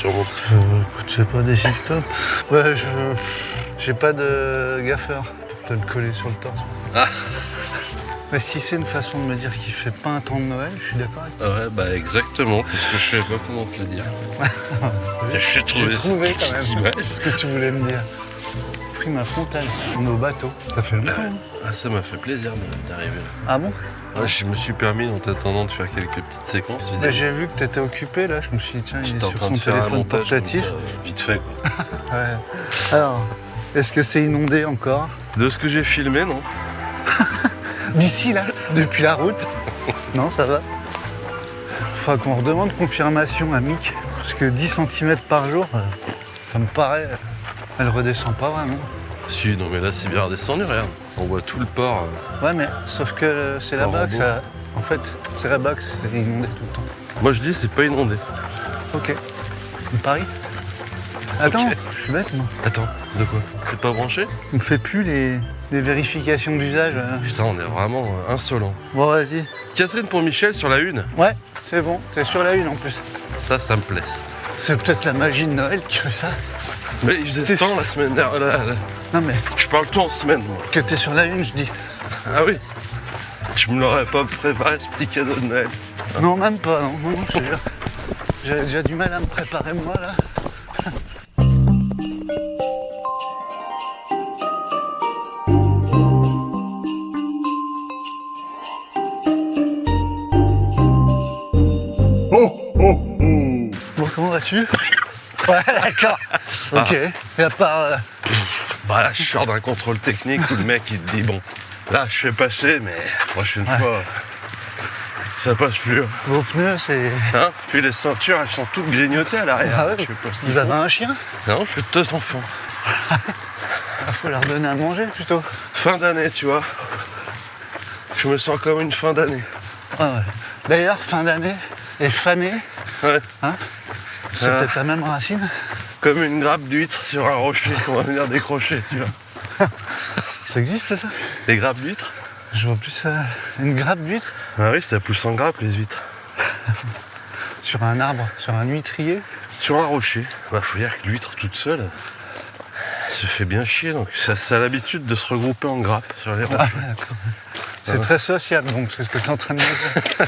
surmonter. Écoute, je sais pas, décide-toi. Ouais, j'ai pas de gaffeur pour te le coller sur le torse. Ah. Mais si c'est une façon de me dire qu'il fait pas un temps de Noël, je suis d'accord avec toi. Ouais, bah exactement, parce que je sais pas comment te le dire. J'ai trouvé quand même cette image. ce que tu voulais me dire. J'ai pris ma frontale, nos bateaux. Ça fait longtemps. Hein. Ah, ça m'a fait plaisir d'arriver là. Ah bon? Ouais, je me suis permis en t'attendant de faire quelques petites séquences vidéo. Bah, j'ai vu que t'étais occupé là, je me suis dit tiens, il J'étais est en sur train son de faire un téléphone montage portatif. comme ça, vite fait quoi. Ouais. Alors, est-ce que c'est inondé encore? De ce que j'ai filmé, non? D'ici là, depuis la route? Non, ça va. Faudra qu'on redemande confirmation à Mick, parce que 10 cm par jour, ça me paraît, elle redescend pas vraiment. Si, non mais là c'est bien redescendu, regarde. On voit tout le port. Ouais, mais sauf que c'est là-bas que Rambo. ça... En fait, c'est là-bas que c'est inondé tout le temps. Moi je dis c'est pas inondé. Ok. On parie? Attends, Ok. je suis bête moi. Attends, de quoi? C'est pas branché? On fait plus les vérifications d'usage. Putain, on est vraiment insolent. Bon, vas-y. Catherine pour Michel sur la une. Ouais, c'est bon, t'es sur la une en plus. Ça me plaît. C'est peut-être la magie de Noël qui fait ça. Mais il faisait ce temps la semaine dernière. Là. Non mais, Je parle tout en semaine moi. que t'es sur la une, je dis. Ah oui. Je me l'aurais pas préparé ce petit cadeau de Noël. Non, même pas, non, non, je te jure. J'avais déjà du mal à me préparer moi là. Bon, comment vas-tu? Ouais, d'accord. Ok. Et à part. Bah là je sors d'un contrôle technique où le mec il te dit bon, là je fais passer mais prochaine Ouais. fois ça passe plus. Vos pneus, c'est. Hein? Puis les ceintures elles sont toutes grignotées à l'arrière. Ah ouais, Je sais pas ce qu'ils vous avez font. un chien? Non, je suis deux enfants. Il faut leur donner à manger plutôt. Fin d'année, tu vois. Je me sens comme une fin d'année. Ouais, ouais. D'ailleurs, fin d'année et fané, Ouais. c'est peut-être la même racine. Comme une grappe d'huître sur un rocher qu'on va venir décrocher, tu vois. Ça existe ça? Les grappes d'huîtres? Je vois plus ça. Une grappe d'huître Ah oui, ça pousse en grappe les huîtres. sur un arbre, sur un huîtrier. Sur un rocher. Bah faut dire que l'huître toute seule se fait bien chier, donc ça a l'habitude de se regrouper en grappes sur les rochers. D'accord. C'est très social donc, c'est ce que tu es en train de me dire.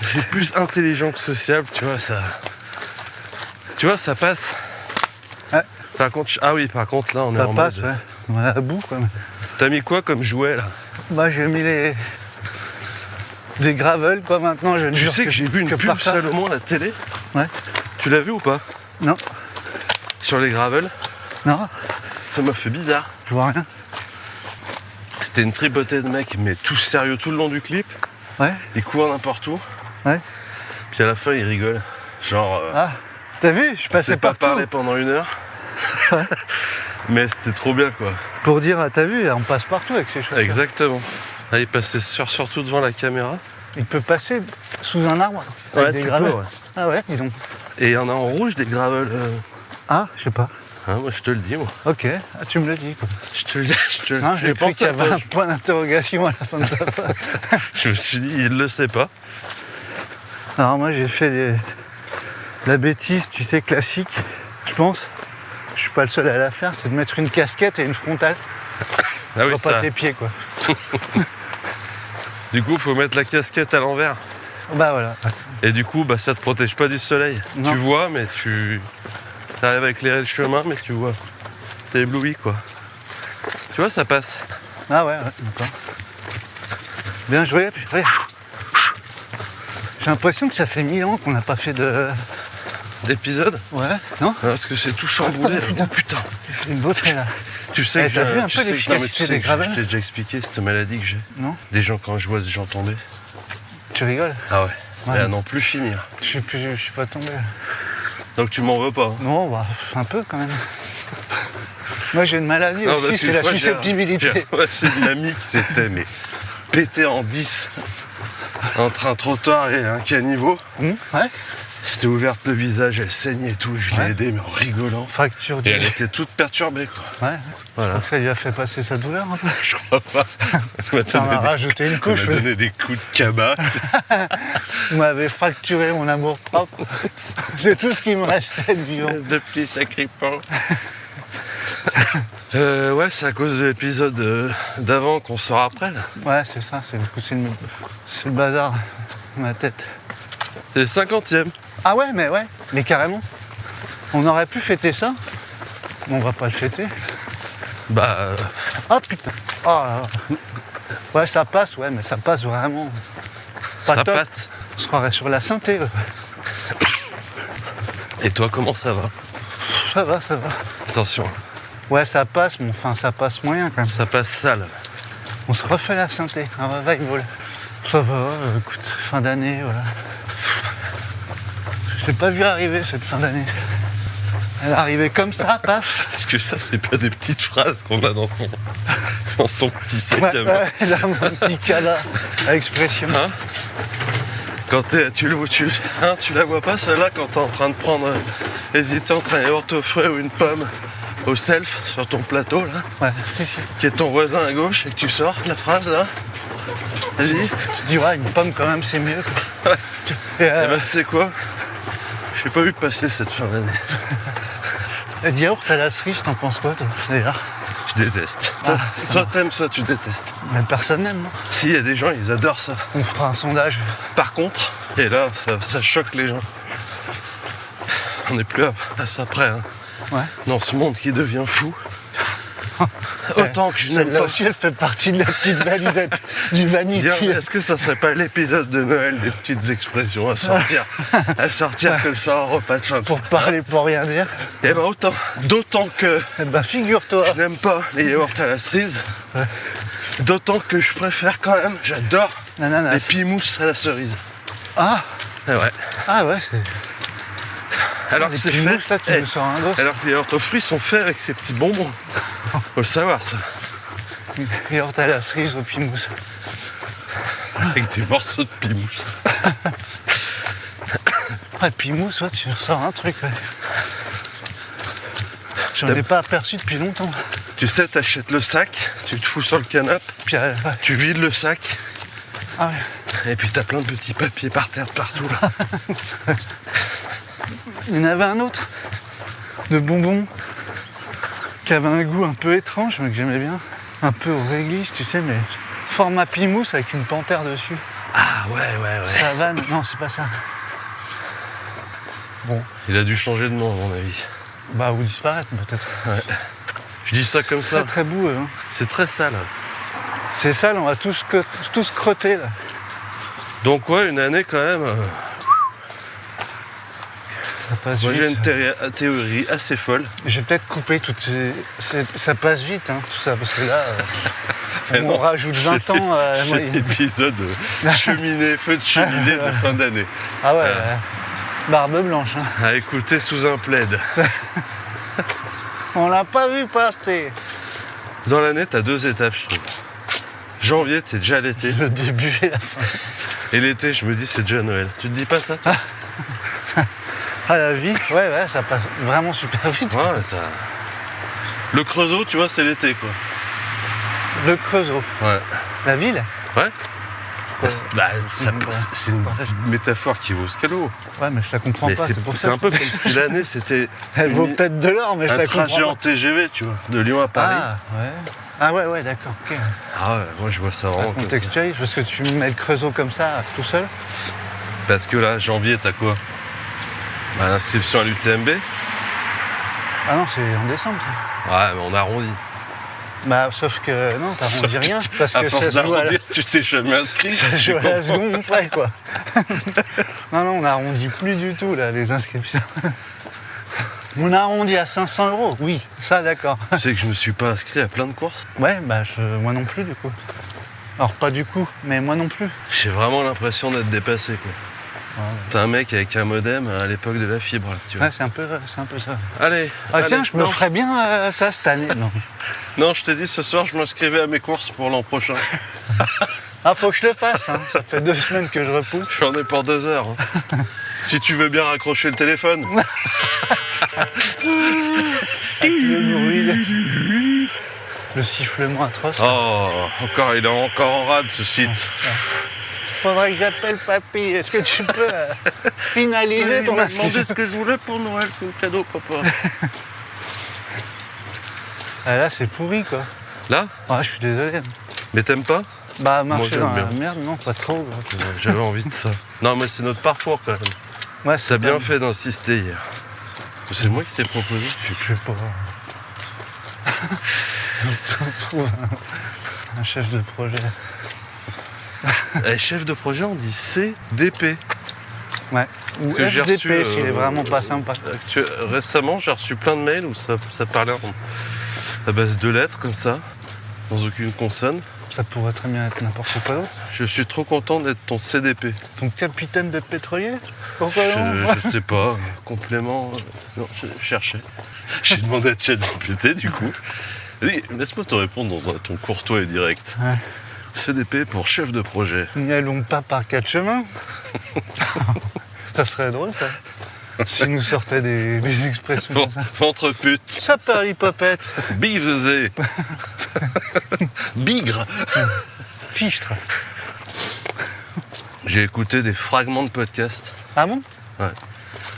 C'est plus intelligent que sociable, tu vois, ça. Tu vois, ça passe. Ouais. Par contre, ah oui, par contre là on est Ça en passe, mode. ouais. On est à bout quoi. T'as mis quoi comme jouet là? Bah j'ai mis des gravels quoi maintenant, je ne Tu jure sais que j'ai vu une pub par ça. Salomon à la télé? Ouais. Tu l'as vu ou pas? Non, Sur les gravels? non, Ça m'a fait bizarre. je vois rien. C'était une tripotée de mecs, mais tous sérieux tout le long du clip. Ouais, Ils courent n'importe où. ouais. Puis à la fin, ils rigolent. Genre, Ah, t'as vu? Je on passais s'est pas partout. parlé pendant 1 heure. Mais c'était trop bien, quoi. Pour dire, ah, t'as vu, on passe partout avec ces chaussures. Exactement. Là, il passait surtout devant la caméra. Il peut passer sous un arbre avec des tu gravels. peux, ouais. Ah ouais, dis donc. Et il y en a en rouge, des gravels. Ah, je sais pas. Hein, moi, je te le dis, moi. Ok, ah, tu me le dis quoi. Je te le dis. Non, j'ai cru pensé qu'il y à avait toi. un point d'interrogation à la fin de ta phrase. Je me suis dit, il le sait pas. Alors moi j'ai fait la bêtise, tu sais, classique, je pense. Je suis pas le seul à la faire, c'est de mettre une casquette et une frontale. Ah Tu oui, vois pas ça. tes pieds quoi. Du coup, faut mettre la casquette à l'envers. Bah voilà. Et du coup, bah, ça te protège pas du soleil. Non. Tu vois, mais tu arrives à éclairer le chemin, mais tu vois. T'es ébloui, quoi. Tu vois, ça passe. Ah ouais, d'accord. Bien joué. Ouais. J'ai l'impression que ça fait 1000 ans qu'on n'a pas fait de... D'épisode. Ouais, non? Parce que c'est tout chamboulé. putain. Oh putain. J'ai fait une beauté là. Tu sais Eh, que t'as vu un tu peu sais que- non, mais l'efficacité tu sais des que gravels? Je t'ai déjà expliqué cette maladie que j'ai. Non? Des gens, quand je vois des gens tomber. Tu rigoles? Ah ouais. Ouais. Et à n'en plus finir. Je suis pas tombé. Donc tu m'en veux pas. Hein. Non, bah un peu quand même. Moi j'ai une maladie Non, aussi, parce c'est qu'une la fois, susceptibilité. Ouais, c'est une amie qui s'était mais pété en 10. entre un trottoir et un caniveau. Ouais. C'était ouverte le visage, elle saignait et tout. Je l'ai Ouais. aidée, mais en rigolant. Fracture du... Et elle était toute perturbée, quoi. Ouais. Voilà. Donc ça lui a fait passer sa douleur un peu. Je crois pas. Elle m'a Ça donné m'a rajouté une elle couche. m'a donné des coups de cabas. Vous m'avez fracturé mon amour propre. C'est tout ce qui me restait de vivant. De petits sacripants. Ouais, c'est à cause de l'épisode d'avant qu'on sort après, là. Ouais, c'est ça, c'est le bazar dans ma tête. C'est le 50e. Ah ouais, mais carrément. On aurait pu fêter ça. Mais on va pas le fêter. Bah, Ah putain. Oh là là. Ouais, ça passe, ouais, mais ça passe vraiment. Pas ça top. passe. On se croirait sur la synthé. Et toi, comment ça va? Ça va, ça va. Attention, Ouais, ça passe, mais enfin, ça passe moyen quand même. ça passe sale. On se refait la synthé, un revival. Ça va, écoute, fin d'année, voilà. Je l'ai pas vu arriver cette fin d'année. Elle est arrivée comme ça, paf. Parce que ça, c'est pas des petites phrases qu'on a dans son petit sac Ouais, à main. ouais, là, mon petit cadavre à expression. Hein? Quand tu la vois pas celle-là quand t'es en train de prendre, hésitant entre un yaourt au frais ou une pomme au self sur ton plateau là, Ouais, si, si. qui est ton voisin à gauche et que tu sors la phrase là. Vas-y. Je dis, ouais, une pomme quand même, c'est mieux. Quoi. Et, Et ben tu sais quoi? J'ai pas vu passer cette fin d'année. le yaourt à la cerise, t'en penses quoi, toi, d'ailleurs? Je déteste. Soit t'aimes, soit tu détestes. Mais personne n'aime, non? Si, il y a des gens, ils adorent ça. On fera un sondage. Par contre, et là, ça choque les gens. On n'est plus à ça près. Hein. Ouais. Dans ce monde qui devient fou. Autant que je n'aime Celle-là pas. aussi, elle fait partie de la petite valisette du Dire, vanity. est-ce que ça serait pas l'épisode de Noël des petites expressions à sortir comme ça en repas de fin de Pour parler, pour rien dire. Eh ben autant. D'autant que Eh ben, figure-toi. je n'aime pas les yaourts à la cerise. D'autant que je préfère quand même, j'adore les L'ananas. pimousses à la cerise. Ah, Eh ouais. ah ouais, c'est. Alors les que c'est pimousses, fait. là, tu eh, me sors un dos. alors que les yaourts aux fruits sont faits avec ces petits bonbons. Faut le savoir ça. Yaourt à la cerise au pimousse. Avec des morceaux de pimousse. Ah, pimousse, ouais, tu ressors un truc, ouais. J'en ai pas aperçu depuis longtemps. Tu sais, t'achètes le sac, tu te fous sur le canapé, Puis, ouais. tu vides le sac, Ah ouais. et puis t'as plein de petits papiers par terre partout là. Il y en avait un autre de bonbons qui avait un goût un peu étrange, mais que j'aimais bien. Un peu au réglisse, tu sais, mais format pimousse avec une panthère dessus. Ah ouais. Savane, non, c'est pas ça. Bon, Il a dû changer de nom à mon avis. bah, ou disparaître peut-être. Je dis ça comme ça, Très très boueux, hein. c'est très sale. C'est sale, on va tous crotter là. Donc ouais, une année quand même. Ça passe Moi vite. j'ai une théorie assez folle. Je vais peut-être couper toutes ces. Ça passe vite, hein, tout ça, parce que là, on non, rajoute 20 ans à la C'est moyenne. l'épisode cheminée, feu de cheminée de fin d'année. Ah ouais, barbe blanche. Hein. À écouter sous un plaid. On l'a pas vu passer. Dans l'année, t'as deux étapes, je trouve. Janvier, t'es déjà à l'été. Le début et la fin. Et l'été, je me dis, c'est déjà Noël. Tu te dis pas ça, toi? Ah, la vie, ouais, ça passe vraiment super vite. Ouais, t'as... Le Creusot, tu vois, c'est l'été, quoi. Le Creusot. Ouais. La ville. Ouais. Ouais. C'est une métaphore qui vaut ce qu'elle vaut. Ouais, mais je la comprends Mais pas, c'est pour c'est ça. un peu comme si l'année, c'était Elle vaut peut-être de l'or, mais je un la trajet comprends en pas. TGV, tu vois, de Lyon à Paris. Ah ouais, d'accord, ok. Ah ouais, moi je vois ça vraiment comme ça. Contextualise, parce que tu mets le Creusot comme ça, tout seul. Parce que là, janvier, t'as quoi? Bah, l'inscription à l'UTMB. Ah non, c'est en décembre, ça. Ouais, mais on arrondit. Bah, sauf que non, t'arrondis rien, parce À que force ça se joue à la... d'arrondir, tu t'es jamais inscrit. Ça joue à la seconde près, quoi. Non, on n'arrondit plus du tout, là, les inscriptions. On arrondit à 500 €, oui, ça, d'accord. Tu sais que je me suis pas inscrit à plein de courses. Ouais, bah, moi non plus, du coup. Alors, pas du coup, mais moi non plus. J'ai vraiment l'impression d'être dépassé, quoi. Ouais. T'es un mec avec un modem à l'époque de la fibre, là, tu vois. Ouais, c'est un peu ça. Allez. Ah tiens, allez. je me ferais bien ça cette année. Non. Non, je t'ai dit ce soir, je m'inscrivais à mes courses pour l'an prochain. Ah, faut que je le fasse, hein. Ça fait 2 semaines que je repousse. J'en ai pour 2 heures. Hein. Si tu veux bien raccrocher le téléphone. Avec le bruit, le sifflement atroce. Oh, encore, il est encore en rade ce site. Faudrait que j'appelle papy. Est-ce que tu peux finaliser ton inscription? ce que je voulais pour Noël comme cadeau, papa. Ah, là, c'est pourri, quoi. Là? Ah, je suis désolé. Mais t'aimes pas? Bah, marcher j'aime dans la bien. merde, non, pas trop. Quoi. J'avais envie de ça. Non, mais c'est notre parcours quand même. Ouais, c'est T'as bien pas- fait d'insister hier. C'est moi qui t'ai proposé. Je sais pas. On trouve un chef de projet. Eh, chef de projet, on dit CDP. Ouais. Ou Parce que j'ai FDP, reçu, s'il est vraiment pas sympa. Récemment, j'ai reçu plein de mails où ça parlait à base de lettres comme ça, sans aucune consonne. Ça pourrait très bien être n'importe quoi d'autre. Je suis trop content d'être ton CDP. Ton capitaine de pétrolier? Pourquoi non? Je sais pas, complément. Non, je cherchais. J'ai demandé à ChatGPT du coup. Oui, laisse-moi te répondre dans un ton courtois et direct. Ouais. CDP pour chef de projet. N'y allons pas par 4 chemins. Ça serait drôle, ça. S'il nous sortait des expressions comme ça. Ventre pute. Ça Paris popette. Bivesé. Bigre. Fichtre. J'ai écouté des fragments de podcast. Ah bon?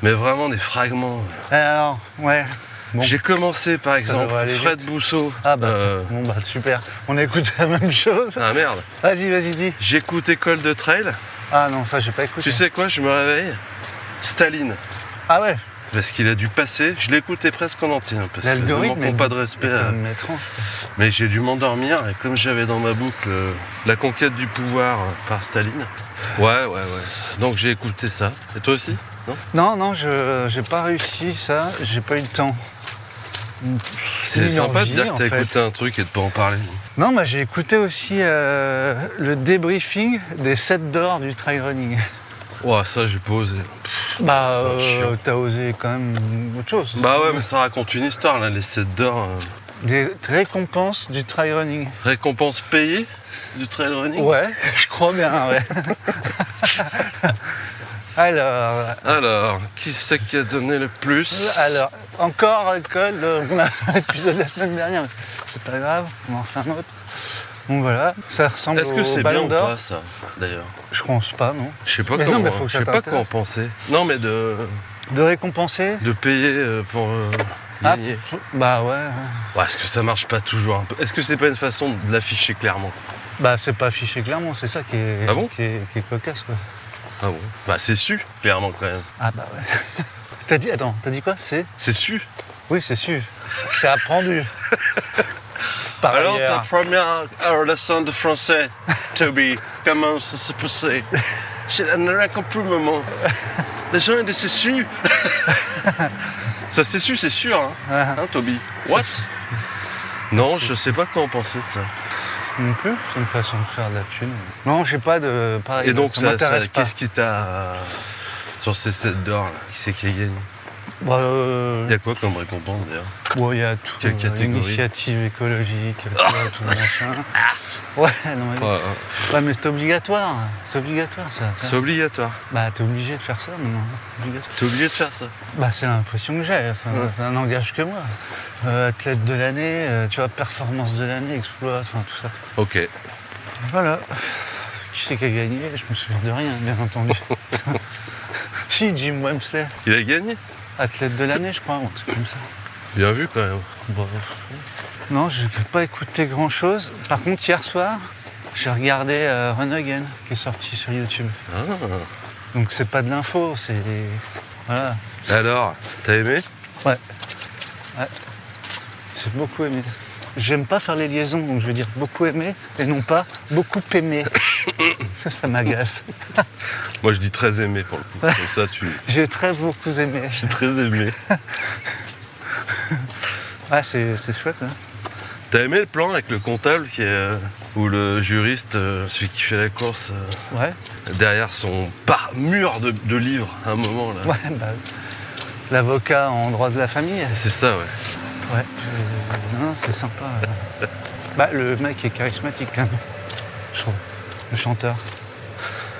Mais vraiment des fragments. Alors, ouais. Bon. J'ai commencé par exemple devrait aller Fred vite. Bousseau. Ah bah, bon bah super. On écoute la même chose. Ah merde. Vas-y, dis. J'écoute École de Trail. Ah non, ça j'ai pas écouté. Tu sais quoi, je me réveille. Staline. Ah ouais. Parce qu'il a dû passer. Je l'écoutais presque en entier. Hein, parce que L'algorithme ne manquons pas de respect. est quand même étrange, quoi. Mais j'ai dû m'endormir. Et comme j'avais dans ma boucle La conquête du pouvoir par Staline. Ouais. Donc j'ai écouté ça. Et toi aussi? Non? Non, j'ai pas réussi ça. J'ai pas eu le temps. C'est Ni sympa de l'envie, dire que en t'as fait. écouté un truc et de pas en parler. Non, bah, j'ai écouté aussi le débriefing des 7 d'or du trail running. Ouah, ça j'ai pas osé. Bah, chiant. t'as osé quand même autre chose. Bah ouais, mais ça raconte une histoire là, les 7 d'or. Des récompenses du trail running. Récompense payée du trail running. Ouais, je crois bien, ouais. Alors, qui c'est qui a donné le plus? encore alcool, on a l'épisode de la semaine dernière, mais c'est pas grave, on en fait un autre. Donc voilà, ça ressemble Est-ce que au c'est bien Ballon ou d'Or. pas ça, d'ailleurs? Je pense pas, non. Je sais pas Mais non, comment, mais faut que je ça sais pas t'intéresse. quoi en penser. Non mais de récompenser. payer pour Ah, gagner. bah ouais. Ouais, est-ce que ça marche pas toujours un peu? Est-ce que c'est pas une façon de l'afficher clairement? Bah c'est pas affiché clairement, c'est ça qui est, Ah bon qui est cocasse, quoi. Ah bon? Bah c'est su, clairement quand même. Ah bah ouais. T'as dit quoi? C'est su. Oui, c'est sûr. C'est apprendu. Par Alors ailleurs. ta première leçon de français, Toby, comment ça s'est passé? Je n'ai rien compris, maman. Les gens ils disent c'est su. Ça c'est su, c'est sûr, hein, Ah, hein Toby? What? Non, je sais pas quoi en penser de ça. non plus, c'est une façon de faire de la thune. Non, j'ai pas de... Pareil, Et donc, ça m'intéresse pas. qu'est-ce qui t'a... Sur ces 7 d'or, là, qui c'est qui a gagné? Bah, Il y a quoi comme récompense, d'ailleurs? bon, il y a tout. Quelle catégorie? Initiative écologique, tout machin. Ouais, non, mais... Ouais, Ouais, mais c'est obligatoire. C'est obligatoire, ça. c'est obligatoire. Bah, t'es obligé de faire ça, maintenant. Obligatoire. T'es obligé de faire ça. Bah, c'est l'impression que j'ai. Ça n'engage que moi. Athlète de l'année, tu vois, performance de l'année, exploit, enfin, tout ça. Ok. Voilà. Qui c'est qui a gagné? Je me souviens de rien, bien entendu. Si, Jim Wemsley. Il a gagné? Athlète de l'année, je crois, un truc comme ça. Bien vu, quand même. Bon. Non, je ne peux pas écouter grand-chose. Par contre, hier soir, j'ai regardé Run Again, qui est sorti sur YouTube. Ah. Donc, c'est pas de l'info, c'est... Voilà. Alors, t'as aimé? Ouais. J'ai beaucoup aimé. J'aime pas faire les liaisons, donc je vais dire beaucoup aimé, et non pas beaucoup aimé. Ça m'agace. Moi, je dis très aimé, pour le coup. Comme ça, J'ai très beaucoup aimé. j'ai très aimé. Ah, c'est chouette, hein. T'as aimé le plan avec le comptable qui est... ou le juriste, celui qui fait la course, Ouais. derrière son mur de livres, à un moment, là. Ouais, bah... L'avocat en droit de la famille. C'est ça, ouais. Ouais. Non, c'est sympa. Bah, le mec est charismatique, quand même. Je trouve. le chanteur.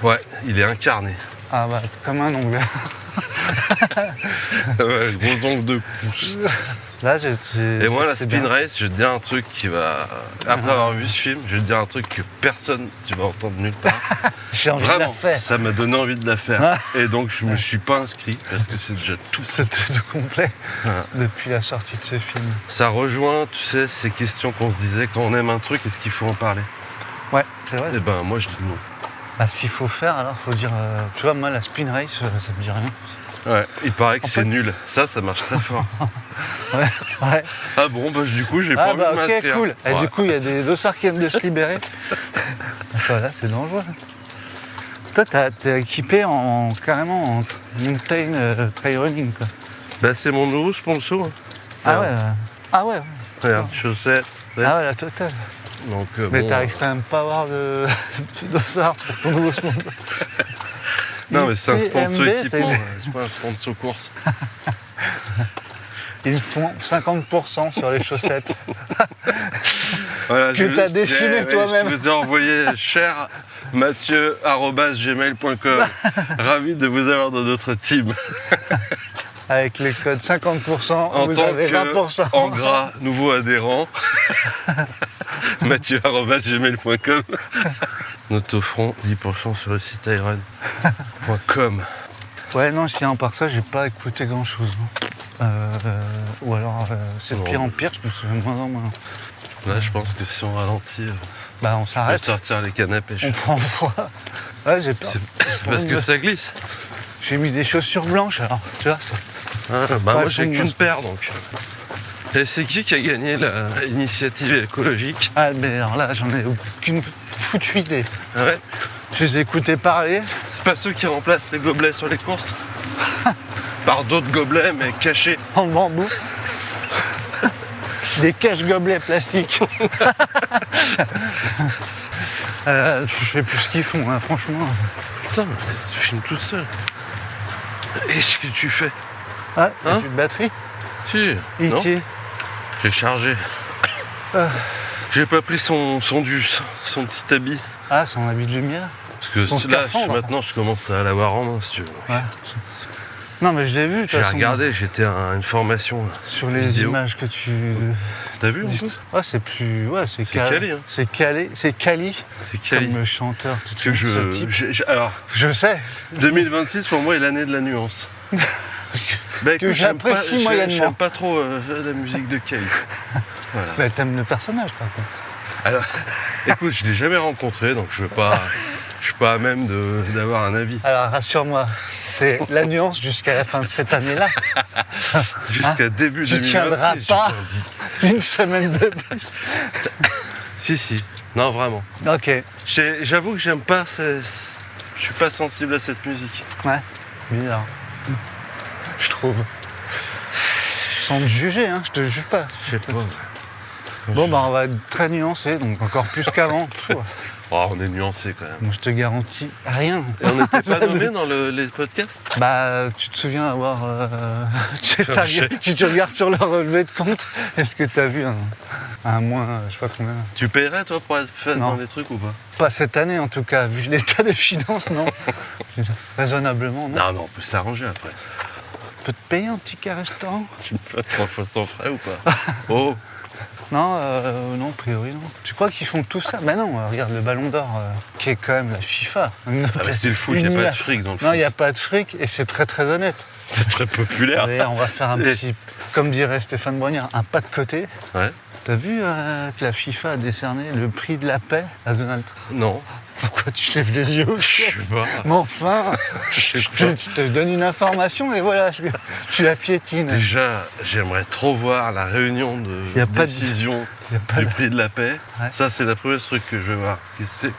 Ouais, il est incarné. Ah bah, comme un ongle. Ouais, gros ongle de pouce. Là, Et moi, la c'est Spin bien. Race, je vais te dire un truc qui va... Après avoir vu ce film, je vais te dire un truc que personne tu vas entendre nulle part. J'ai envie de Vraiment, la faire. ça m'a donné envie de la faire. Ah. Et donc, je me suis pas inscrit parce que c'est déjà tout. C'était tout complet Ah. depuis la sortie de ce film. Ça rejoint, tu sais, ces questions qu'on se disait quand on aime un truc, est-ce qu'il faut en parler? Ouais, c'est vrai. Eh ben, moi, je dis non. Bah, ce qu'il faut faire, alors, faut dire. Tu vois, moi, la spin race, ça me dit rien. Ouais, il paraît que En c'est fait- nul. Ça marche très fort. Ouais, ouais. Ah bon, bah, du coup, j'ai pas Ah envie bah, de ok, m'inscrire. cool. Et Ouais. du coup, il y a des dossards qui viennent de se libérer. Attends, là, c'est dangereux. Toi, t'es équipé carrément en mountain trail running, quoi. Bah, c'est mon nouveau sponsor. Hein. Ah ouais. Ah ouais. Regarde, chaussettes. Ah ouais, la totale. Donc, Mais bon, t'arrives quand même pas à avoir de dossard pour ton nouveau sponsor. non, mais c'est un sponsor ITMB, équipement, c'est- c'est pas un sponsor course. Ils font 50% sur les chaussettes. Voilà, Que t'as dessiné ouais, toi-même. Je vous ai envoyé cher mathieu@gmail.com. Ravi de vous avoir dans notre team. Avec les codes 50%, En vous tant avez que 20%. en gras, nouveau adhérent. mathieu@gmail.com. Nous t'offrons 10% sur le site iron.com. Ouais, non, sinon, par ça, j'ai pas écouté grand-chose. Ou alors, c'est de Non. pire en pire, je me souviens de moins en moins. Là, je pense que si on ralentit, Bah, on on va s'arrête, sortir les cannes à pêche. on prend froid. Ouais, j'ai peur. C'est parce que ça glisse. J'ai mis des chaussures blanches, alors, tu vois. Ah, bah Pas moi le j'ai fond, qu'une moi. paire donc. Et c'est qui a gagné l'initiative écologique? Ah, mais alors là, j'en ai aucune foutue idée. Ah ouais. Je les ai écoutés parler. C'est pas ceux qui remplacent les gobelets sur les courses par d'autres gobelets mais cachés. En bambou. Des caches-gobelets plastiques. Je sais plus ce qu'ils font, hein, franchement. Putain, tu filmes toute seule. Et ce que tu fais? Ah, t'as Hein plus de batterie Si. Non, E.T. j'ai chargé. J'ai pas pris son petit habit. Ah, son habit de lumière. Parce que Son là, scaphandre. maintenant je commence à l'avoir en main si tu veux. Ouais. Non, mais je l'ai vu, de toute J'ai façon, regardé, j'étais à une formation. Là. sur les vidéo. images que tu. T'as vu en plus? Ouais, c'est plus. Ouais, c'est calé, hein. C'est calé. C'est Cali. C'est Cali. Comme le chanteur tout de Parce que suite, ce type. alors, Je sais. 2026 pour moi est l'année de la nuance. Bah, écoute, j'apprécie moyennement. J'aime pas trop la musique de Kay. Voilà. Bah, t'aimes le personnage, par contre. Alors, écoute, je l'ai jamais rencontré, donc je suis pas à même d'avoir un avis. Alors, rassure-moi, c'est la nuance jusqu'à la fin de cette année-là. Jusqu'à début Tu 2026. tiendras j'ai pas. bien dit. Une semaine de plus. Si. Non, vraiment. Ok. J'avoue que j'aime pas. Je suis pas sensible à cette musique. Ouais. Bizarre. Je trouve. Sans te juger, hein, je te juge pas. Je sais pas. Bon, bah, on va être très nuancé, donc encore plus qu'avant. Pfff. Oh, on est nuancé quand même. Moi, je te garantis rien. Et on n'était pas nommés dans les podcasts? Bah, tu te souviens avoir. Faire un chèque. Si tu regardes sur le relevé de compte, est-ce que tu as vu un moins, je sais pas combien. Tu paierais toi pour être fait Non. dans les trucs ou pas? Pas cette année en tout cas, vu l'état des finances, non. Raisonnablement, non. Non, mais on peut s'arranger après. On peut te payer un ticket restaurant? Tu me fais 3 fois sans frais ou pas? Oh! Non, non, a priori non. Tu crois qu'ils font tout ça? Bah non, regarde le Ballon d'Or, qui est quand même la FIFA. Ah bah c'est le foot, il n'y a pas de fric dans le Non, foot. il n'y a pas de fric et c'est très très honnête. C'est très populaire. D'ailleurs, on va faire un Et- petit, comme dirait Stéphane Brognard, un pas de côté. Ouais. T'as vu que la FIFA a décerné le prix de la paix à Donald Trump? Non, Pourquoi tu lèves les yeux au je ciel? sais pas. Mais enfin, Je sais je pas. te donne une information et voilà, tu la piétines. Déjà, j'aimerais trop voir la réunion de Y a pas de- décision Y a pas du de- prix de la paix. Ouais. Ça, c'est le premier truc que je veux voir.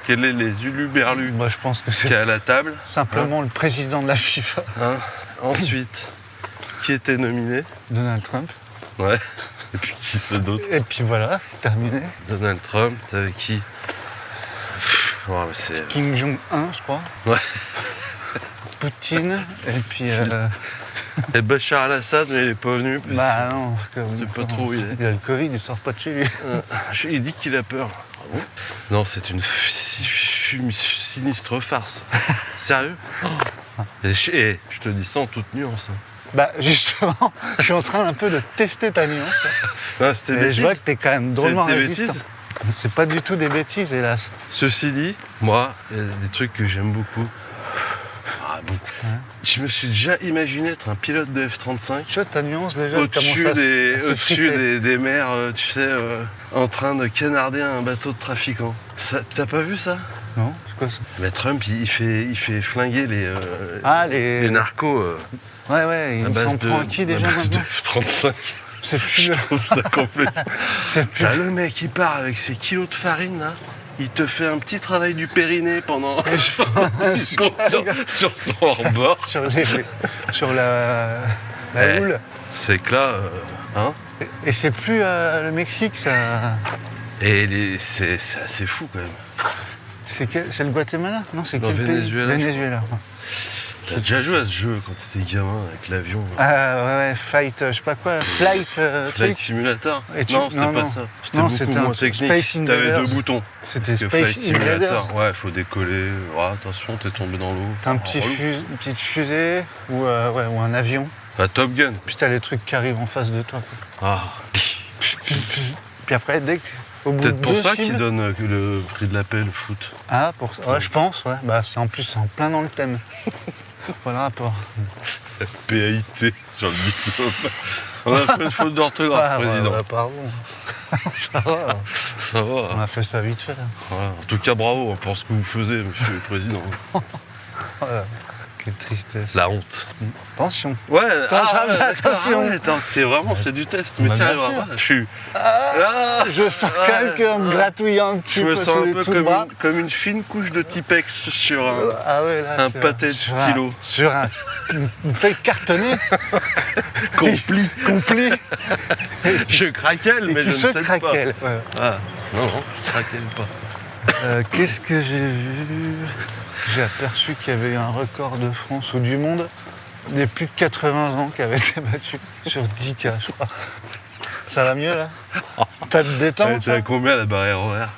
Quel est les uluberlus Moi, je pense que qui est c'est à la table. simplement le président de la FIFA, Hein. Ensuite, qui était nominé? Donald Trump. Ouais. Et puis qui c'est d'autre? Et puis voilà, terminé. Donald Trump, t'avais qui? Ouais, mais c'est... Kim Jong-un, je crois. Ouais. Poutine. Et puis. Et Bachar al-Assad, mais il est pas venu. parce Bah non, C'est pas trop où il est. Il a le Covid, il sort pas de chez lui. Il dit qu'il a peur. Ah bon? Non, c'est une sinistre farce. Sérieux. Et je te dis ça en toute nuance. Hein. Bah justement, je suis en train un peu de tester ta nuance. Non, c'était Et bêtise. je vois que t'es quand même drôlement C'était résistant. bêtise. C'est pas du tout des bêtises, hélas. Ceci dit, moi, il y a des trucs que j'aime beaucoup. Ah, beaucoup. Ouais. Je me suis déjà imaginé être un pilote de F-35 Tu vois, ta nuance déjà, elle commence au-dessus à des, des mers, tu sais, en train de canarder un bateau de trafiquants. T'as pas vu ça? Non, c'est quoi ça? Mais Trump, il fait flinguer Les les narcos Ouais, à il base s'en prend à qui déjà à base de maintenant? F-35. C'est plus Je trouve ça complètement... c'est plus T'as le mec qui part avec ses kilos de farine, là. Il te fait un petit travail du périnée pendant 10 secondes sur son hors-bord. sur la Eh. houle. C'est que là, hein. Et c'est plus le Mexique, ça. Et c'est assez fou quand même. C'est le Guatemala? Non, c'est Non, quel Venezuela, pays? je Venezuela. T'as déjà joué à ce jeu quand t'étais gamin avec l'avion? Ah ouais, Flight, je sais pas quoi, Flight Flight truc. Simulator? Et tu- Non, c'était non, pas non. ça. C'était Non, beaucoup c'était moins un truc technique. Space T'avais Invaders. deux boutons. C'était Parce que Space Flight Simulator, Invaders. ouais, faut décoller. Ouais, attention, t'es tombé dans l'eau. T'as Relou. une petite fusée ou un avion. Enfin, Top Gun. Puis t'as les trucs qui arrivent en face de toi. Quoi. Ah. Puis après, dès que. Au bout Peut-être de pour deux ça cibles- qu'ils donnent le prix de la paix, le foot. Ah, pour ça. Ouais, je pense, ouais. Bah, c'est en plus, c'est en plein dans le thème. Voilà le rapport. PAIT sur le diplôme. On a fait une faute d'orthographe, président. Pardon. Ça va, Ça on va. a fait ça vite fait. Ouais, en tout cas, bravo pour ce que vous faisiez, monsieur le président. Voilà. Quelle tristesse. La honte. Attention. Ouais, attention. c'est vraiment, c'est du test. Mais Bah, tiens, bien sûr. je suis... Ah, Je sens ouais, quelqu'un me gratouillant un petit je me peu sens sous un les peu dessous de bras. comme une fine couche de Tipex sur Ah ouais, là, un pâté de sur stylo. Sur une feuille cartonnée, compli. complet. Je craquelle, mais je se ne sais craquelle. pas. Ouais. Ah, non, je craquelle pas. Qu'est-ce que j'ai vu? J'ai aperçu qu'il y avait eu un record de France ou du monde des plus de 80 ans qui avait été battu sur 10K, je crois. Ça va mieux là? T'as de détente? T'es à combien la barrière horaire?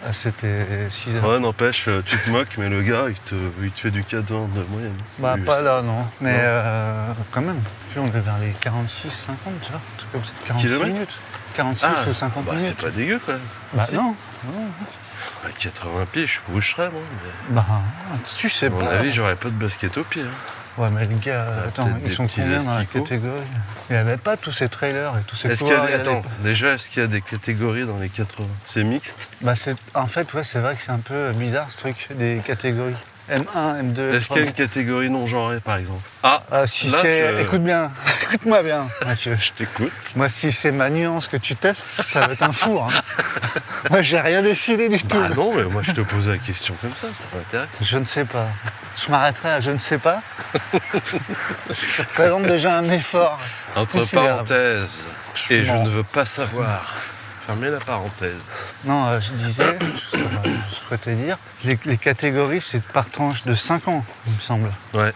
Ah, c'était 6 heures. Ouais, n'empêche, tu te moques, mais le gars, il te fait du 4 de moyenne. Bah Lui, pas là non, mais Non. quand même. Puis on est vers les 46, 50, tu vois, un truc comme ça. 46 Kilomètres minutes. 46 Ah, ou 50 bah, minutes. c'est pas dégueu quand même. Bah Si. non. À 80 pieds, je bougerais, moi. Mais Bah tu sais à mon pas. avis, j'aurais pas de basket au pied. Hein. Ouais mais les gars, Ah, attends, peut-être ils des sont petits combien dans la asticots. catégorie? Il n'y avait pas tous ces trailers et tous ces Est-ce qu'il y a pouvoirs, il y avait Attends, déjà, est-ce qu'il y a des catégories dans les 80? C'est mixte? Bah en fait ouais c'est vrai que c'est un peu bizarre ce truc des catégories. M1, M2, Est-ce qu'il y a une catégorie non genrée, par exemple? Ah, Ah, si là, c'est. Écoute bien, écoute-moi bien, Mathieu. je t'écoute. Moi, si c'est ma nuance que tu testes, ça va être un four. Hein. Moi, j'ai rien décidé du tout. Bah non, mais moi, je te posais la question comme ça m'intéresse. Je ne sais pas. Je m'arrêterai à je ne sais pas. Ça représente déjà un effort. Entre Considérable. parenthèses, et je mens. ne veux pas savoir. Fermez la parenthèse. Non, je disais, je souhaitais dire, les catégories, c'est par tranche de 5 ans, il me semble. Ouais.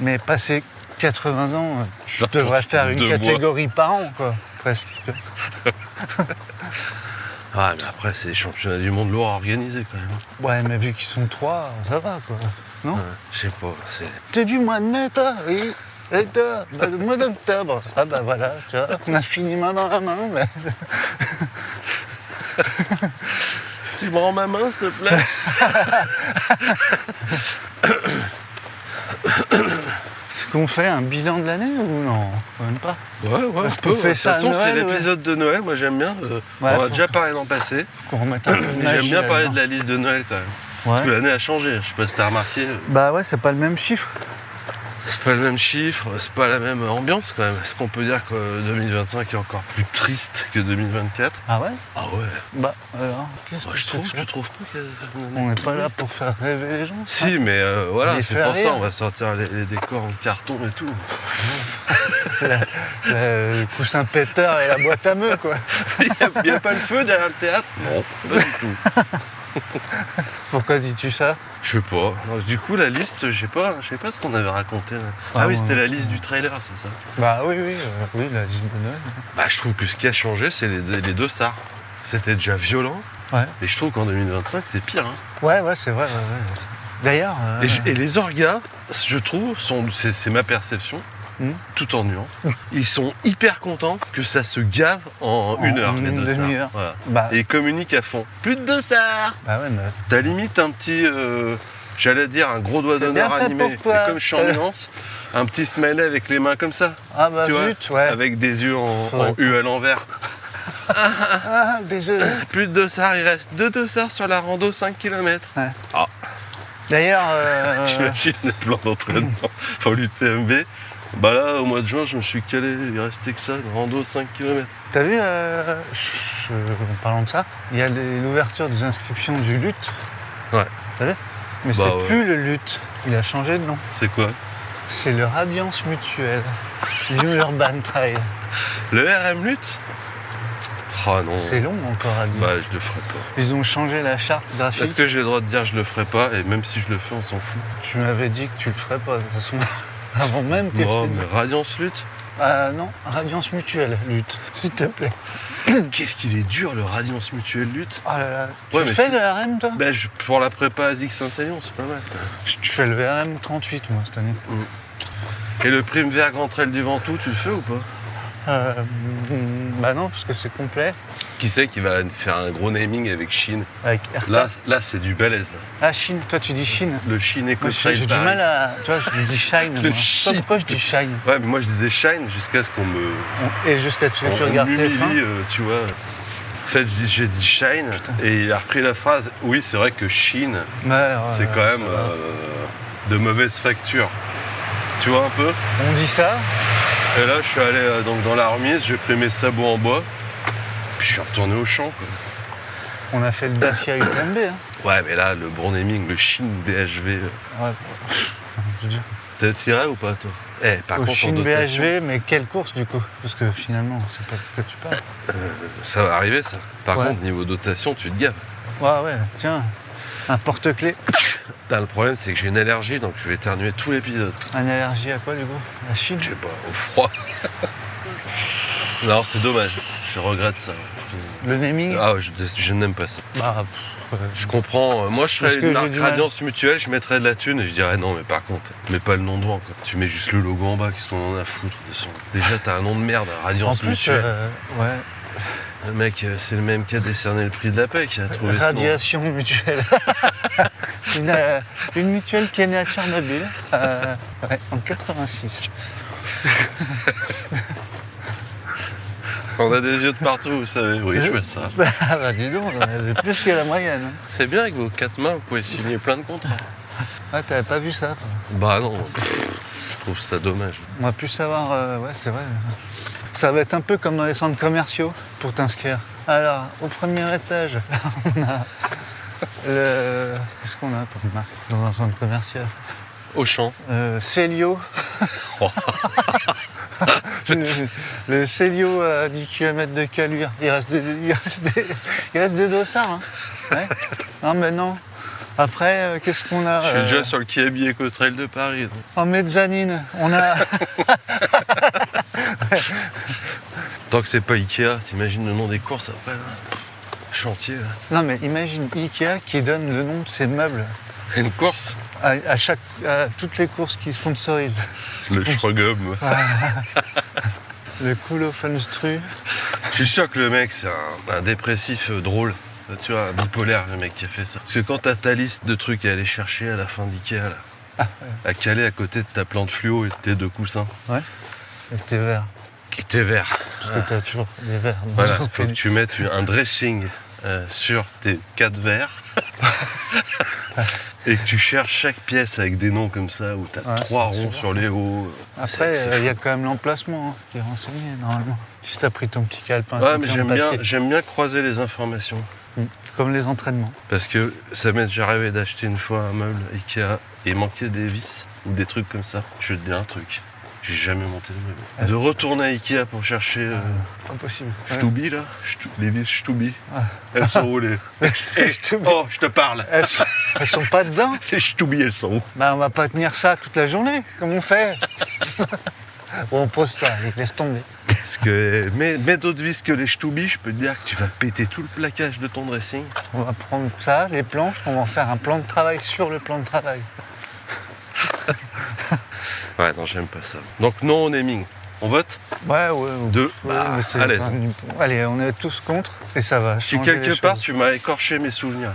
Mais passé 80 ans, tu Attends, devrais faire une 2 mois. catégorie par an, quoi, presque. Ah, mais après, c'est les championnats du monde lourd organisés quand même. Ouais, mais vu qu'ils sont 3, ça va, quoi. Non? Ouais, je sais pas, c'est... T'es du mois de mai, toi? Oui. Et toi? Bah, le mois d'octobre. Ah bah voilà, tu vois, on a fini main dans la main. Mais... Tu me rends ma main, s'il te plaît? Est-ce qu'on fait un bilan de l'année ou non? Même pas. Ouais, Parce on qu'on peut. fait De toute ça à façon, c'est Noël, l'épisode de Noël, moi j'aime bien. On Ouais, a faut- déjà parlé l'an passé. Qu'on remette un peu de Mais magie j'aime bien parler là-dedans. de la liste de Noël quand même. Parce que Ouais. l'année a changé, je sais pas si t'as remarqué. Bah ouais, c'est pas le même chiffre. C'est pas le même chiffre, c'est pas la même ambiance quand même. Est-ce qu'on peut dire que 2025 est encore plus triste que 2024? Ah ouais? Ah ouais. Bah alors, qu'est-ce Moi que je trouve, c'est que tu ça? trouves pas qu'il y a une année On n'est pas plus là pour faire rêver les gens. hein. Si, mais voilà, Les c'est faire pour ça, rire. on va sortir les décors en carton et tout. Le coussin péteur et la boîte à meux, quoi. Il n'y a pas le feu derrière le théâtre? Non, pas du tout. Pourquoi dis-tu ça? Je sais pas. Alors, du coup, la liste, je sais pas ce qu'on avait raconté là. Ah, Ah oui, ouais. c'était la liste du trailer, c'est ça. Bah oui, oui, la liste de Noël. Bah, je trouve que ce qui a changé, c'est les deux SAR. C'était déjà violent. Ouais. Et je trouve qu'en 2025, c'est pire. Hein. Ouais, c'est vrai. Ouais. D'ailleurs. Et les orgas, je trouve, c'est ma perception, tout en nuance, ils sont hyper contents que ça se gave en une heure. Les une dossards. demi-heure. Voilà. Bah, Et ils communiquent à fond. Plus de dossards. bah ouais, mais. T'as limite un petit, j'allais dire un gros doigt C'est d'honneur bien fait animé, pour toi. mais comme je suis en nuance, un petit smiley avec les mains comme ça, Ah bah tu vois, zut, ouais. avec des yeux en Faudrait U à l'envers. Ah, désolé. Plus de dossards, il reste 2 dossards sur la rando 5 km. Ouais. Ah. D'ailleurs. T'imagines le plan d'entraînement pour l'UTMB. Bah là, au mois de juin, je me suis calé, il restait que ça, une rando 5 km. T'as vu, en parlant de ça, il y a l'ouverture des inscriptions du LUT. Ouais. T'as vu? Mais Bah c'est ouais. plus le LUT, il a changé de nom. C'est quoi? C'est le Radiance Mutuelle, New Urban Trail. Le RM lutte? Oh non. C'est long encore à dire. Bah, je le ferai pas. Ils ont changé la charte graphique. Est-ce que j'ai le droit de dire je le ferai pas, et même si je le fais, on s'en fout? Tu m'avais dit que tu le ferais pas de toute façon. Avant même que Non, je te mais dise. Radiance lutte? Ah non, Radiance Mutuelle, LUT, s'il te plaît. Qu'est-ce qu'il est dur le Radiance Mutuelle lutte? Oh là là. Ouais, Tu mais fais tu- le RM toi? Bah, pour la prépa à Zig Saint-Aignan, c'est pas mal. Tu fais le VRM 38 moi cette année. Et le prime vert Grand Trail du Ventoux, tu le fais ou pas? Bah non, parce que c'est complet. Qui c'est qui va faire un gros naming avec Chine? Avec Erta. Là c'est du balèze. Là. Ah, Chine, toi tu dis Chine. Le Chine Eco Moi Trail j'ai du Paris. mal à. Tu vois, je dis Shine. Le Moi. Je sais pas Chine. pourquoi je dis Shine. Ouais, mais moi je disais Shine jusqu'à ce qu'on me. Et jusqu'à ce que tu on regardes m'humilie, TF1. tu vois. En fait, j'ai dit Shine et il a repris la phrase. Oui, c'est vrai que Chine, c'est quand même de mauvaise facture. Tu vois un peu? On dit ça. Et là, je suis allé donc dans la remise, j'ai pris mes sabots en bois, puis je suis retourné au champ. Quoi. On a fait le Dacia UTMB. Hein. Ouais, mais là, le bon naming, le Chine BHV, Ouais. Je veux dire, t'as tiré ou pas, toi? Eh, par au contre, en Chine dotation, BHV, mais quelle course du coup? Parce que finalement, c'est pas de quoi tu parles. ça va arriver, ça. Par Ouais. contre, niveau dotation, tu te gaves. Ouais, tiens, un porte-clés. Là, le problème, c'est que j'ai une allergie, donc je vais éternuer tout l'épisode. Une allergie à quoi du coup? La Chine? Je sais pas, au froid. Non, c'est dommage, je regrette ça. Le naming? Ah, je n'aime pas ça. Bah, Je comprends. Moi, je Parce serais que une j'ai marque du mal. Radiance Mutuelle, je mettrais de la thune et je dirais non, mais par contre, mets pas le nom devant. Quoi. Tu mets juste le logo en bas, qu'est-ce qu'on en a à foutre de son. Déjà, t'as un nom de merde, en Radiance plus, Mutuelle. ouais. Le mec, c'est le même qui a décerné le prix de la paix qui a trouvé ce nom. Radiation mutuelle. une mutuelle qui est née à Tchernobyl en 86. On a des yeux de partout, vous savez. Oui, je fais ça. Ah bah dis donc, on avait plus que la moyenne. Hein. C'est bien avec vos 4 mains, vous pouvez signer plein de contrats. Ah, t'avais pas vu ça toi. Bah non, je trouve ça dommage. On va plus savoir, ouais c'est vrai. Ça va être un peu comme dans les centres commerciaux pour t'inscrire. Alors, au premier étage, on a le... Qu'est-ce qu'on a pour marque dans un centre commercial? Auchan. Célio. Oh. Le Célio à 10 km de Caluire. Il reste des dossards. Hein. Ouais. Non mais non. Après, qu'est-ce qu'on a Je suis déjà sur le Kiabi Eco Trail de Paris. Donc. En mezzanine, on a... Tant que c'est pas Ikea, t'imagines le nom des courses après là. Chantier là. Non mais imagine Ikea qui donne le nom de ses meubles Une course? à toutes les courses qui sponsorisent. Le Schrogum. Le Kulofunstru. Je suis sûr que le mec c'est un dépressif drôle. Tu vois, un bipolaire le mec qui a fait ça. Parce que quand t'as ta liste de trucs à aller chercher à la fin d'Ikea là, à caler à côté de ta plante fluo et de tes 2 coussins, Ouais. Et tes verres. qui t'es vert. Parce que t'as toujours des verres. dans Voilà, ton faut que pays. tu mettes un dressing sur tes 4 verres et que tu cherches chaque pièce avec des noms comme ça où t'as Ouais, 3 c'est ronds sur les hauts. Après, C'est il y a fou. quand même l'emplacement hein, qui est renseigné normalement. Si t'as pris ton petit calepin, Ouais, ton mais papier, j'aime bien croiser les informations. comme les entraînements. Parce que ça m'est déjà arrivé d'acheter une fois un meuble Ikea et manquer des vis ou des trucs comme ça. Je vais te dire un truc. J'ai jamais monté le meuble. De retourner à Ikea pour chercher Impossible. Stoubi là, les vis Stoubi, Ah. elles sont où les... Stoubi. Oh, je te parle. Elles sont pas dedans. Les Stoubi, elles sont où? Bah on va pas tenir ça toute la journée, comme on fait. Bon, on pose ça, allez, laisse tomber. Parce que mets d'autres vis que les Stoubi, je peux te dire que tu vas péter tout le plaquage de ton dressing. On va prendre ça, les planches, on va en faire un plan de travail sur le plan de travail. Ouais, non, j'aime pas ça. Donc non au naming. On vote Ouais. Deux. Ouais, Bah, mais c'est- allez. Allez, on est tous contre et ça va Si changer les quelque part choses. tu m'as écorché mes souvenirs.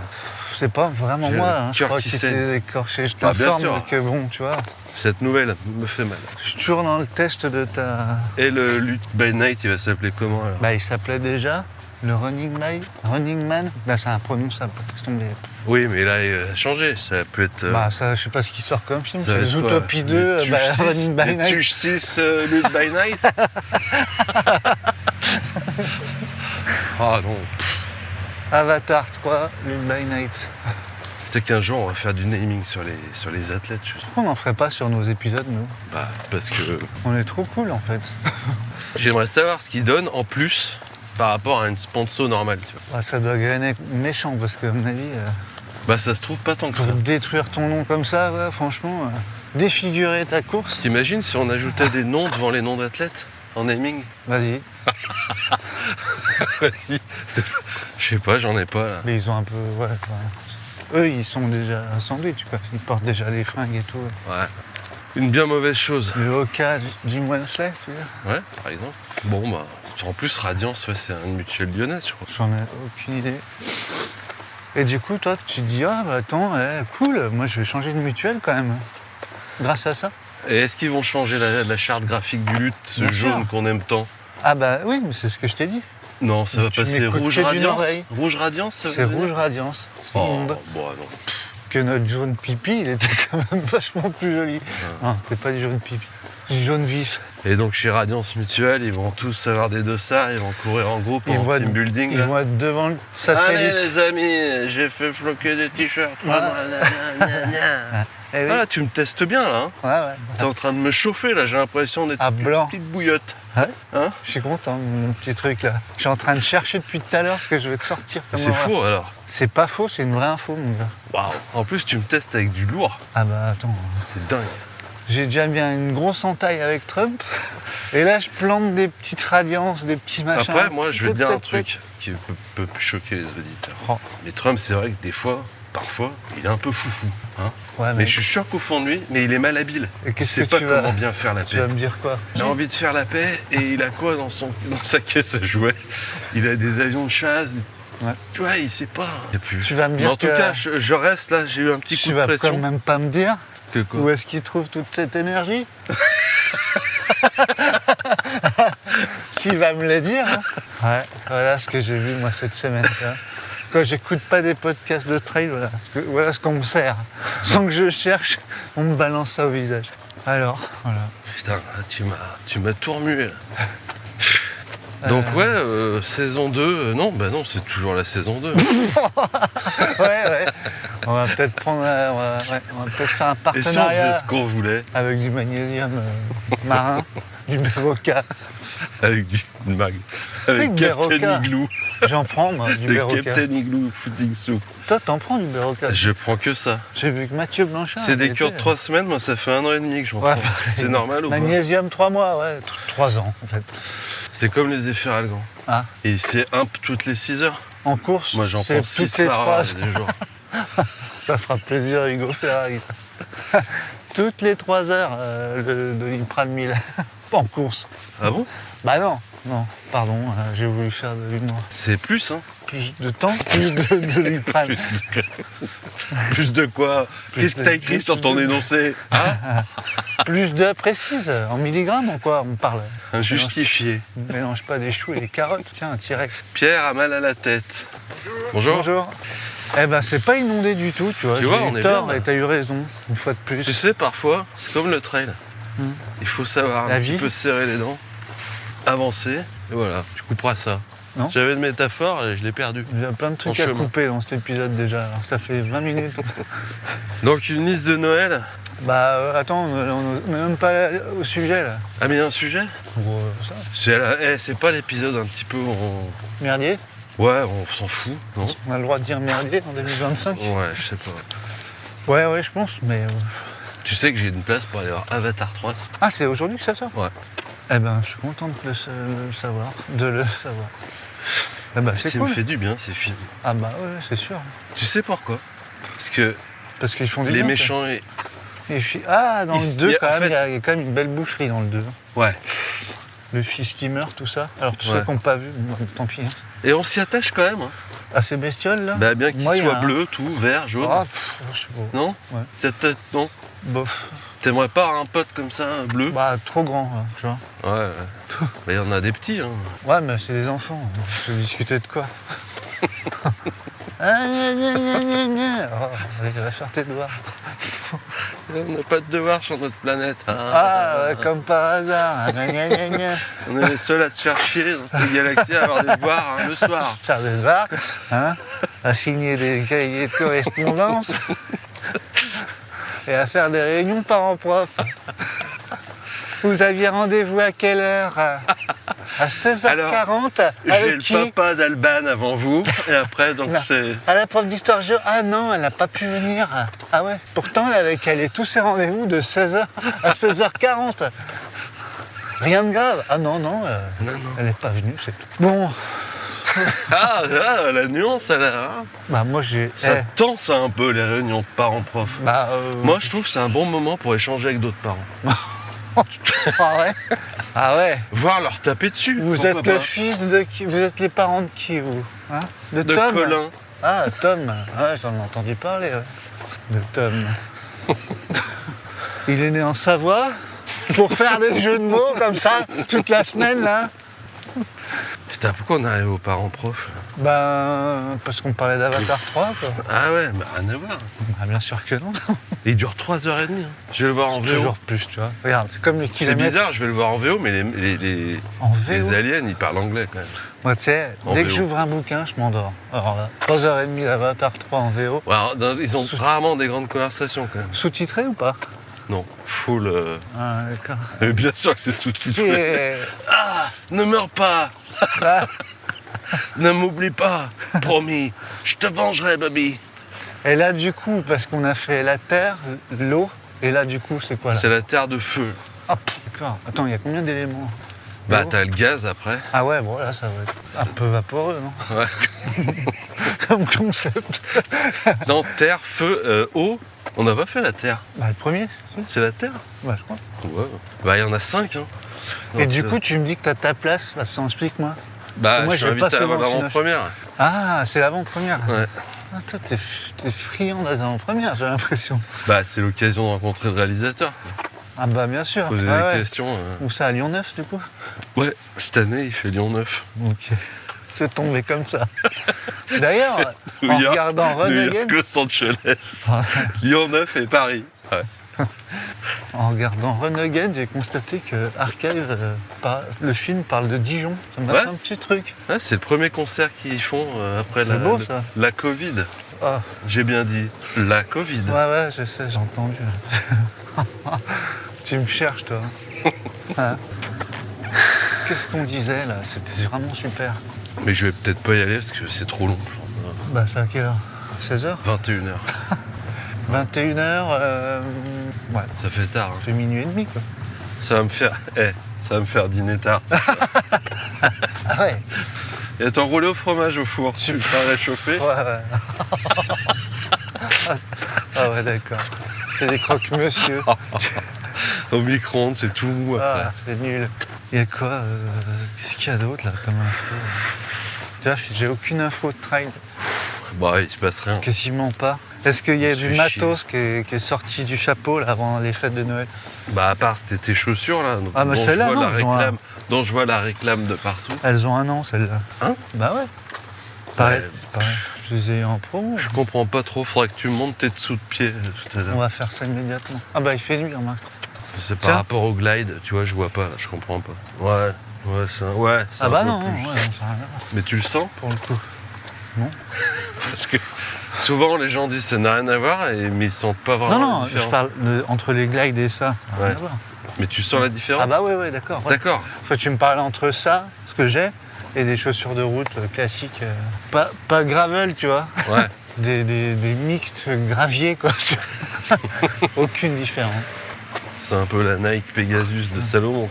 C'est pas vraiment J'ai moi, le hein, je cœur crois qui qu'il saigne. s'est écorché. Je Ah, bien t'informe sûr. que bon, tu vois, Cette nouvelle me fait mal. je suis toujours dans le test de ta... Et le Lutte by Night, il va s'appeler comment alors? Bah, il s'appelait déjà le Running Man. Bah, c'est imprononçable, laisse tomber. Oui, mais là, il a changé. Ça peut être. Bah, ça, je sais pas ce qui sort comme film. ça va C'est être quoi? Zootopie 2, Les bah, Tuches 6, Running by les Night. Tuches 6, Lutte by Night. Ah non. Avatar 3, Lutte by Night. Tu sais qu'un jour, on va faire du naming sur les athlètes. Pourquoi on n'en ferait pas sur nos épisodes, nous? Bah, parce que On est trop cool, en fait. j'aimerais savoir ce qu'ils donnent en plus par rapport à une sponsor normale, tu vois. Bah, ça doit grainer méchant, parce que, à mon avis, Bah, ça se trouve pas tant que ça. pour détruire ton nom comme ça, ouais, franchement, défigurer ta course, T'imagines si on ajoutait des noms devant les noms d'athlètes en naming? vas-y. Vas-y. Je sais pas, j'en ai pas là. Mais ils ont un peu... Ouais, eux, ils sont déjà sandwich, quoi. Ils portent déjà les fringues et tout. Ouais. Une bien mauvaise chose. Le Oka, Jim Wensley, tu veux? Ouais, par exemple. Bon, bah, en plus, Radiance, ouais, c'est une mutuelle lyonnaise, je crois. J'en ai aucune idée. Et du coup, toi, tu te dis, ah bah attends, cool, moi je vais changer de mutuelle quand même. Grâce à ça. Et est-ce qu'ils vont changer la charte graphique du lutte, ce Bien jaune sûr. qu'on aime tant? Ah bah oui, mais c'est ce que je t'ai dit. Non, ça va Tu passer m'écoutes rouge que d'une Radiance. oreille. Rouge Radiance, ça veut C'est dire Rouge Radiance. C'est Oh, immonde. bon, non. Que notre jaune pipi, il était quand même vachement plus joli. Non, c'était pas du jaune pipi. Du jaune vif. Et donc chez Radiance Mutuelle, ils vont tous avoir des dossards, ils vont courir en groupe, Ils en voient- team building. Ils là. vont être devant le Allez satellite. les amis, j'ai fait floquer des t-shirts. Eh oui. Ah là, tu me testes bien là. Hein. Ouais. T'es en train de me chauffer là, j'ai l'impression d'être À une blanc. petite bouillotte. Ouais. Hein? Je suis content de mon petit truc là. Je suis en train de chercher depuis tout à l'heure ce que je vais te sortir. comme C'est horreur. faux alors. C'est pas faux, c'est une vraie info, mon gars. Waouh. En plus, tu me testes avec du lourd. Ah bah attends. C'est dingue. J'ai déjà bien une grosse entaille avec Trump. Et là, je plante des petites radiances, des petits machins. Après, moi, je vais te dire un truc qui peut choquer les auditeurs. Oh. Mais Trump, c'est vrai que des fois, parfois, il est un peu foufou. Hein. Ouais, Mais je suis sûr qu'au fond de lui, mais il est malhabile. Et Il qu'est-ce sait que pas tu vas... comment bien faire la Tu paix. vas me dire quoi? Il a envie de faire la paix et il a quoi dans sa caisse à jouets? Il a des avions de chasse. Ouais. Tu vois, il sait pas. Il y a plus. Tu vas me Mais dire en tout que- cas, je reste là, j'ai eu un petit coup Tu de vas pression. quand même pas me dire Que quoi? où est-ce qu'il trouve toute cette énergie? S'il va me le dire. Hein. Ouais, voilà ce que j'ai vu moi cette semaine. Tu vois. Quand j'écoute pas des podcasts de trail, voilà ce qu'on me sert. Sans que je cherche, on me balance ça au visage. Alors, voilà. Putain, là, tu m'as tout remué là. Donc ouais, saison 2, non, bah non, c'est toujours la saison 2. Ouais. On va peut-être prendre, on va peut-être faire un Et si on faisait partenariat ce qu'on voulait, avec du magnésium marin, du Berocca. avec du mag, avec que Captain Berocca, Igloo, J'en prends, moi, du le Berocca. Captain Igloo Footing Soup. Toi, t'en prends du Berocca. Je prends que ça. J'ai vu que Mathieu Blanchard. C'est des il cures de était- 3 semaines, moi ça fait 1 an et demi que j'en Ouais, prends. C'est normal ou pas? Magnésium 3 mois, ouais, 3 ans en fait. C'est comme les efferalgans. Ah. Et c'est un toutes les 6 heures. En course, Moi j'en c'est prends toutes 6 les par 3 des jours. Ça fera plaisir à Hugo Ferrari. Toutes les 3 heures de l'Iprad 1000 en course. Ah bon? Bah non, pardon, j'ai voulu faire de l'humour. C'est plus, hein? Plus de temps, plus de l'Iprad. Plus de quoi? Qu'est-ce que t'as écrit sur ton énoncé? Hein? Plus de précise, en milligrammes en quoi on parle. Injustifié. Ne mélange pas des choux et des carottes, tiens, un T-Rex. Pierre a mal à la tête. Bonjour. Bonjour. Eh ben c'est pas inondé du tout, tu vois. Tu vois, J'ai on eu est tort bien, là. et t'as eu raison, une fois de plus. Tu sais, parfois, c'est comme le trail. Il faut savoir La un vie. petit peu serrer les dents, avancer, et voilà, tu couperas ça. Non. J'avais une métaphore et je l'ai perdue. Il y a plein de trucs En à chemin. couper dans cet épisode déjà, alors ça fait 20 minutes. Donc une liste de Noël. Bah attends, on n'est même pas au sujet là. Ah mais il y a un sujet? Pour ça. C'est pas l'épisode un petit peu où on... Merdier, Ouais, on s'en fout, non? on a le droit de dire merdier en 2025. Ouais, je sais pas. Ouais, je pense, mais... Tu sais que j'ai une place pour aller voir Avatar 3? Ah, c'est aujourd'hui que ça sort? Ouais. Eh ben, je suis content de le savoir, de le savoir. Eh ben, c'est Ça cool. me fait du bien ces films. Ah bah ouais, c'est sûr. Tu sais pourquoi? Parce que Parce qu'ils font du les bien, méchants... Ah, dans le 2, en quand même, fait- il y a quand même une belle boucherie dans le 2. Ouais. Le fils qui meurt, tout ça. Alors, tous Ouais. ceux qui n'ont pas vu, bon, tant pis. Hein. Et on s'y attache quand même. Hein. À ces bestioles, là Bah, bien qu'il Moi, il y a soit un- bleu, tout, vert, jaune. Ah, je sais pas. Non? Ouais. Non. Bof. T'aimerais pas un pote comme ça, bleu? Bah, trop grand, là, tu vois. Ouais. Mais il y en a des petits. Hein. Ouais, mais c'est des enfants. Je vais discuter de quoi? Ah, gna, gna, gna, gna, gna. Oh, allez, va faire tes devoirs. On n'a pas de devoirs sur notre planète. Ah, ouais, comme par hasard. Gna, gna, gna, gna. On est les seuls à te faire chier dans cette galaxie à avoir des devoirs hein, le soir. Faire des devoirs, hein, à signer des cahiers de correspondance et à faire des réunions parents-prof. Vous aviez rendez-vous à quelle heure? À 16h40 J'ai avec le qui? papa d'Alban avant vous, et après, donc Non. c'est... À la prof d'histoire géo. Ah non, elle n'a pas pu venir. Ah ouais. Pourtant, elle avait calé tous ses rendez-vous de 16h à 16h40. Rien de grave. Ah non, non, Non, non. elle n'est pas venue, c'est tout. Bon, Ah, la nuance, elle a... hein. bah moi j'ai... Ça tend ça un peu, les réunions de parents-prof. Moi, je trouve que c'est un bon moment pour échanger avec d'autres parents. Ah ouais. Ah ouais. Voire leur taper dessus. Vous pourquoi êtes le pas. fils de qui? Vous êtes les parents de qui, vous? Hein? De De Tom? Colin. Ah, Tom. Ouais, j'en ai entendu parler. Ouais. De Tom. Il est né en Savoie pour faire des jeux de mots comme ça toute la semaine, là. Putain, pourquoi on arrive aux parents-profs? Ben, parce qu'on parlait d'Avatar 3, quoi. Ah ouais, mais rien à voir. Ah, bien sûr que non. Il dure 3h30. Hein. Je vais le voir en VO. Toujours plus, tu vois. Regarde, c'est comme les C'est kilomètres bizarre, je vais le voir en VO, mais les en VO. aliens, ils parlent anglais quand même. Moi, tu sais, En dès que VO. j'ouvre un bouquin, je m'endors. Alors là, 3h30 d'Avatar 3 en VO. Ouais, alors, ils ont rarement des grandes conversations quand même. Sous-titré ou pas? Non, full... Ah, d'accord. Mais bien sûr que c'est sous-titré. Et... Ah, ne meurs pas. Ah. Ne m'oublie pas. Promis, je te vengerai, Bobby. Et là, du coup, parce qu'on a fait la terre, l'eau, et là, du coup, c'est quoi là? C'est la terre de feu. Ah, d'accord. Attends, il y a combien d'éléments? Bah, L'eau. t'as le gaz après. Ah ouais, bon, là, ça va être un peu vaporeux, non? Ouais. Comme concept. Non, terre, feu, eau. On n'a pas fait la terre. Bah, le premier, si. C'est la terre. Ouais, je crois. Ouais. Bah, il y en a 5. Hein. Et Donc, du coup, tu me dis que t'as ta place, bah, ça explique-moi. bah, moi, je je suis vais pas invité à souvent au l'avant-première. Ah, c'est l'avant-première. Ouais. Ah, toi, t'es friand des avant-premières, j'ai l'impression. Bah, c'est l'occasion de rencontrer le réalisateur. Ah bah, bien sûr. Poser Ah des ouais. questions. Où ça, à Lyon 9, du coup? Ouais, cette année, il fait Lyon 9. Ok. C'est tombé comme ça. D'ailleurs, en New York, regardant Run New Again, York, Los Angeles, Lyon 9 et Paris. Ouais. en regardant Run Again, j'ai constaté que Archive, le film parle de Dijon. Ça m'a Ouais. fait un petit truc. Ouais, c'est le premier concert qu'ils font après C'est beau, ça. la Covid. Ah, J'ai bien dit la Covid. ouais, je sais, j'ai entendu. Tu me cherches, toi. Hein. Qu'est-ce qu'on disait, là? C'était vraiment super. Mais je vais peut-être pas y aller parce que c'est trop long. Bah, c'est à quelle heure? 16h? 21h. 21h, ouais, Ça fait tard. Hein. c'est minuit et demi, quoi. Ça va me faire. Ça va me faire dîner tard. Ah ouais? Et t'enrouler au fromage au four. Tu le feras réchauffer. Ouais. Ah ouais, d'accord. C'est des croque-monsieur. Au micro-ondes, c'est tout mou après. Ah, c'est nul. Il y a quoi qu'est-ce qu'il y a d'autre là comme info? Tu vois, j'ai aucune info de trail, Bah, il se passe rien. quasiment pas. Est-ce qu'il y a On se du fait matos qui est sorti du chapeau là, avant les fêtes de Noël? Bah, à part c'était tes chaussures là. Ah, bah, dont je celle-là, vois non, la ils ont réclame, dont je vois la réclame de partout. Elles ont un an celles-là. Hein? Bah ouais. Pareil, Ouais. pareil. Je les ai eu en promo. Je comprends pas trop, faudrait que tu montes tes dessous de pied tout à On l'heure. va faire ça immédiatement. Ah bah il fait nuit, remarque. C'est Tiens. par rapport au glide, tu vois, je vois pas là, je comprends pas. Ouais, ouais, c'est Ah un bah peu non, plus. ouais, non, ça n'a rien à voir Mais tu le sens? pour le coup. Parce que souvent les gens disent ça n'a rien à voir, mais ils sentent pas vraiment Non, la non, je différence. parle entre les glides et ça n'a rien Ouais. à voir. Mais tu sens la différence? Ah bah ouais, d'accord. Ouais. D'accord. Soit tu me parles entre ça, ce que j'ai, et des chaussures de route classiques. Pas gravel, tu vois. Ouais. Des mixtes graviers, quoi. Aucune différence. C'est un peu la Nike Pegasus de Salomon.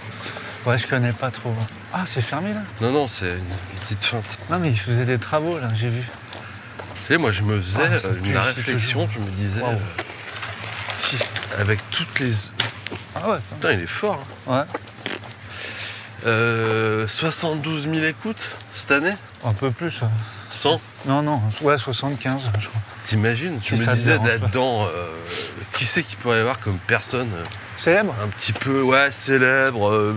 Ouais, je connais pas trop. Ah, c'est fermé là? Non, c'est une petite feinte. Non, mais ils faisaient des travaux là, j'ai vu. Tu sais, moi, je me faisais Ah, ça pue la ici réflexion, toujours. je me disais, Waouh. si, avec toutes les... Ah ouais. Putain, il est fort. Hein. Ouais. 72 000 écoutes cette année. Un peu plus. 100. Non, ouais, 75, je crois. T'imagines? Tu Si me ça te disais dérange pas. là-dedans, qui c'est qu'il pourrait y avoir comme personne Célèbre? un petit peu, ouais, célèbre,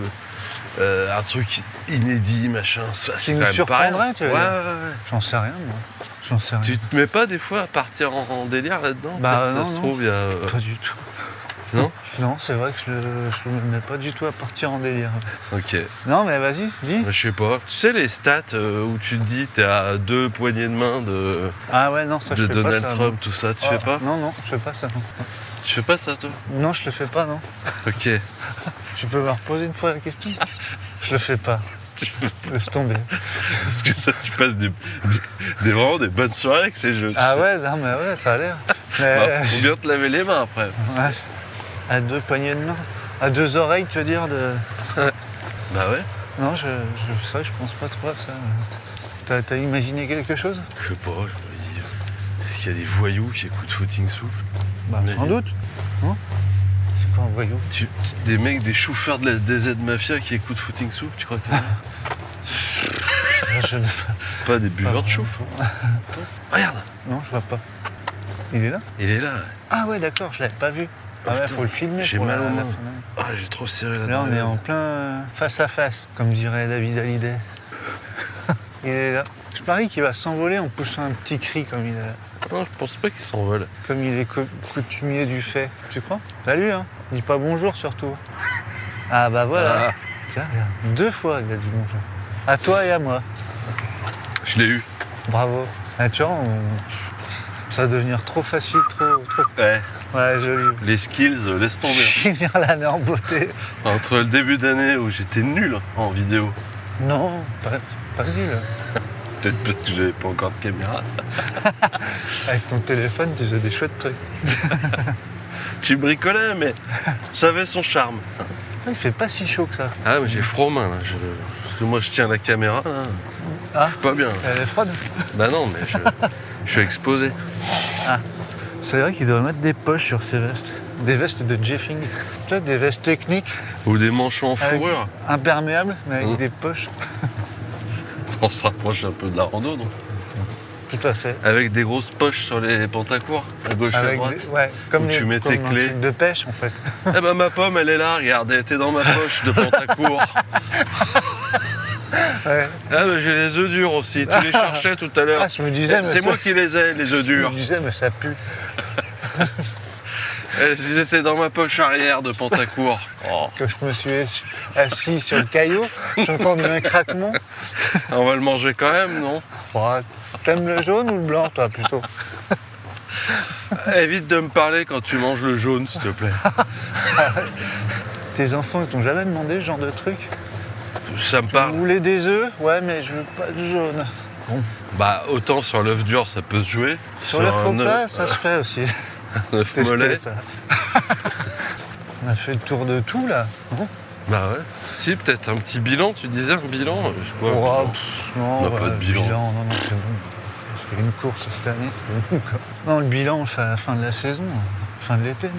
un truc inédit, machin. Ça, c'est me quand même pas rien. surprendrait, tu veux Ouais, dire. ouais. J'en sais rien, moi. J'en sais rien. Tu te mets pas des fois à partir en délire là-dedans? Bah, Peut-être non, ça se non. trouve, il y a... Pas du tout. Non? Non, c'est vrai que je me mets pas du tout à partir en délire. Ok. Non, mais vas-y, dis. Je sais pas. Tu sais les stats où tu te dis t'es à 2 poignées de main de Ah ouais, non, ça je fais Donald pas ça. Trump, tout ça, tu non. fais pas? Non, je fais pas ça. Non, Tu fais pas ça toi? non je le fais pas, non. Ok. Tu peux me reposer une fois la question? Je le fais pas. Laisse tomber. Parce que ça, tu passes vraiment des bonnes soirées avec ces jeux. tu Ah sais. ouais, non, mais ouais, ça a l'air. Bah, Mais, faut bien te laver les mains après. ouais. À 2 poignées de main. À 2 oreilles, tu veux dire de... Bah ouais. Non, je pense pas trop à ça. T'as imaginé quelque chose? Je sais pas, je me dis. Est-ce qu'il y a des voyous qui écoutent Footing Souffle? Bah, Mais- sans doute. Non? C'est quoi un voyou? Des mecs, des chauffeurs de la DZ Mafia qui écoutent Footing Souffle, tu crois qu'il y en a? Je- Pas des buveurs de chouffe. Regarde, Non, je vois pas. Il est là? il est là. Ah ouais, d'accord, je l'avais pas vu. Ah ouais, putain, faut le filmer. j'ai pour mal la- aux la mains. finale. Ah, j'ai trop serré la Là, on est main. en plein face à face, comme dirait David Hallyday. Il est là. Je parie qu'il va s'envoler en poussant un petit cri Non, je pense pas qu'ils s'envolent. comme il est coutumier du fait. Tu crois? Salut, hein. Dis pas bonjour surtout. Ah bah voilà. Ah, Tiens, regarde. 2 fois il a dit bonjour. À toi et à moi. je l'ai eu. Bravo. Ah, tu vois, ça va devenir trop facile, trop. Ouais. Ouais, joli. Les skills, laisse tomber. Finir l'année en beauté. Entre le début d'année où j'étais nul en vidéo, Non, pas nul. peut-être parce que j'avais pas encore de caméra, Avec ton téléphone, tu faisais des chouettes trucs. tu bricolais, mais ça avait son charme. Il fait pas si chaud que ça. Ah, mais j'ai froid aux mains là. Parce que moi je tiens la caméra là. Ah, Je suis pas bien. elle est froide. Bah non, mais je suis exposé. C'est vrai qu'il doit mettre des poches sur ses vestes. Des vestes de jeffing. Tu vois, des vestes techniques, Ou des manchons en avec- fourrure. imperméables, mais avec Mmh. des poches. On se rapproche un peu de la rando, non? Tout à fait. Avec des grosses poches sur les pantacours, à gauche et à Avec droite. ouais, comme Où tu mets tes comme un clés. truc de pêche en fait. Eh ben ma pomme, elle est là, regarde, elle était dans ma poche de pantacourt. Ouais. Ah ben j'ai les œufs durs aussi, tu les cherchais tout à l'heure. Ah, je me disais, mais C'est ça- moi qui les ai, les œufs Je durs. me disais, mais ça pue. Ils étaient dans ma poche arrière de pantacourt. Oh, Quand je me suis assis sur le caillou, j'ai entendu un craquement. on va le manger quand même, non? Oh, t'aimes le jaune ou le blanc, toi, plutôt? Évite de me parler quand tu manges le jaune, s'il te plaît. Tes enfants, ils t'ont jamais demandé ce genre de truc? Ça me Vous parle. voulez des œufs? Ouais, mais je veux pas de jaune. Bah autant sur l'œuf dur ça peut se jouer. Sur le faux un plat, ça se fait aussi. œuf Tester mollet. ça. On a fait le tour de tout, là. Non, Bah ouais. Si, peut-être un petit bilan, tu disais un bilan, je sais pas. Oh, non, On n'a pas de bilan. Non, c'est bon. Parce qu'il y a une course cette année, c'est bon, quoi. Non, le bilan, on le fait à la fin de la saison, fin de l'été, non?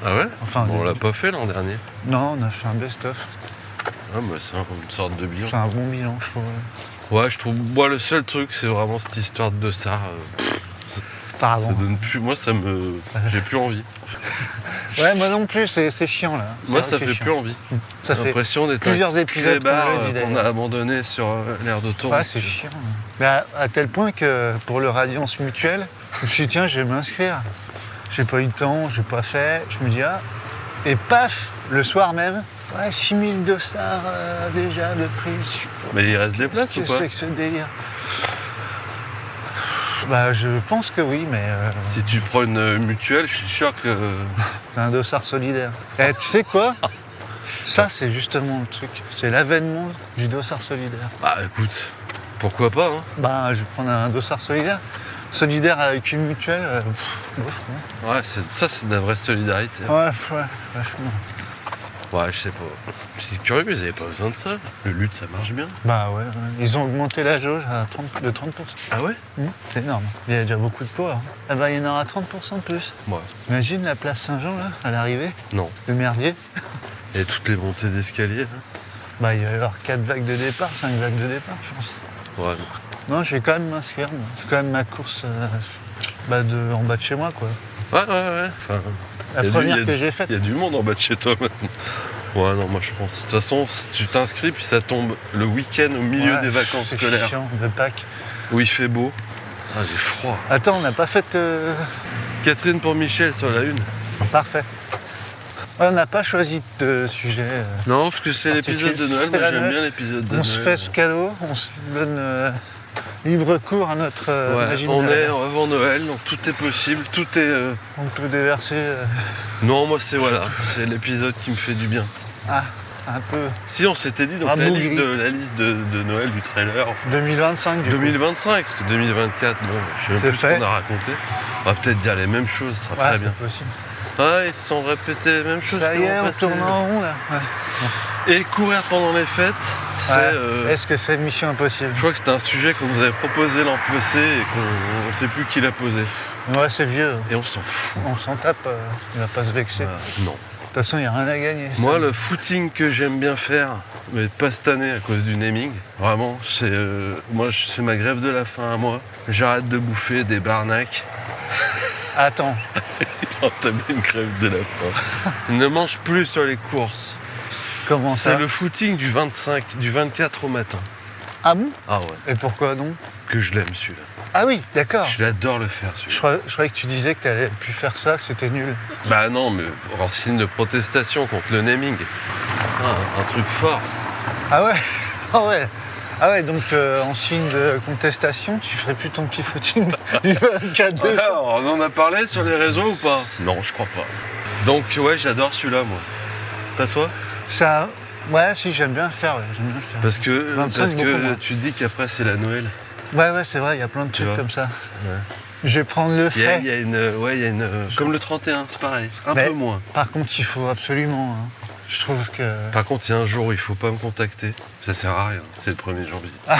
Ah ouais? Enfin, Bon, on l'a pas fait l'an dernier. Non, on a fait un best-of. Ah bah c'est une sorte de bilan. C'est un bon bilan, je trouve. Ouais, je trouve. Moi, le seul truc, c'est vraiment cette histoire de ça. Ça Pardon. donne plus. Moi, ça me. J'ai plus envie. Ouais, moi non plus, c'est chiant, là. C'est Moi, vrai ça que fait c'est plus chiant. envie. Ça J'ai fait l'impression d'être plusieurs un épisodes qu'on clébard, le dit, qu'on a d'ailleurs. abandonné sur l'air d'autoroute. Ouais, c'est chiant. Mais à tel point que pour le Radiance Mutuelle, je me suis dit, tiens, je vais m'inscrire. J'ai pas eu le temps, j'ai pas fait. Je me dis, ah. Et paf, le soir même, ouais, 6000 dollars déjà de prix. Mais il reste des places Qu'est-ce ou que pas? c'est que ce délire? Bah, je pense que oui, mais Si tu prends une mutuelle, je suis sûr que. c'est un dossard solidaire. Et tu sais quoi? Ça, c'est justement le truc. C'est l'avènement du dossard solidaire. Bah écoute, pourquoi pas, hein? Bah, je vais prendre un dossard solidaire. Solidaire avec une mutuelle, bof, non. Ouais, ça, c'est de la vraie solidarité. Ouais, vachement. Ouais, je sais pas. C'est curieux, mais ils avaient pas besoin de ça. Le lutte, ça marche bien. Bah ouais, ils ont augmenté la jauge à 30, de 30%. Ah ouais? C'est énorme. Il y a déjà beaucoup de poids. Hein. Ah bah il y en aura 30% de plus. Ouais. Imagine la place Saint-Jean là, à l'arrivée, Non. le merdier. Et toutes les montées d'escalier, là. Bah il va y avoir 4 vagues de départ, 5 vagues de départ, je pense. Ouais. Non, je vais quand même m'inscrire. Moi. C'est quand même ma course en bas de chez moi, quoi. Ouais. Enfin, La première que j'ai faite. Il y a du monde en bas de chez toi maintenant. Ouais, non, moi je pense. De toute façon, si tu t'inscris, puis ça tombe le week-end au milieu Ouais, des vacances c'est scolaires. chiant, de Pâques. Où il fait beau. Ah, j'ai froid. Attends, on n'a pas fait... Catherine pour Michel sur la une. Parfait. Ouais, on n'a pas choisi de sujet. Non, parce que c'est l'épisode de Noël. C'est Moi la j'aime Noël. bien l'épisode de On Noël. se fait ce cadeau, on se donne libre cours à notre Ouais, imaginaire. on est avant Noël, donc tout est possible, tout est... On peut déverser Non, moi c'est l'épisode qui me fait du bien. un peu Si on s'était dit, donc Un la bougri. liste de Noël du trailer, 2025 du coup. 2025, parce que 2024, bon, je sais C'est même plus ce fait. qu'on a raconté. On va peut-être dire les mêmes choses, ce sera Ouais, très bien. c'est possible. Ah, ils se sont répétés les mêmes choses. Ça y que est, l'an on passé. tourne en rond là. Ouais. Et courir pendant les fêtes, c'est... Ouais. Est-ce que c'est mission impossible? Je crois que c'était un sujet qu'on nous avait proposé l'an passé et qu'on ne sait plus qui l'a posé. Ouais, c'est vieux. Et on s'en fout. On s'en tape, il va pas se vexer. De Non. toute façon, il n'y a rien à gagner. Moi, le footing que j'aime bien faire, mais pas cette année à cause du naming, vraiment, c'est ma grève de la faim à moi. J'arrête de bouffer des barnacs. Attends, Entamer une grève de la faim. Ne mange plus sur les courses. comment ça? C'est le footing du 24 au matin. Ah bon? Ah ouais, Et pourquoi donc? que je l'aime celui-là. Ah oui, d'accord. Je l'adore le faire celui-là. Je croyais que tu disais que tu allais plus faire ça, que c'était nul. Bah non, mais en signe de protestation contre le naming. Ah, un truc fort. Ah ouais? Ah ouais. Ah ouais, donc en signe de contestation, tu ferais plus ton petit footing du 24 décembre. Alors, on en a parlé sur les réseaux ou pas? Non, je crois pas. Donc ouais, j'adore celui-là moi. Pas toi? Ça, ouais, si, j'aime bien le faire, ouais, j'aime bien le faire. Parce que, 25, beaucoup moins. tu dis qu'après c'est la Noël. Ouais, c'est vrai, il y a plein de trucs vois. comme ça. Ouais. Je vais prendre le Il y a, frais. il y a une... Comme le 31, c'est pareil. Un Mais- peu moins. Par contre, il faut absolument. Je trouve que. Par contre, il y a un jour où il faut pas me contacter. Ça sert à rien. C'est le 1er janvier. Ah,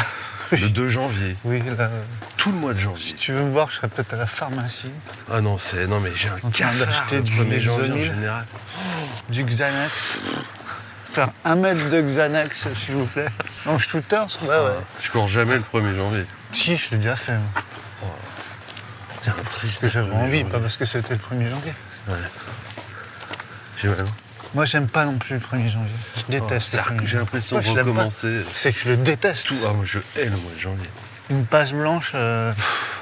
Le 2 janvier. oui, là, Tout le mois de si janvier. tu veux me voir, je serai peut-être à la pharmacie, Ah non, non mais j'ai un En train cafard d'acheter le du 1er janvier en Lexomil. général. du Xanax. Faire 1 mètre de Xanax, s'il vous plaît. Non, je shooter, ouais. Je cours jamais le 1er janvier. Si, je l'ai déjà fait. Moi. C'est un triste. Parce que j'avais 1er envie, janvier. pas parce que c'était le 1er janvier. J'ai mal. Moi, j'aime pas non plus le 1er janvier. Je déteste le 1er janvier. J'ai l'impression Ouais, de je l'aime pas. recommencer C'est que je le déteste. tout. Ah, moi je hais le mois de janvier. Une page blanche,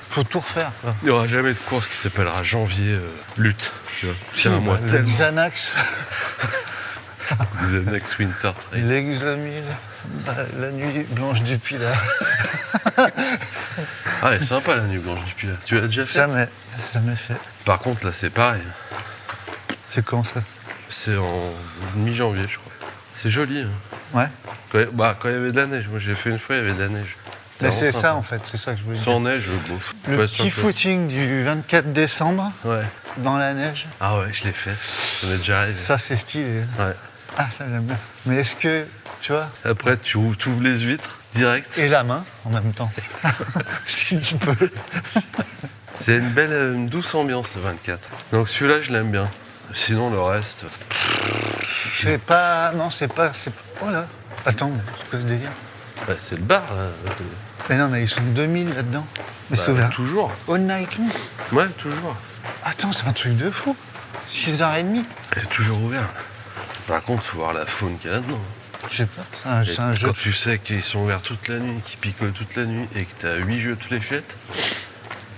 faut tout refaire. Quoi. Il n'y aura jamais de course qui s'appellera janvier lutte. Tu vois. C'est un mois le tellement. Xanax, The Next Winter Trail. l'Exomil, la nuit blanche du Pilat. Ah, elle est sympa la nuit blanche du Pilat. Tu l'as déjà fait? Jamais fait. Par contre, là, c'est pareil. C'est quand ça? C'est en mi-janvier, je crois. C'est joli. Hein. Ouais. Quand il y avait de la neige. Moi, j'ai fait une fois, il y avait de la neige. Mais C'était c'est vraiment ça sympa. en fait, c'est ça que je voulais dire. Sans neige, bof. Le Ouais, petit sans- footing du 24 décembre Ouais. dans la neige, Ah ouais, je l'ai fait. Ça m'est déjà arrivé. ça c'est stylé. Ouais. Ah, ça j'aime bien. Mais est-ce que, tu vois, Après, tu ouvres les huîtres direct. et la main en même temps, si tu peux. C'est une douce ambiance le 24. Donc celui-là, je l'aime bien. Sinon, le reste. C'est pas, non, c'est pas, oh là, attends, c'est quoi ce délire? Bah, c'est le bar, là. Mais non, mais ils sont 2000 là-dedans. Mais c'est Bah, ouvert toujours. all night long. Ouais, toujours. Attends, c'est un truc de fou. 6h30. C'est toujours ouvert. Par contre, faut voir la faune qu'il y a là-dedans. Je sais pas, Et c'est un jeu. quand tu sais qu'ils sont ouverts toute la nuit, qu'ils picolent toute la nuit et que t'as 8 jeux de fléchettes,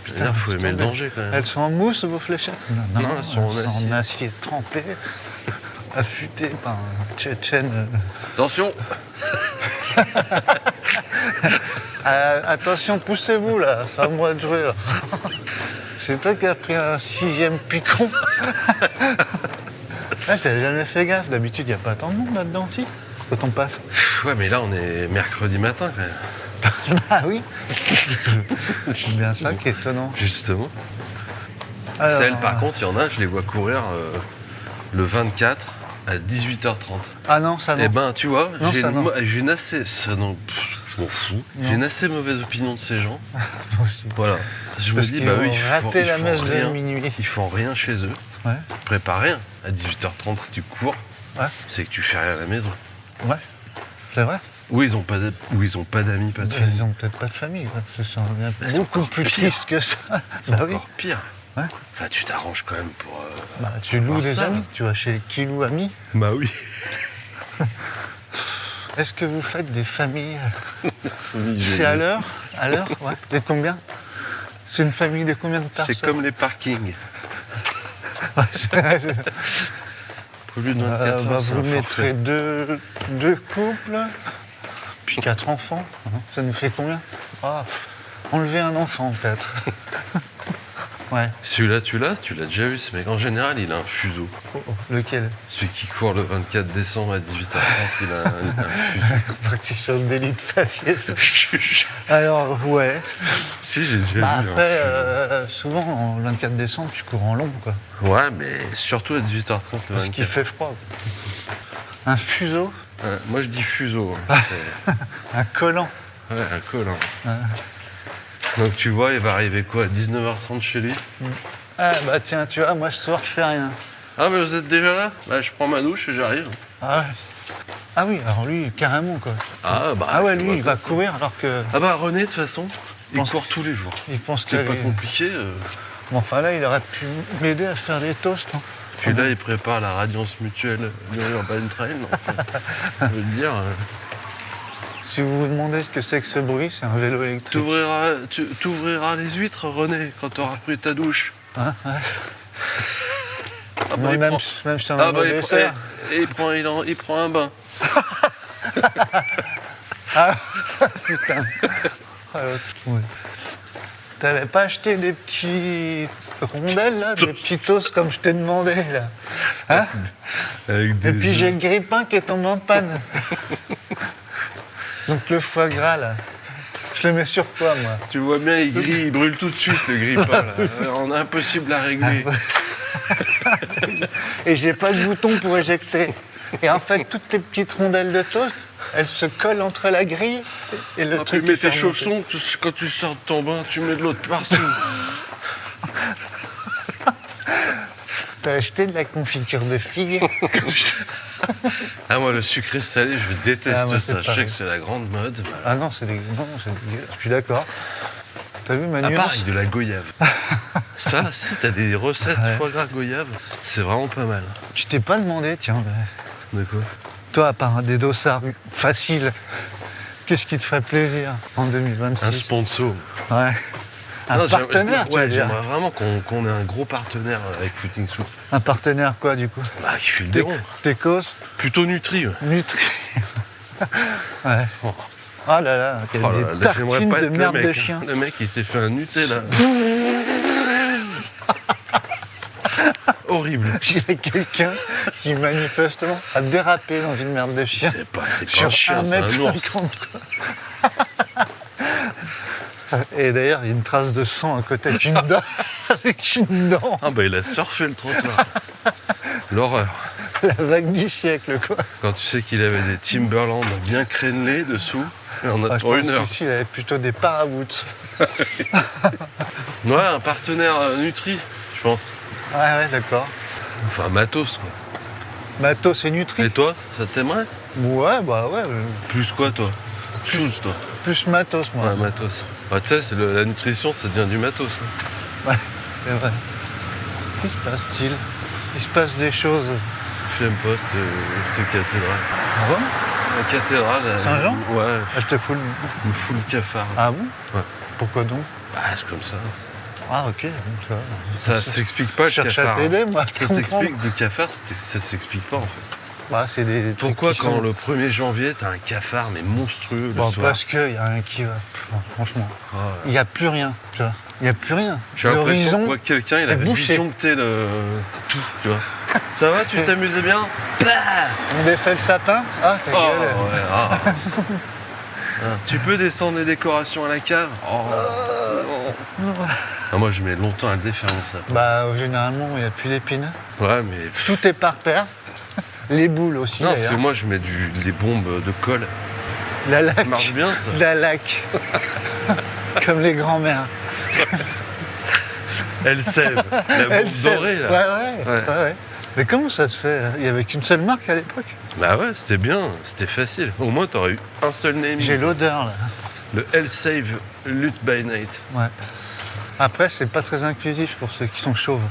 putain, faut laisse aimer le tomber. danger quand même. Elles sont en mousse vos fléchettes? Non, elles sont en acier trempé, affûté par un Tchétchène. Attention. Attention, poussez-vous là, c'est à moi de jouer là. C'est toi qui as pris un 6e picon. Ah, je t'avais jamais fait gaffe, d'habitude il n'y a pas tant de monde là-dedans, si, quand on passe. Ouais, mais là, on est mercredi matin quand même. Ah oui. C'est bien ça qui est étonnant. Justement. Alors, Celles, par contre, il y en a, je les vois courir le 24 à 18h30. Ah non, ça non. Eh ben, tu vois, Non, ça, non. j'ai une assez... Ça, non, je m'en fous. Non. J'ai une assez mauvaise opinion de ces gens. Moi aussi. Voilà. Je me Parce dis, qu'ils bah vont oui, rater la font messe de rien. minuit. Ils font rien chez eux. Ouais, Ils préparent rien. À 18h30, si tu cours, ouais, c'est que tu fais rien à la maison. ouais. C'est vrai. Ou ils ont pas d'amis, pas de Ils famille. ont peut-être pas de famille, quoi. C'est c'est beaucoup encore plus pire. triste que ça. C'est Bah oui. encore pire. Ouais. Enfin, tu t'arranges quand même pour... Bah, tu loues voir des ça. amis, tu vas chez qui loue amis. Bah oui. Est-ce que vous faites des familles C'est à l'heure? À l'heure, ouais. De combien? C'est une famille de combien de personnes? C'est comme les parkings. Plus de 24 heures, bah, c'est vous un mettrez forfait. deux couples, puis 4 enfants. Ça nous fait combien? Ah, enlever un enfant peut-être. Ouais. Celui-là, tu l'as déjà vu ce mec. En général, il a un fuseau. Oh, oh, lequel? Celui qui court le 24 décembre à 18h30, il a un Parti sur le délit de faciès. fuseau. Alors, ouais. Si, j'ai déjà Bah, vu après, un fuseau. souvent, le 24 décembre, tu cours en long, quoi. Ouais, mais surtout à 18h30 le Parce qu'il 24. fait froid. Un fuseau, Moi, je dis fuseau. Hein. un collant. Ouais, un collant. Ouais. Donc tu vois, il va arriver quoi, à 19h30 chez lui? Ah, bah tiens, tu vois, moi, ce soir, je fais rien. Ah, mais vous êtes déjà là? Bah, je prends ma douche et j'arrive. Ah, ouais. Ah oui, alors lui, carrément, quoi. Ah, bah. Ah ouais, je lui, vois il pas va ça. courir alors que... Ah, bah, René, de toute façon, il Pense- court tous les jours. Il pense C'est pas qu'elle est- compliqué. Bon, enfin là, il aurait pu m'aider à faire des toasts. Hein. Puis là, il prépare la Radiance Mutuelle Urban Trail. Donc, je veux dire, Si vous vous demandez ce que c'est que ce bruit, c'est un vélo électrique. t'ouvriras les huîtres, René, quand t'auras pris ta douche. Hein, ouais. Ah, bah, Moi, il même, prend- même sur un Ah, bah, mauvais dessert. et il prend un bain. Putain. Ah, l'autre, ouais. T'avais pas acheté des petits rondelles, là, des petits toasts comme je t'ai demandé, là. Hein? Avec des Et puis œufs. j'ai le grille-pain qui est tombé en panne. Donc le foie gras, là, je le mets sur quoi, moi? Tu vois bien, il grille, il brûle tout de suite le grille-pain. Là. On est impossible à régler. Et j'ai pas de bouton pour éjecter. Et en fait, toutes les petites rondelles de toast, elles se collent entre la grille et le Après, truc. tu mets qui fait tes remonter. chaussons, quand tu sors de ton bain, tu mets de l'autre partout. T'as acheté de la confiture de figue. Ah, moi, le sucré salé, je déteste Ah, moi, c'est ça. Je sais pareil. que c'est la grande mode. Voilà. Ah non, c'est dégueulasse. Je suis d'accord. T'as vu ma Ah, nuance? pareil, de la goyave. Ça, si t'as des recettes Ouais. foie gras goyave, c'est vraiment pas mal. Je t'ai pas demandé, tiens. De quoi? Toi, à part des dossards faciles, qu'est-ce qui te ferait plaisir en 2026? Un sponsor. Ouais. Un Non, partenaire, tu veux ouais, dire. j'aimerais vraiment qu'on ait un gros partenaire avec Footing Soup. Un partenaire quoi, du coup? Bah, qui file des ronds. Técos, Plutôt Nutri. Ouais. Nutri. Ouais. Oh. Oh là là, il y a Oh là des là, là, j'aimerais tartines pas de être le merde mec, de hein. chien. Le mec, il s'est fait un Nutella. Horrible. Il y a quelqu'un qui manifestement a dérapé dans une merde de chien. C'est pas un Sur chien, c'est un ours. 1m50. Et d'ailleurs, il y a une trace de sang à côté d'une dent. Avec une dent. Ah bah il a surfé le trottoir. L'horreur. La vague du siècle, quoi. Quand tu sais qu'il avait des Timberland bien crénelés dessous, et on Ah, a je pour pense une heure. qu'ici, il avait plutôt des paraboots. Ouais, un partenaire Nutri, je pense. Ouais, d'accord. Enfin, matos, quoi. Matos et Nutri. Et toi, ça t'aimerait? Ouais, bah ouais. Plus quoi, toi? Chose, toi. Plus matos, moi. Ouais, matos. Bah, tu sais, la nutrition, ça devient du matos. Hein. Ouais, c'est vrai. Qu'est-ce qui se passe-t-il? Il se passe des choses. J'aime pas cette cathédrale. Ah bon? La cathédrale. Saint-Jean? Ouais, Ah, je te fous le... me fout le cafard. Ah bon? Ouais. Pourquoi donc? Bah, c'est comme ça. Ah ok, donc ça va. Ça s'explique pas, le Je cherche cafard. à t'aider, moi. Ça t'explique, le cafard, ça s'explique pas, en fait. Bah, c'est des trucs Pourquoi qui quand sont- le 1er janvier, t'as un cafard, mais monstrueux, le Bon, soir? parce qu'il y a un qui va. Bon, franchement, Ah, il n'y a plus rien, tu vois. Il n'y a plus rien. j'ai l'impression que L'horizon, moi, quelqu'un, il est avait bouché. disjoncté le... tout, tu vois. Ça va, tu t'amusais bien? on défait le sapin. Ah, ta Oh, gueule. ouais, ah. Ah, tu peux descendre les décorations à la cave? Oh, non. Ah, moi, je mets longtemps à le défaire, mon sapin. Bah, généralement, il n'y a plus d'épines. Ouais, mais... Tout est par terre. Les boules aussi, Non, parce d'ailleurs. que moi, je mets des bombes de colle. La Ça laque. marche bien, ça. La laque. Comme les grands-mères. Elle sève. La Elle bombe sait. dorée, là. Ouais. Mais comment ça se fait? Il y avait qu'une seule marque à l'époque? Bah ouais, c'était bien, c'était facile. Au moins, t'aurais eu un seul naming. J'ai l'odeur, là. Le L-Save Lutte by Night. Ouais. Après, c'est pas très inclusif pour ceux qui sont chauves.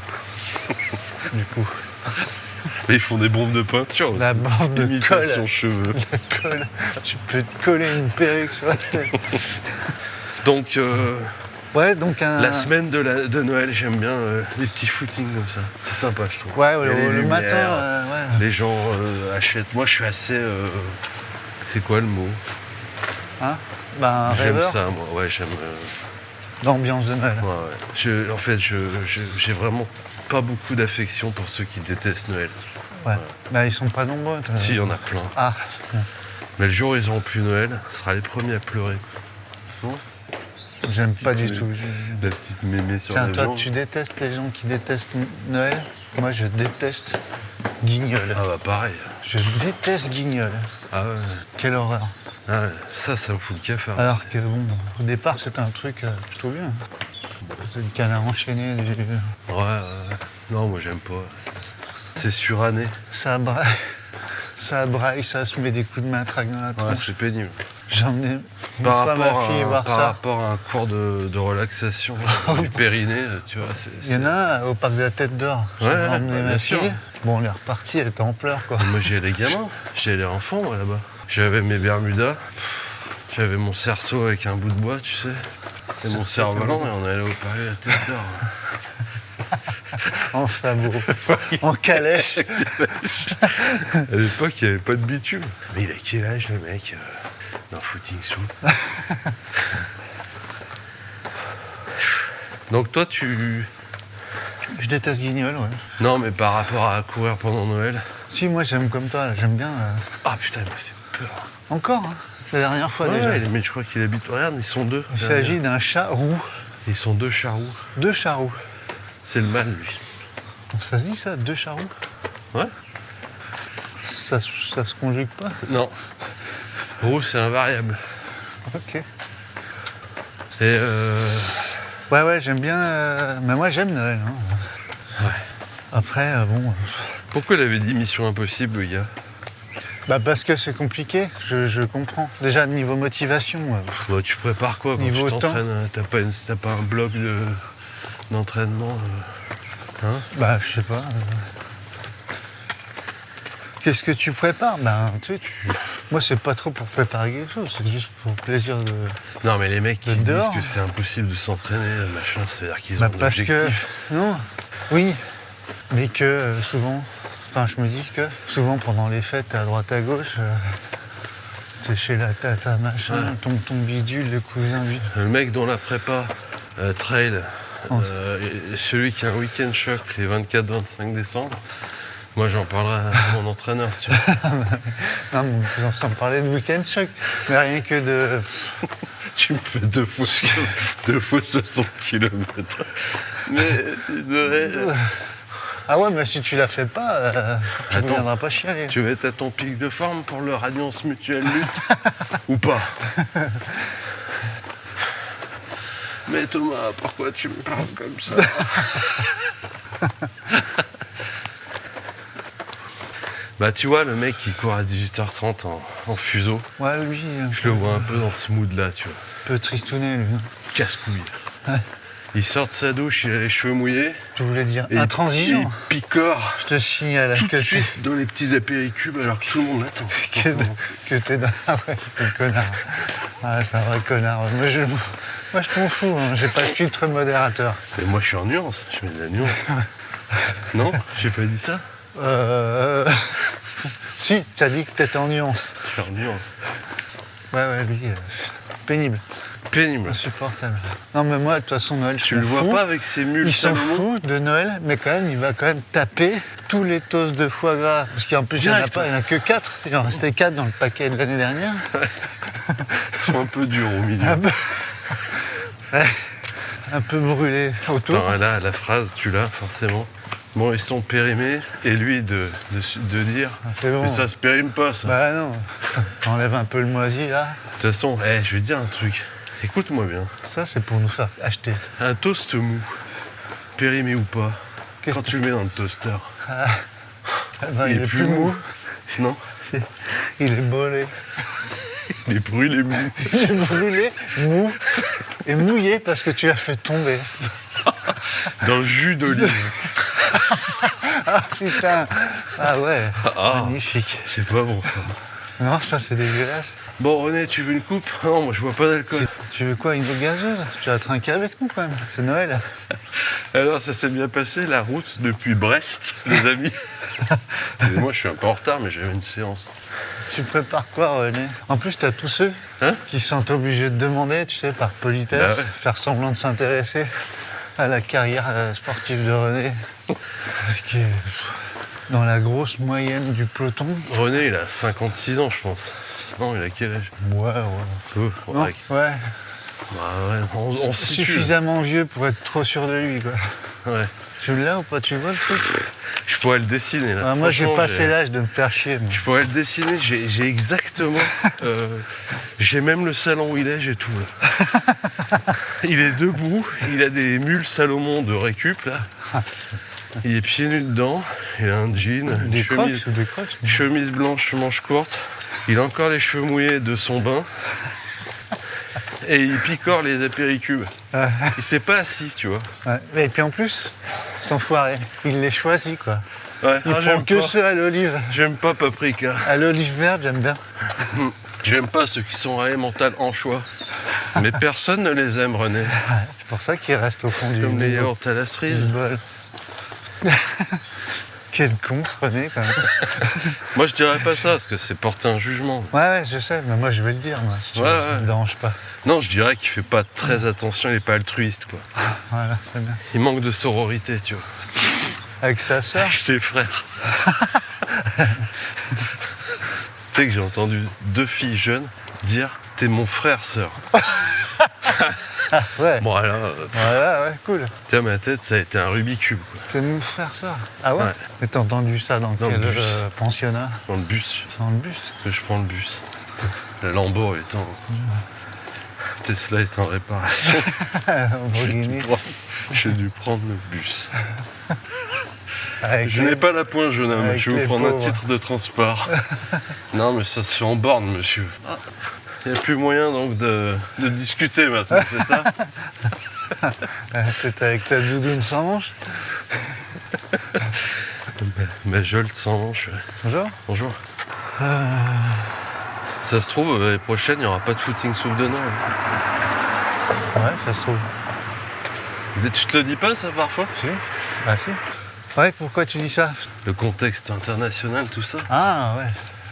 Du coup, Et ils font des bombes de peinture aussi. la bande de Imitation colle. cheveux. La colle. Tu peux te coller une perruque sur la tête. Donc, Ouais, donc un. la semaine de Noël, j'aime bien les petits footings comme ça. C'est sympa, je trouve. Ouais, Il y a les le lumières, matin, ouais. Les gens achètent. Moi, je suis assez. C'est quoi le mot? Hein? Bah, un J'aime rêveur ça, moi. Ouais, j'aime. d'ambiance de Noël. Ouais. En fait, j'ai vraiment pas beaucoup d'affection pour ceux qui détestent Noël. Ouais. Bah, ils sont pas nombreux. toi. Si, il y en a plein. Ah, Mais le jour où ils n'auront plus Noël, ce sera les premiers à pleurer. j'aime pas du tu- tout. La petite mémé sur Tiens, toi, l'avion. tu détestes les gens qui détestent Noël. Moi, je déteste Guignol. Ah bah pareil. Je déteste Guignol. Ah ouais. Quelle horreur. Ah ouais. Ça me fout le cafard. Alors que, bon, au départ, c'était un truc plutôt bien. C'est le canard enchaîné, Ouais. Non, moi j'aime pas. C'est suranné. ça braille, ça se met des coups de matraque dans la Ouais, tronche. c'est pénible. J'en ai une Par fois ma fille voir par ça. rapport à un cours de relaxation du périnée, tu vois, Il y en a un au parc de la Tête d'Or. J'ai Ouais, emmené ouais, ma bien fille. sûr. Bon, on est reparti, elle était en pleurs, quoi. Moi j'ai les gamins, j'ai les enfants moi là-bas. J'avais mes Bermudas, j'avais mon cerceau avec un bout de bois, tu sais, et mon cerf-volant, et on allait au parc de la Tête d'Or. En sabot, en calèche. À l'époque, il n'y avait pas de bitume. Mais il a quel âge le mec dans Footing Soup? Donc toi tu... Je déteste Guignol, ouais. Non mais par rapport à courir pendant Noël... Si, moi, j'aime comme toi, j'aime bien. Ah putain, il m'a fait peur. Encore, hein. La dernière fois, Ouais, déjà. mais je crois qu'il habite... Regarde, ils sont deux. Il s'agit d'un chat roux. Ils sont deux charroux. Deux chats roux. C'est le mâle lui. Donc ça se dit, ça, deux chats roux? Ouais. Ça se conjugue pas? Non. Roux c'est invariable. Ok. Et Ouais, j'aime bien. Mais moi, j'aime Noël. Hein. Ouais. Après, bon. Pourquoi il avait dit Mission Impossible le gars? Bah, parce que c'est compliqué, je comprends. Déjà, niveau motivation. Bah, tu prépares quoi quand Niveau tu t'entraînes? T'as pas un bloc d'entraînement hein? Bah, je sais pas. Qu'est-ce que tu prépares? Ben, tu sais, moi, c'est pas trop pour préparer quelque chose, c'est juste pour le plaisir de. Non mais les mecs qui De disent dehors. que c'est impossible de s'entraîner, machin, ça veut dire qu'ils Bah, ont parce que. l'objectif. Non, oui, mais que souvent. Enfin, je me dis que souvent pendant les fêtes, à droite à gauche, c'est chez la tata, machin, Ouais. ton bidule, le cousin bidule. Le mec dont la prépa trail, Oh. celui qui a un week-end choc les 24-25 décembre, moi j'en parlerai à mon entraîneur, tu vois. Non, mais sans parler de week-end choc, mais rien que de. Tu me fais deux fois 60 km. Mais c'est Noël. Ah ouais, mais si tu la fais pas, tu ne Attends. viendras pas chialer. Tu vas être à ton pic de forme pour le Radiance Mutuelle Lutte ou pas? Mais Thomas, pourquoi tu me parles comme ça? Bah tu vois, le mec qui court à 18h30 en fuseau, Ouais, lui, je le vois un peu dans ce mood-là, tu vois. un peu tristounet, lui. Casse-couille. Ouais. Il sort de sa douche, il a les cheveux mouillés. Tu voulais dire Et intransigeant. il picore Je te signale tout que de tu suite dans les petits apéricubes alors que tout le monde l'attend. que t'es dans. Ah ouais, quel connard. Ah, c'est un vrai connard. Moi, je m'en fous, hein. J'ai pas de filtre modérateur. Mais moi je suis en nuance, je mets de la nuance. Non? J'ai pas dit ça? Si, t'as dit que t'étais en nuance. Je suis en nuance. Ouais, lui, pénible, Pénible. insupportable. Non, mais moi, de toute façon, Noël, je Tu le m'en vois fous. pas avec ses mules Il s'en Salomon? fout de Noël, mais quand même, il va quand même taper tous les toasts de foie gras. Parce qu'en plus, il n'y en a Direct, pas, il n'y en a que 4. Il en restait 4 dans le paquet de l'année dernière. Ils sont un peu durs au milieu. Un peu, ouais, un peu brûlé autour. Attends, là, la phrase, tu l'as forcément. Bon, ils sont périmés, et lui de dire C'est bon. mais ça se périme pas, ça. Bah non, t'enlèves un peu le moisi là. De toute façon, je vais te dire un truc. Écoute-moi bien. Ça c'est pour nous faire acheter. Un toast mou, périmé ou pas, Qu'est-ce quand tu le mets dans le toaster, Bah, il est plus mou. Non, Il est bolé. il est brûlé mou. Il est brûlé, mou et mouillé parce que tu l'as fait tomber. Dans le jus d'olive. Ah putain. Ah ouais, Ah. magnifique. C'est pas bon, ça. Non, ça c'est dégueulasse. Bon, René, tu veux une coupe? Non, moi je bois pas d'alcool. Tu veux quoi, une eau gazeuse? Tu vas trinquer avec nous quand même, c'est Noël. Alors, ça s'est bien passé, la route depuis Brest, les amis. Et moi, je suis un peu en retard, mais j'avais une séance. Tu prépares quoi, René? En plus, t'as tous ceux Hein? qui sont obligés de demander, tu sais, par politesse, Bah ouais. faire semblant de s'intéresser à la carrière sportive de René, qui est dans la grosse moyenne du peloton. René, il a 56 ans, je pense. Non, il a quel âge? Ouais. Oh, Non, ouais. ouais. Bah ouais, on se situe. Suffisamment vieux pour être trop sûr de lui, quoi. Ouais. Tu l'as ou pas? Tu vois le truc? Je pourrais le dessiner, là. Ah, moi, j'ai Franchement, passé l'âge de me faire chier. Moi. Je pourrais le dessiner, j'ai exactement... j'ai même le salon où il est, j'ai tout, là. Il est debout, il a des mules Salomon de récup, là. Il est pieds nus dedans, il a un jean, une Des chemise, crocs ou des crocs? chemise blanche, manche courte. Il a encore les cheveux mouillés de son bain. Et il picore les apéricubes. Ouais. Il s'est pas assis, tu vois. Ouais. Et puis en plus, cet enfoiré, il les choisit, quoi. Ouais, Il prend que ceux à l'olive. J'aime pas paprika. À l'olive verte, j'aime bien. J'aime pas ceux qui sont élémentales en choix. Mais personne ne les aime, René. C'est pour ça qu'il reste au fond du Comme les yaourts à la cerise. du bol. Quel con, ce René, quand même. Moi, je dirais pas ça, parce que c'est porter un jugement. Ouais, je sais, mais moi, je vais le dire, moi, si tu Ouais, veux, ça ouais. me dérange pas. Non, je dirais qu'il fait pas très attention, il est pas altruiste, quoi. Voilà, c'est bien. Il manque de sororité, tu vois. Avec sa sœur. Avec ses frères. Tu sais que j'ai entendu 2 filles jeunes dire « T'es mon frère, sœur Ouais. ». Bon, alors, Voilà, ouais, cool. tiens, ma tête, ça a été un Rubik's Cube, quoi. C'est mon frère, ça. Ah ouais, Ouais. Et t'as entendu ça dans Dans le quel bus. pensionnat? Dans le bus. Dans le bus. Que je prends le bus. Le Lambo étant... Tesla est en réparation. Lamborghini. J'ai dû prendre le bus. Avec Je les- n'ai pas la pointe, jeune homme. avec Je vais les vous prendre un pauvres. titre de transport. Non, mais ça se fait en borne, monsieur. Il n'y a plus moyen donc de discuter maintenant, c'est ça? Peut-être avec ta doudoune sans manche. Mais Jolt sans manche. Ouais. Bonjour. Bonjour. Ça se trouve, l'année prochaine, il n'y aura pas de footing souffle de Nord. Ouais, ça se trouve. Tu te le dis pas, ça, parfois? Si. Bah si. Ouais, pourquoi tu dis ça? Le contexte international, tout ça? Ah ouais.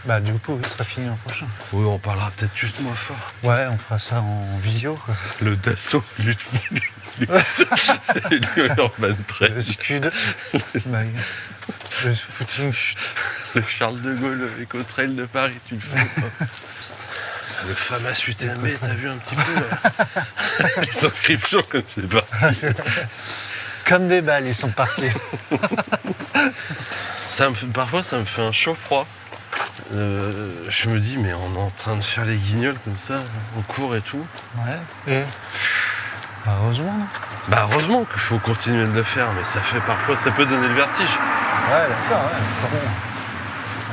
Bah du coup, ça sera fini l'an prochain. Oui, on parlera peut-être juste moins fort. Ouais, on fera ça en visio, quoi. Le Dassault, l'Urban Trail, Le scud. Bah, le footing. chut. le Charles de Gaulle, l'éco-trail de Paris, tu le fais pas. Le FAMAS UTMB, t'as vu un petit peu là les inscriptions comme c'est pas. Comme des balles, ils sont partis. Parfois, ça me fait un chaud-froid. Je me dis, mais on est en train de faire les guignols comme ça, on court et tout. Ouais. Et heureusement. non Bah heureusement qu'il faut continuer de le faire, mais ça fait parfois, ça peut donner le vertige. Ouais, d'accord, ouais. Bon.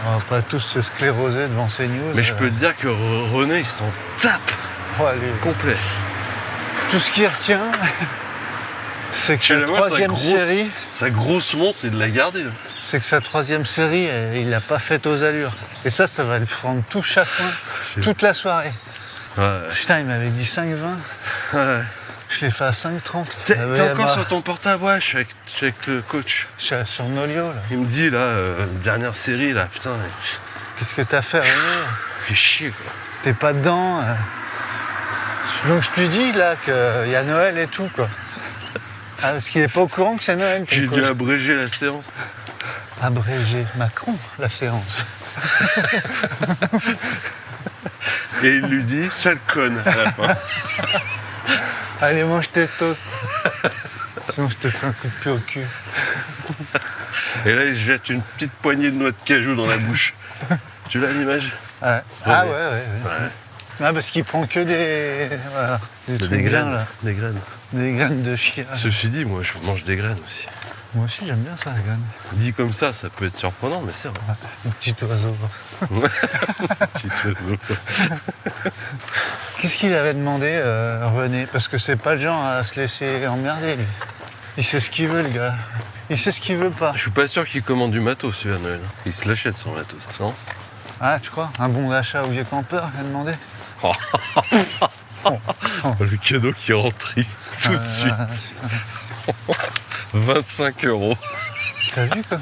On va pas tous se scléroser devant ces news. Mais je peux te dire que René, il s'en tape Ouais, allez. complet. Tout ce qui retient, c'est que Tu sa la vois, sa troisième grosse- série, Sa grosse montre, il de la garder. Là. c'est que sa troisième série, il l'a pas faite aux allures. Et ça va le prendre tout chafouin, toute la soirée. Ouais. Putain, il m'avait dit 5,20. Ouais. Je l'ai fait à 5,30. T'es Ah ouais, t'es encore bah, sur ton portable? Ouais, je suis avec le coach. je suis sur Nolio, là. Il me dit là, dernière série là, putain, Qu'est-ce que t'as fait, René? fait chier quoi. T'es pas dedans. Donc je te dis, là, qu'il y a Noël et tout, quoi. Ah, parce qu'il est pas au courant que c'est Noël. ton J'ai dû coach. abréger la séance. Abréger Macron, la séance. Et il lui dit, sale conne à la fin. Allez, mange tes toasts. Sinon, je te fais un coup de pied au cul. Et là, il se jette une petite poignée de noix de cajou dans la bouche. Tu l'as l'image? Ouais. Ah ouais. Non, parce qu'il prend que des. Voilà, des trucs Des bien, graines. là. Des graines. Des graines de chia. Ceci dit, moi, je mange des graines aussi. Moi aussi, j'aime bien ça, les graines. Dit comme ça peut être surprenant, mais c'est vrai. Un petit oiseau. Petit oiseau. Qu'est-ce qu'il avait demandé, René? Parce que c'est pas le genre à se laisser emmerder, lui. Il sait ce qu'il veut, le gars. Il sait ce qu'il veut pas. Je suis pas sûr qu'il commande du matos, celui à Noël. Il se l'achète son matos, non? Ah, tu crois? Un bon d'achat au vieux campeur, il a demandé? Le cadeau qui rend triste tout de suite. 25 €. T'as vu, quoi?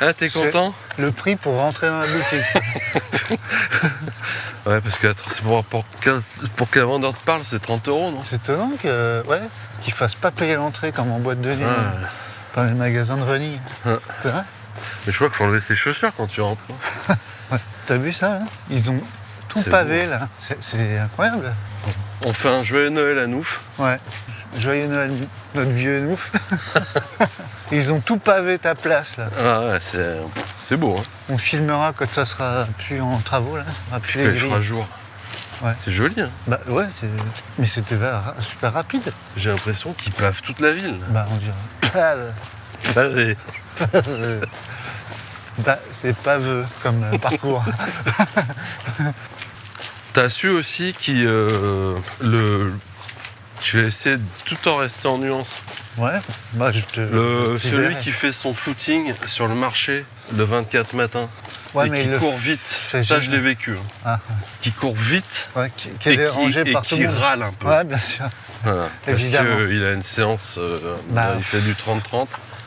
Ah, t'es content? Le prix pour rentrer dans la boutique. Ouais, parce que attends, c'est pour qu'un vendeur te parle, c'est 30 €, non? C'est étonnant qu'il fasse pas payer l'entrée comme en boîte de nuit Ah. dans les magasins de running. Ah. C'est vrai? Mais je crois qu'il faut enlever ses chaussures quand tu rentres. Non? Ouais. T'as vu ça, là? Ils ont tout C'est pavé, là. C'est incroyable. On fait un joyeux Noël à nous. Ouais. Joyeux Noël, notre vieux Nouf. Ils ont tout pavé ta place, là. Ah ouais, c'est beau, hein. On filmera quand ça sera plus en travaux, là. On aura plus les Il grilles. fera jour. Ouais. C'est joli, hein. Bah ouais, mais c'était super rapide. J'ai l'impression qu'ils pavent toute la ville. Bah on dirait. Pavé. Bah, c'est paveux comme parcours. T'as su aussi je vais essayer de tout en rester en nuance. Ouais, bah je te. Celui qui fait son footing sur le marché le 24 matin Ouais, et mais qui il court le vite, fait ça jamais. je l'ai vécu. Hein. Ah, Qui court vite ouais, qui est dérangé par tout qui le monde. râle un peu. Ouais, bien sûr. Voilà. Évidemment. Parce qu'il a une séance, Bah, il fait du 30-30.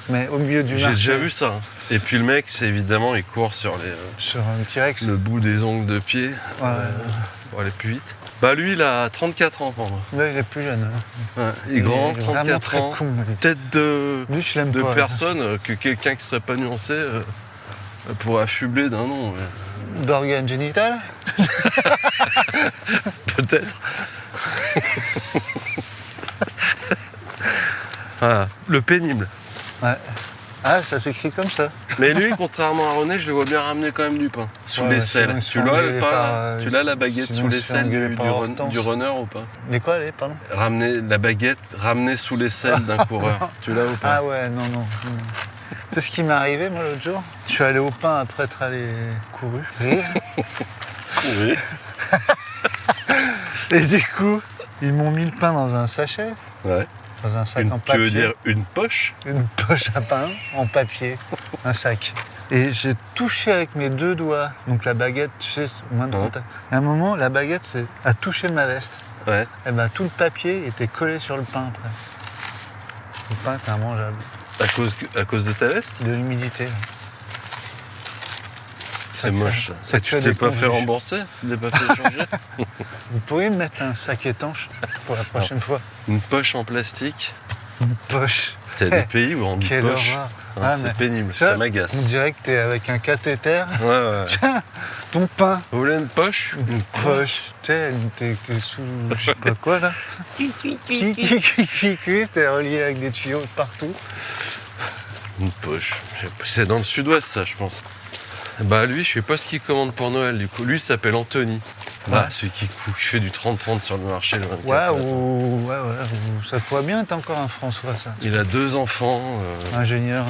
Mais au milieu du J'ai marché. déjà vu ça. Hein. Et puis le mec, c'est évidemment, il court sur Sur un T-Rex. le bout des ongles de pied Ouais. pour aller plus vite. Bah lui, il a 34 ans pour moi. Ouais, il est plus jeune. Hein. Ouais, il est grand, Il est vraiment 34 très ans. con, lui. Peut-être de Lui, je l'aime pas. personnes que quelqu'un qui serait pas nuancé pourrait affubler d'un nom. D'organes génitales. Peut-être. Voilà. Le pénible. Ouais. Ah, ça s'écrit comme ça. Mais lui, contrairement à René, je le vois bien ramener quand même du pain. Sous Ouais, l'aisselle. sinon, ils se Tu font l'as le engueuler pain par, là Tu l'as la baguette sinon, sous ils se font l'aisselle engueuler par Hortense. du runner ou pas? Les quoi, les pardon? Ramener la baguette, ramener sous l'aisselle d'un coureur. Tu l'as ou pas? Ah ouais, non. C'est ce qui m'est arrivé, moi, l'autre jour. Je suis allé au pain après être allé couru. Rire. Oui. Et du coup, ils m'ont mis le pain dans un sachet, Ouais. dans un sac en Tu papier. veux dire une poche? Une poche à pain en papier, un sac. Et j'ai touché avec mes deux doigts, donc la baguette, tu sais, moins de Ouais. contact. Et à un moment, la baguette a touché ma veste. Ouais. Et ben tout le papier était collé sur le pain après. Le pain était immangeable, À cause de ta veste? de l'humidité. C'est moche ça. ça Et tu crée t'es des pas fait convulsions. rembourser? Tu t'es pas fait changer? Vous pourriez me mettre un sac étanche pour la prochaine fois. Une poche en plastique? Une poche. T'as des pays où on dit Quelle poche. horreur. Hein, Ah, c'est mais pénible, ça, ça m'agace. On dirait que t'es avec un cathéter. Ouais, ouais. Ton pain. Vous voulez une poche? Une Poche. Tu sais, t'es sous je sais pas quoi là. T'es relié avec des tuyaux partout. Une poche. Je sais pas, c'est dans le sud-ouest, ça, je pense. Bah, lui, je sais pas ce qu'il commande pour Noël, du coup. Lui, il s'appelle Anthony. Bah, Ouais. celui qui fait du 30-30 sur le marché le 24. Ouais, ou ça pourrait bien être encore un François, ça. Il a 2 enfants. Ingénieur,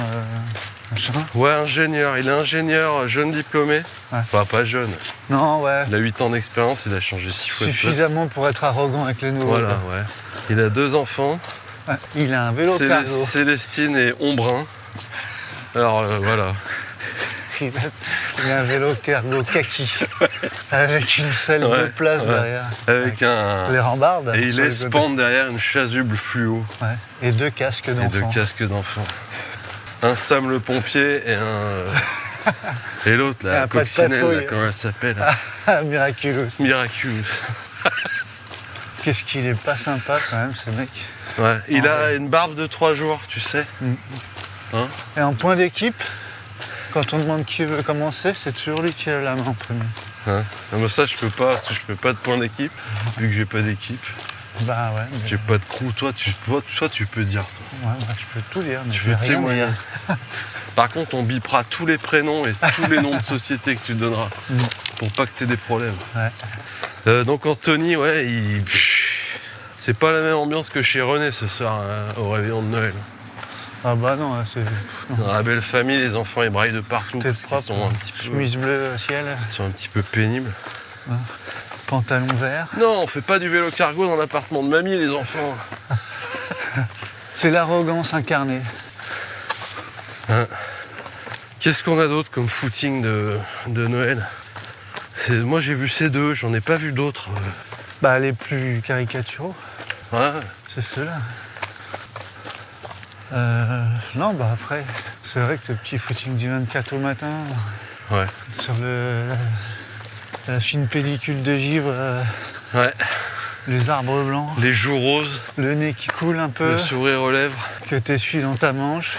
machin. Ouais, ingénieur. Il est ingénieur, jeune diplômé. Ouais. Enfin, pas jeune. Non, ouais. Il a 8 ans d'expérience, il a changé 6 fois de poste. Suffisamment pour être arrogant avec les nouveaux. Voilà, quoi. ouais. Il a 2 enfants. Ouais, il a un vélo cargo. Célestine et Ombrin. Alors, voilà. Il a un vélo cargo kaki. Avec une selle de Ouais, place ouais. derrière. Avec Les rambardes. Et il sur les laisse côtés. pendre derrière une chasuble fluo. Ouais. Et 2 casques Et 2 d'enfants. casques d'enfants. Un Sam le pompier et un. Et l'autre, Et la un pas de coccinelle, là, patrouille. comment elle s'appelle? Ah, miraculeux. Miraculous. Qu'est-ce qu'il est pas sympa quand même, ce mec. Ouais, il Ah a ouais. une barbe de 3 jours, tu sais. Et en point d'équipe, quand on demande qui veut commencer, c'est toujours lui qui a la main en premier. Hein. Non, mais ça, je peux pas, parce que je fais pas de point d'équipe, vu que j'ai pas d'équipe. Bah ouais. Mais... J'ai pas de crew, toi tu peux dire. Toi. Ouais, bah, je peux tout dire, mais Je je vais veux rien témoigner. dire. Par contre, on bipera tous les prénoms et tous les noms de sociétés que tu donneras pour pas que tu aies des problèmes. Ouais. Donc Anthony, ouais, c'est pas la même ambiance que chez René ce soir hein, au réveillon de Noël. Ah bah non, là, c'est... Dans la belle famille, les enfants ils braillent de partout Tout est parce qu'ils propre, sont un petit peu, chemise bleue ciel, ils sont un petit peu pénibles. pantalon vert. Non, on fait pas du vélo cargo dans l'appartement de mamie les enfants. C'est l'arrogance incarnée. Hein. Qu'est-ce qu'on a d'autre comme footing de Noël? Moi j'ai vu ces deux, j'en ai pas vu d'autres. Bah les plus caricaturaux, Ouais. c'est ceux-là. Non, bah après, c'est vrai que le petit footing du 24 au matin, Ouais. sur la fine pellicule de givre, Ouais. les arbres blancs, Les joues roses, le nez qui coule un peu, le sourire aux lèvres. que t'essuies dans ta manche.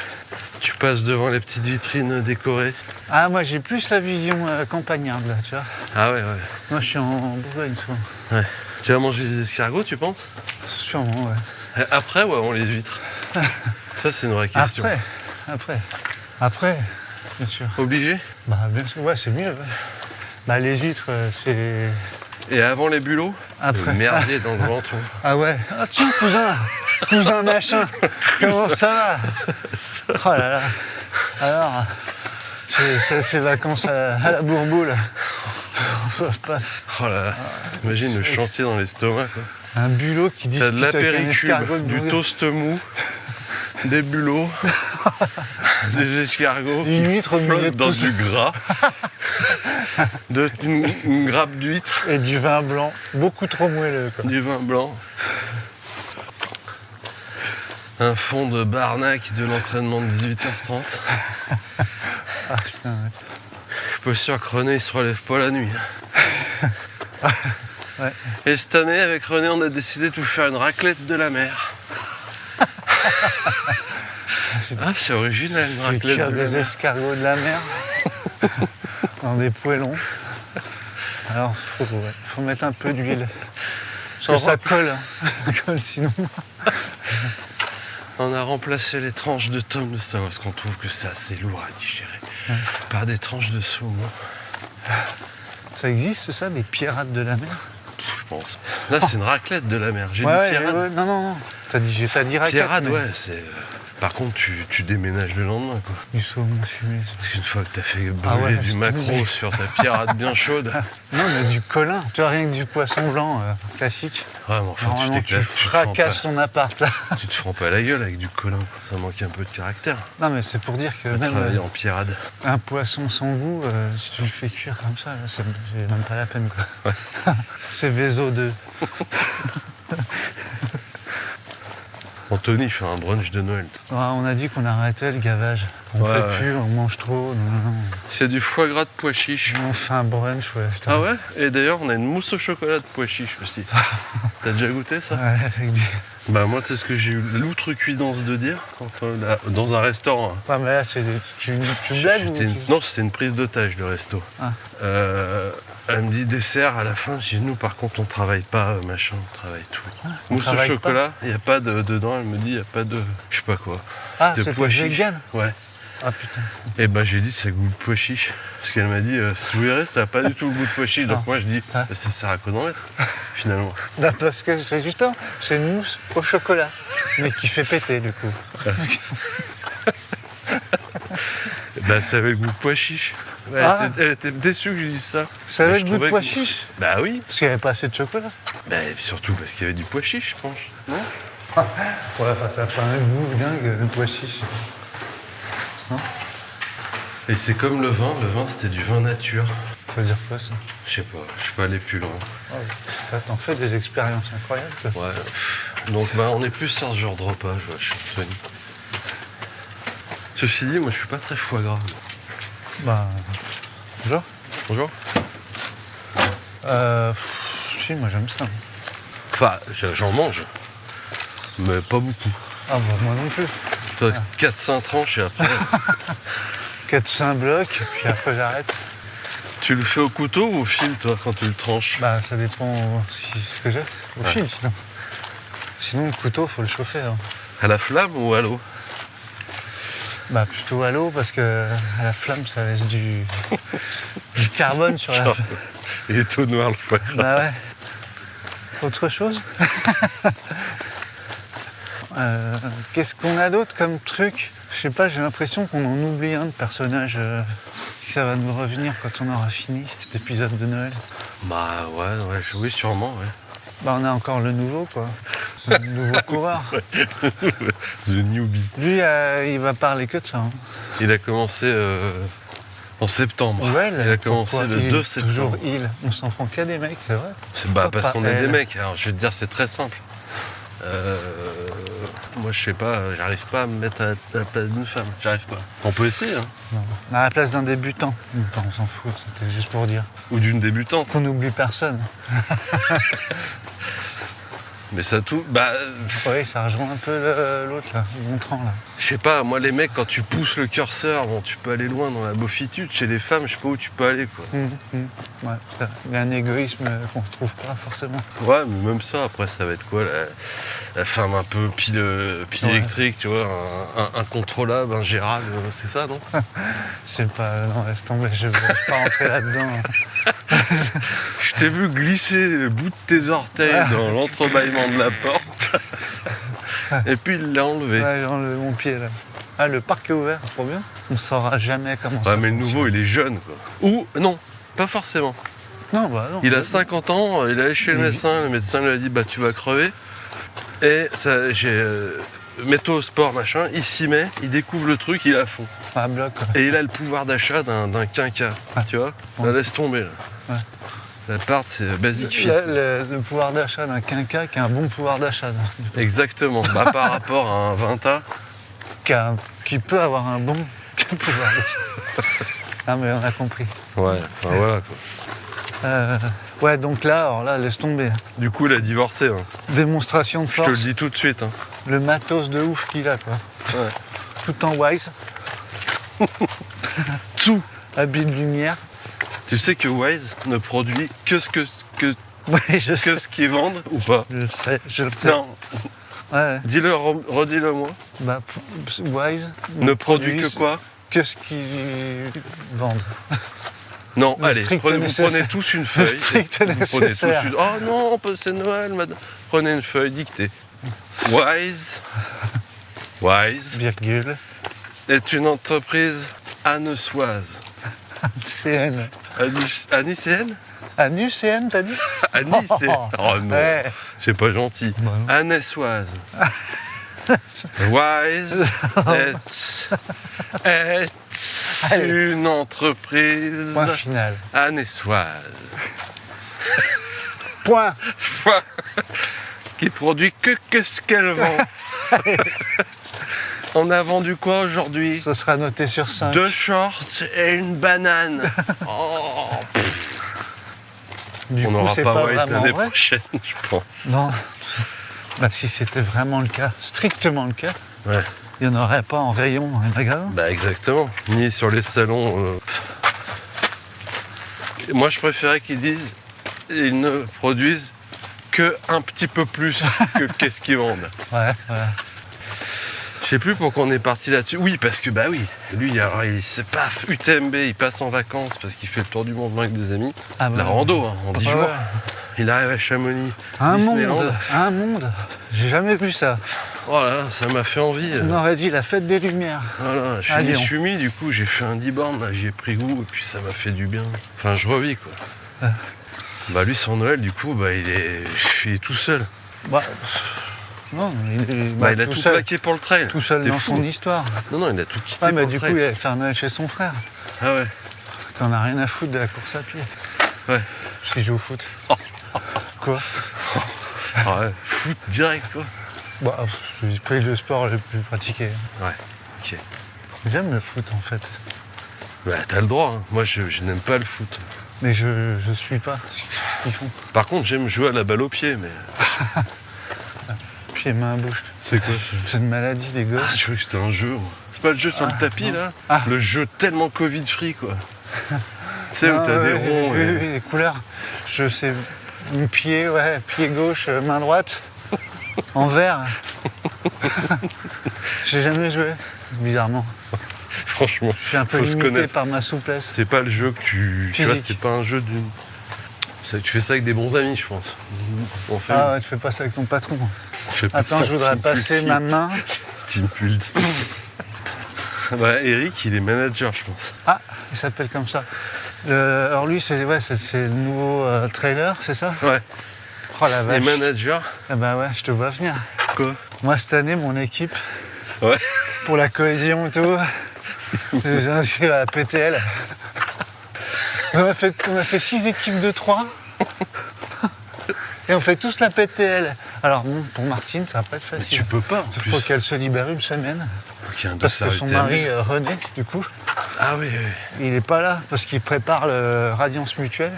Tu passes devant les petites vitrines décorées. Ah, moi j'ai plus la vision campagnarde là, tu vois. Ah ouais, ouais. Moi je suis en Bourgogne souvent. Ouais. Tu vas manger des escargots, tu penses? Sûrement, ouais. Après ou avant les huîtres? Ça, c'est une vraie question. Après, bien sûr. Obligé? Bah, bien sûr, ouais, c'est mieux. Ouais. Bah, les huîtres, c'est. Et avant les bulots? Après. Le merdier dans le ventre. Ah ouais. Ah, tiens, cousin machin, comment ça va? Oh là là. Alors, c'est ces vacances à la bourboule. Ça se passe. Oh là là. Imagine le chantier dans l'estomac, quoi. Un bulot qui T'as discute de avec un l'apéricube, escargot de du Bourgogne. toast mou, des bulots, des escargots Une huître au milieu flottent de dans tout ça. du gras, une grappe d'huître, Et du vin blanc, beaucoup trop moelleux, quoi. du vin blanc, un fond de barnac de l'entraînement de 18h30. Ah putain, ouais. Je suis pas sûr que René il se relève pas la nuit. Ouais. Et cette année, avec René, on a décidé de vous faire une raclette de la mer. Ah, c'est original, une Je vais raclette cuire de la des mer. escargots de la mer dans des poêlons. Alors, faut mettre un peu d'huile. Parce que ça colle, hein. Ça colle sinon. On a remplacé les tranches de tomes de ça parce qu'on trouve que c'est assez lourd à digérer. Par des tranches de saumon, Ça existe ça, des pirates de la mer? je pense. Là, c'est une raclette de la mer. J'ai dit Ouais, pirate. ouais, non. T'as dit raquette, Pirate, mais ouais, c'est. Par contre, tu déménages le lendemain, quoi. du saumon fumé. Ça. Parce qu'une fois que t'as fait brûler Ah ouais, du c'est maquereau tombé. sur ta pirate bien chaude, Non, mais du colin. Tu vois, rien que du poisson blanc classique. ouais, mais enfin, Normalement, tu tu te fracasses ton appart là. tu te fends pas la gueule avec du colin, quoi. Ça manque un peu de caractère. Non, mais c'est pour dire que De même travailler en pirate. un poisson sans goût, si tu le fais cuire comme ça, là, c'est même pas la peine, quoi. C'est Vézo 2. Anthony fait un brunch de Noël. On a dit qu'on arrêtait le gavage. On Ouais, fait ouais. plus, on mange trop. Non. C'est du foie gras de pois chiches. On fait un brunch, ouais. Putain. Ah ouais? Et d'ailleurs, on a une mousse au chocolat de pois chiches aussi. T'as déjà goûté ça? Ouais, avec du... Bah moi, tu sais ce que j'ai eu l'outrecuidance de dire quand dans un restaurant. Hein. Ah, mais là, c'est des... tu blagues ou... Non, c'était une prise d'otage, le resto. Ah. Elle me dit dessert à la fin. Je dis nous, par contre, on travaille pas, machin, on travaille tout. on Mousse au travaille chocolat, il n'y a pas de dedans. Elle me dit, il n'y a pas de, je sais pas quoi. Ah, de c'était pois chiches. vegan. Ouais. Ah, putain. Et bah j'ai dit ça goût de pois chiche. Parce qu'elle m'a dit, vous verrez, ça n'a pas du tout le goût de pois chiche. Donc Ah. moi je dis, Ah. ça sert à quoi d'en mettre finalement. Bah, parce que c'est justement, c'est une mousse au chocolat, mais qui fait péter, du coup. Bah ça avait le goût de pois chiche. Ouais, Ah. elle était déçue que je dise ça. Ça Mais avait je le goût de trouvais pois que- chiche? Bah oui. Parce qu'il n'y avait pas assez de chocolat. Bah surtout parce qu'il y avait du pois chiche, je pense. Non? Ouais, enfin, ça n'a pas un goût dingue, le pois chiche. Et c'est comme le vin c'était du vin nature. Ça veut dire quoi, ça? Je sais pas, je suis pas allé plus loin. Ça t'en fait des expériences incroyables, ça. Ouais. Donc bah on est plus sur ce genre de repas, je vois, chez Anthony. Ceci dit, moi je suis pas très foie gras. Bah... Genre Bonjour. Si, moi j'aime ça. Enfin, j'en mange. Mais pas beaucoup. Ah bah moi non plus. Toi, 4-5 tranches et après. 4-5 blocs, puis après j'arrête. Tu le fais au couteau ou au fil, toi, quand tu le tranches? Bah ça dépend ce que j'ai. Au Ouais. fil sinon. Sinon, le couteau, faut le chauffer. Hein. À la flamme ou à l'eau? Bah, plutôt à l'eau, parce que à la flamme, ça laisse du carbone sur la... Il est tout noir le foie gras. Bah ouais. Autre chose Qu'est-ce qu'on a d'autre comme truc? Je sais pas, j'ai l'impression qu'on en oublie un de personnage. Ça va nous revenir quand on aura fini cet épisode de Noël. Bah ouais, oui, sûrement, ouais. Bah on a encore le nouveau, quoi. Le nouveau coureur. The newbie. Lui, il va parler que de ça. Hein. Il a commencé en septembre. Ouais, il a commencé pourquoi le 2 septembre. Toujours il. On s'en prend qu'à des mecs, c'est vrai. Bah parce pas qu'on est elle? des mecs. Alors je vais te dire, c'est très simple. Moi je sais pas, j'arrive pas à me mettre à la place d'une femme. J'arrive pas. On peut essayer, hein. Non. À la place d'un débutant. Non, on s'en fout, c'était juste pour dire. Ou d'une débutante. Qu'on n'oublie personne. Mais ça tout. Bah. Oui, ça rejoint un peu l'autre là, Gontran là. Je sais pas, moi les mecs, quand tu pousses le curseur, bon, tu peux aller loin dans la beaufitude. Chez les femmes, je sais pas où tu peux aller, quoi. Ouais, ça. Il y a un égoïsme qu'on ne retrouve pas forcément. Ouais, mais même ça, après, ça va être quoi? La femme un peu pile électrique, tu vois, incontrôlable, ingérable, c'est ça, non? Je sais pas, non, laisse tomber, je vais pas rentrer là-dedans. Je t'ai vu glisser le bout de tes orteils dans l'entrebâillement de la porte. Et puis il l'a enlevé. Ouais, j'ai enlevé mon pied là. Ah, le parc est ouvert, trop bien. On saura jamais comment ça Ouais, mais le fonctionne. nouveau, il est jeune, quoi. Ou, non, pas forcément. Non, bah non. Il a 50 ans, il est allé chez le médecin lui a dit, bah tu vas crever. Et ça, mets-toi au sport, machin, il s'y met, il découvre le truc, il est à fond. À bloc, quoi. Et il a le pouvoir d'achat d'un quinca, tu vois. Ouais. Là, laisse tomber, là. Ouais. L'appart, c'est basic fit. Le pouvoir d'achat d'un quinca qui a un bon pouvoir d'achat. Exactement. Bah, par rapport à un Vinta. Qui peut avoir un bon pouvoir d'achat. Ah mais on a compris. Ouais, enfin voilà, quoi. Ouais, donc là, alors là, laisse tomber. Du coup, il a divorcé. Hein. Démonstration de Je te le force. dis tout de suite. Hein. Le matos de ouf qu'il a, quoi. Ouais. Tout en Wise, Tout. habit de lumière. Tu sais que Wise ne produit que ce Oui, je sais. qu'ils vendent ou pas? Je sais, je le sais. Non. Ouais, Dis-le, redis-le moi. bah, Wise Ne produit que quoi? que ce qu'ils vendent. Non, Le allez, strict vous nécessaire. prenez tous une feuille. strict Vous prenez tous nécessaire. une... Oh non, c'est Noël, madame. Prenez une feuille, dictée. Wise Virgule. est une entreprise anneçoise. CN. Anicéenne? Anu CN, t'as dit? Anicéenne. Oh non, Ouais. c'est pas gentil. Bah non. Anessoise. Wise est Allez. une entreprise Point final. anessoise Point. qui produit que ce qu'elle vend. On a vendu quoi aujourd'hui? Ça sera noté sur 5. 2 shorts et une banane. Oh, Du on coup, n'aura c'est pas pas Wise vraiment l'année vrai. prochaine, je pense. Non. Bah, si c'était vraiment le cas, strictement le cas, Ouais. il n'y en aurait pas en rayon dans les magasins. Bah exactement. Ni sur les salons. Moi, je préférais qu'ils disent ils ne produisent que un petit peu plus que qu'est-ce qu'ils vendent. Ouais, voilà. Je sais plus pourquoi on est parti là-dessus. Oui, parce que bah oui, lui, alors, c'est paf, UTMB, il passe en vacances parce qu'il fait le tour du monde avec des amis. Ah bah, La rando, hein, en 10 ouais, jours. ouais. Il arrive à Chamonix, Un Disneyland. monde, un monde. J'ai jamais vu ça. Oh là là, ça m'a fait envie. On aurait dit la fête des Lumières. Voilà, je À suis Lyon. chumi, du coup, j'ai fait un 10 bornes, là, j'y ai pris goût, et puis ça m'a fait du bien. Enfin, je revis, quoi. Ouais. Bah lui, son Noël, du coup, bah il est tout seul. Bah, non, Bah, il a tout seul, plaqué pour le trail. tout seul T'es dans fou. son histoire. Non, il a tout quitté Ah, pour mais le du coup, trail. il allait faire Noël chez son frère. Ah ouais. Qu'on a rien à foutre de la course à pied. Ouais. Parce qu'il joue au foot. Quoi? Ah ouais, foot direct, quoi. Bah, j'ai pris le sport le plus pratiqué. Ouais, ok. J'aime le foot en fait. Bah t'as le droit, hein. Moi je n'aime pas le foot. Mais je suis pas ce qu'ils font. Par contre, j'aime jouer à la balle au pied, mais... Pieds, mains, bouche. C'est quoi ça? C'est une maladie des Ah, gosses. je croyais que c'était un jeu, moi. C'est pas le jeu sur le tapis, non. là? Ah. Le jeu tellement Covid-free, quoi. Tu sais, où Ah, t'as des ouais, ronds oui, et... oui, les couleurs. Je sais. Pied, ouais, pied gauche, main droite. En vert. J'ai jamais joué, bizarrement. Franchement, Je suis un peu faut se limité connaître. par ma souplesse. C'est pas le jeu que tu vois, Physique. c'est pas un jeu d'une. Tu fais ça avec des bons amis, je pense. On fait, Ah ouais, tu fais pas ça avec ton patron. on fait pas Attends, ça je voudrais team passer ultime. ma main. Team ultime. Bah, Eric, il est manager, je pense. Ah, il s'appelle comme ça. Alors lui, c'est le nouveau trailer, c'est ça? Ouais. Oh la Les vache. managers. Ah bah ouais, je te vois venir. Quoi? Moi, cette année, mon équipe, Ouais. pour la cohésion et tout, je les ai inscrits à la PTL. On a fait 6 équipes de 3. Et on fait tous la PTL. Alors bon, pour Martine, ça va pas être Mais facile. tu peux pas, en Il plus. faut qu'elle se libère une semaine. Faut qu'il y ait un Parce que dossier son arrêté à mari, lui. René, du coup, Ah oui, oui. il est pas là parce qu'il prépare le Radiance Mutuelle.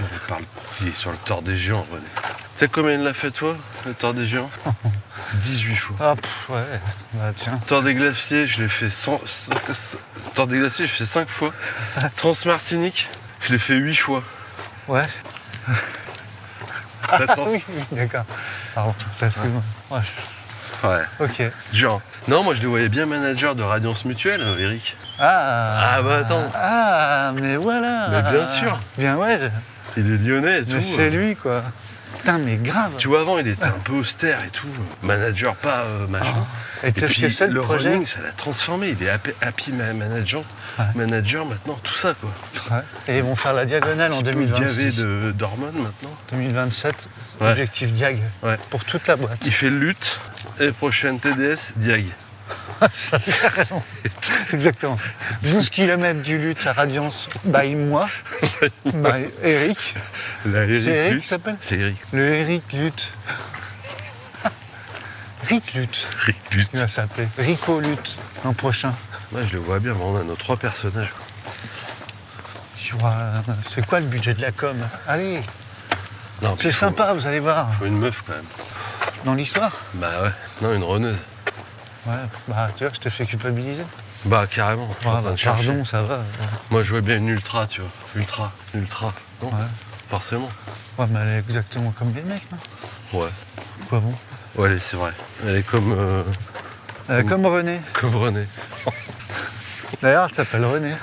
Il est sur le tort des géants, René. Tu sais combien il l'a fait, toi, le tort des géants? 18 fois. Ah, ouais, bah tiens. Tort des glaciers, je l'ai fait 100. Tort des glaciers, je l'ai fait 5 fois. Transmartinique, je l'ai fait 8 fois. Ouais. La trans- Oui, oui, d'accord. Pardon, excuse-moi. Ouais, Ouais, ok. dur. Non, moi je le voyais bien manager de Radiance Mutuelle, Eric. Ah, Ah, bah, attends. Ah, mais voilà. Mais bien sûr. Bien ouais, Il est lyonnais et mais tout. c'est lui quoi. Putain, mais grave. Tu vois, avant, il était un peu austère et tout. Manager, pas machin. Et tu sais Et ce puis, que c'est le le projet? running, ça l'a transformé. Il est happy manager, Ouais. manager maintenant, tout ça, quoi. Ouais. Et ils vont faire la diagonale en Un petit peu gavé 2026. d'hormones maintenant. 2027, Ouais. objectif Diag. Ouais. Pour toute la boîte. Il fait lutte et prochaine TDS, Diag. Exactement. 12 km du lutte à Radiance by moi, by Eric. La Eric C'est Eric lutte. qui s'appelle? C'est Eric. Le Eric lutte. Rick lutte, Eric lutte. il va s'appeler. Rico lutte l'an prochain. Moi, je le vois bien, mais on a nos 3 personnages. Tu vois, c'est quoi le budget de la com? Allez, Non, mais c'est il faut- sympa, vous allez voir. Faut une meuf quand même. Dans l'histoire? Bah ouais. Non, une runneuse. Ouais, bah tu vois, je te fais culpabiliser. Bah carrément. Je suis en train de chercher. Pardon, ça va. Moi, je vois bien une ultra, tu vois. Ultra. Non, Ouais. forcément. Ouais, mais elle est exactement comme les mecs, non? Ouais. Quoi bon? Ouais, c'est vrai. Elle est comme Comme René. René. D'ailleurs, elle s'appelle René.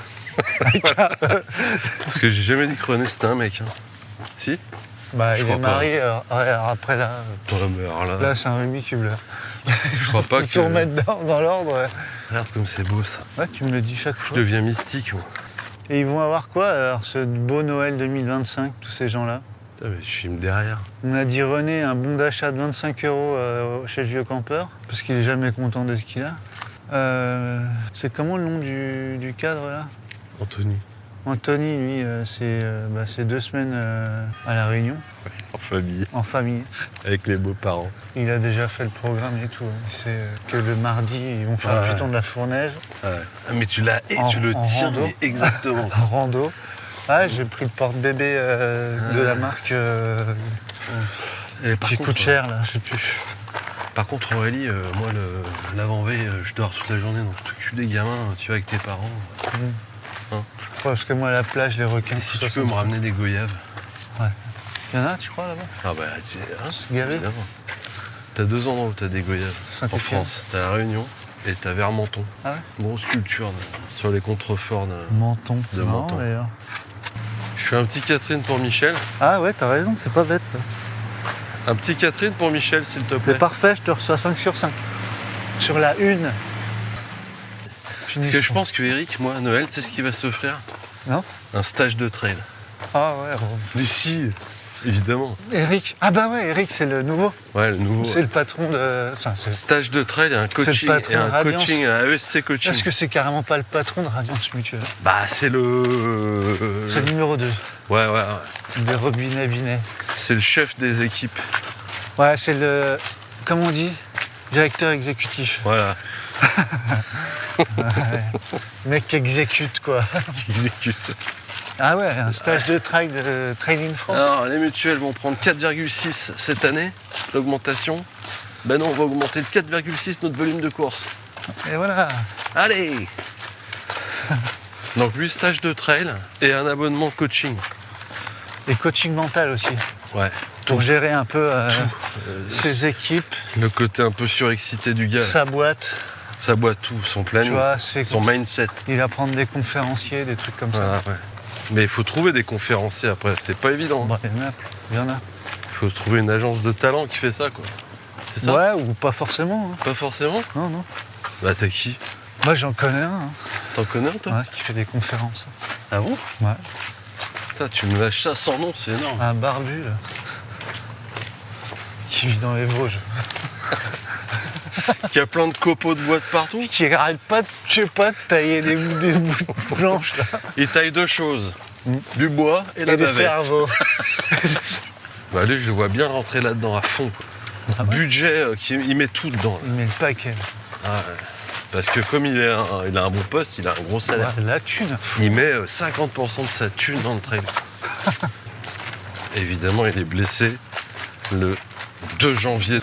Parce que j'ai jamais dit que René c'était un mec. Hein. Si? Bah, Je il crois est pas. marié, alors après là, Ouais, mais alors là, là c'est un Rubik's Cube là. je crois pas Faut que. tout remettre dans l'ordre. Ouais. Regarde comme c'est beau ça. Ouais, tu me le dis chaque Je fois. deviens mystique, moi. Et ils vont avoir quoi alors, ce beau Noël 2025, tous ces gens-là? Putain, mais je filme derrière. On a dit René, un bon d'achat de 25 € chez le vieux campeur, parce qu'il est jamais content de ce qu'il a. C'est comment le nom du cadre là? Anthony. Anthony, lui, c'est 2 semaines à La Réunion, En famille. en famille. Avec les beaux-parents. Il a déjà fait le programme et tout. Il sait que le mardi, ils vont faire Ouais. le piton de la Fournaise Ouais. Ah, mais tu l'as et En- tu le en tiens, rando. mais exactement. en rando. Ah, j'ai pris le porte-bébé de la marque Et par qui contre, coûte cher, là, je sais plus. Par contre, Aurélie, moi, l'avant-veille, je dors toute la journée, donc t'occupes des gamins, tu vas avec tes parents. Ouais, parce que moi, à la plage, les requins. Et si tu peux me ramener des goyaves. Il y en a, tu crois, là-bas? Ah bah, hein, Se gaver? évidemment. T'as 2 endroits où t'as des goyaves en Saint-Étienne. France. T'as La Réunion et t'as Vermenton. Ah ouais? Grosse culture sur les contreforts. Menton. De Non, Menton. d'ailleurs. Je suis un petit Catherine pour Michel. Ah ouais, t'as raison, c'est pas bête. Un petit Catherine pour Michel, s'il te plaît. C'est parfait, je te reçois 5 sur 5. Sur la une. Parce que je pense que Eric, moi, à Noël, tu sais ce qu'il va s'offrir? Non? Un stage de trail. Ah ouais, Mais si, évidemment. Eric. Ah bah ouais, Eric, c'est le nouveau. Ouais, le nouveau. C'est le patron de. Enfin, Stage de trail et un coaching, patron et un de Radiance. coaching, un ESC coaching. Est-ce que c'est carrément pas le patron de Radiance Mutuelle? Bah, c'est le. C'est le numéro 2. Ouais, ouais. Des robinets binets. C'est le chef des équipes. Ouais, c'est le. Comment on dit? Directeur exécutif. Voilà. Le mec qui exécute quoi. Qui exécute. Ah ouais, un stage de trail de Trailing France. Alors, les mutuelles vont prendre 4,6 cette année, l'augmentation. Ben non, on va augmenter de 4,6 notre volume de course. Et voilà. Allez. Donc, 8 stages de trail et un abonnement coaching. Et coaching mental aussi. Ouais. pour gérer un peu ses équipes, Le côté un peu surexcité du gars. sa boîte. Ça boit tout, son Tu planning, vois, son mindset. il va prendre des conférenciers, des trucs comme Voilà, ouais. Mais il faut trouver des conférenciers après, c'est pas évident. ça. Bon, il y en a. Il faut se trouver une agence de talent qui fait ça, quoi. C'est ça? Ouais, ou pas forcément. Hein. Pas forcément? Non, non. Bah t'as qui? Moi, j'en connais un, hein. T'en connais un, toi? Ouais, qui fait des conférences. Ah bon? Ouais. Putain, tu me lâches ça sans nom, c'est énorme. Un barbu, là, qui vit dans les Vosges. Qui a plein de copeaux de bois de partout. Qui arrête pas de, je sais pas, de tailler des bouts de planches, là. Il taille deux choses. Mm. Du bois et la Et des bavette. cerveaux. Bah lui, je le vois bien rentrer là-dedans à fond, quoi. Ah ouais. Budget, il met tout dedans. Là. Il met le paquet. Ah, ouais. Parce que comme il a un bon poste, il a un gros salaire. Ouais, la thune. Il met 50% de sa thune dans le trail. Évidemment, il est blessé le 2 janvier.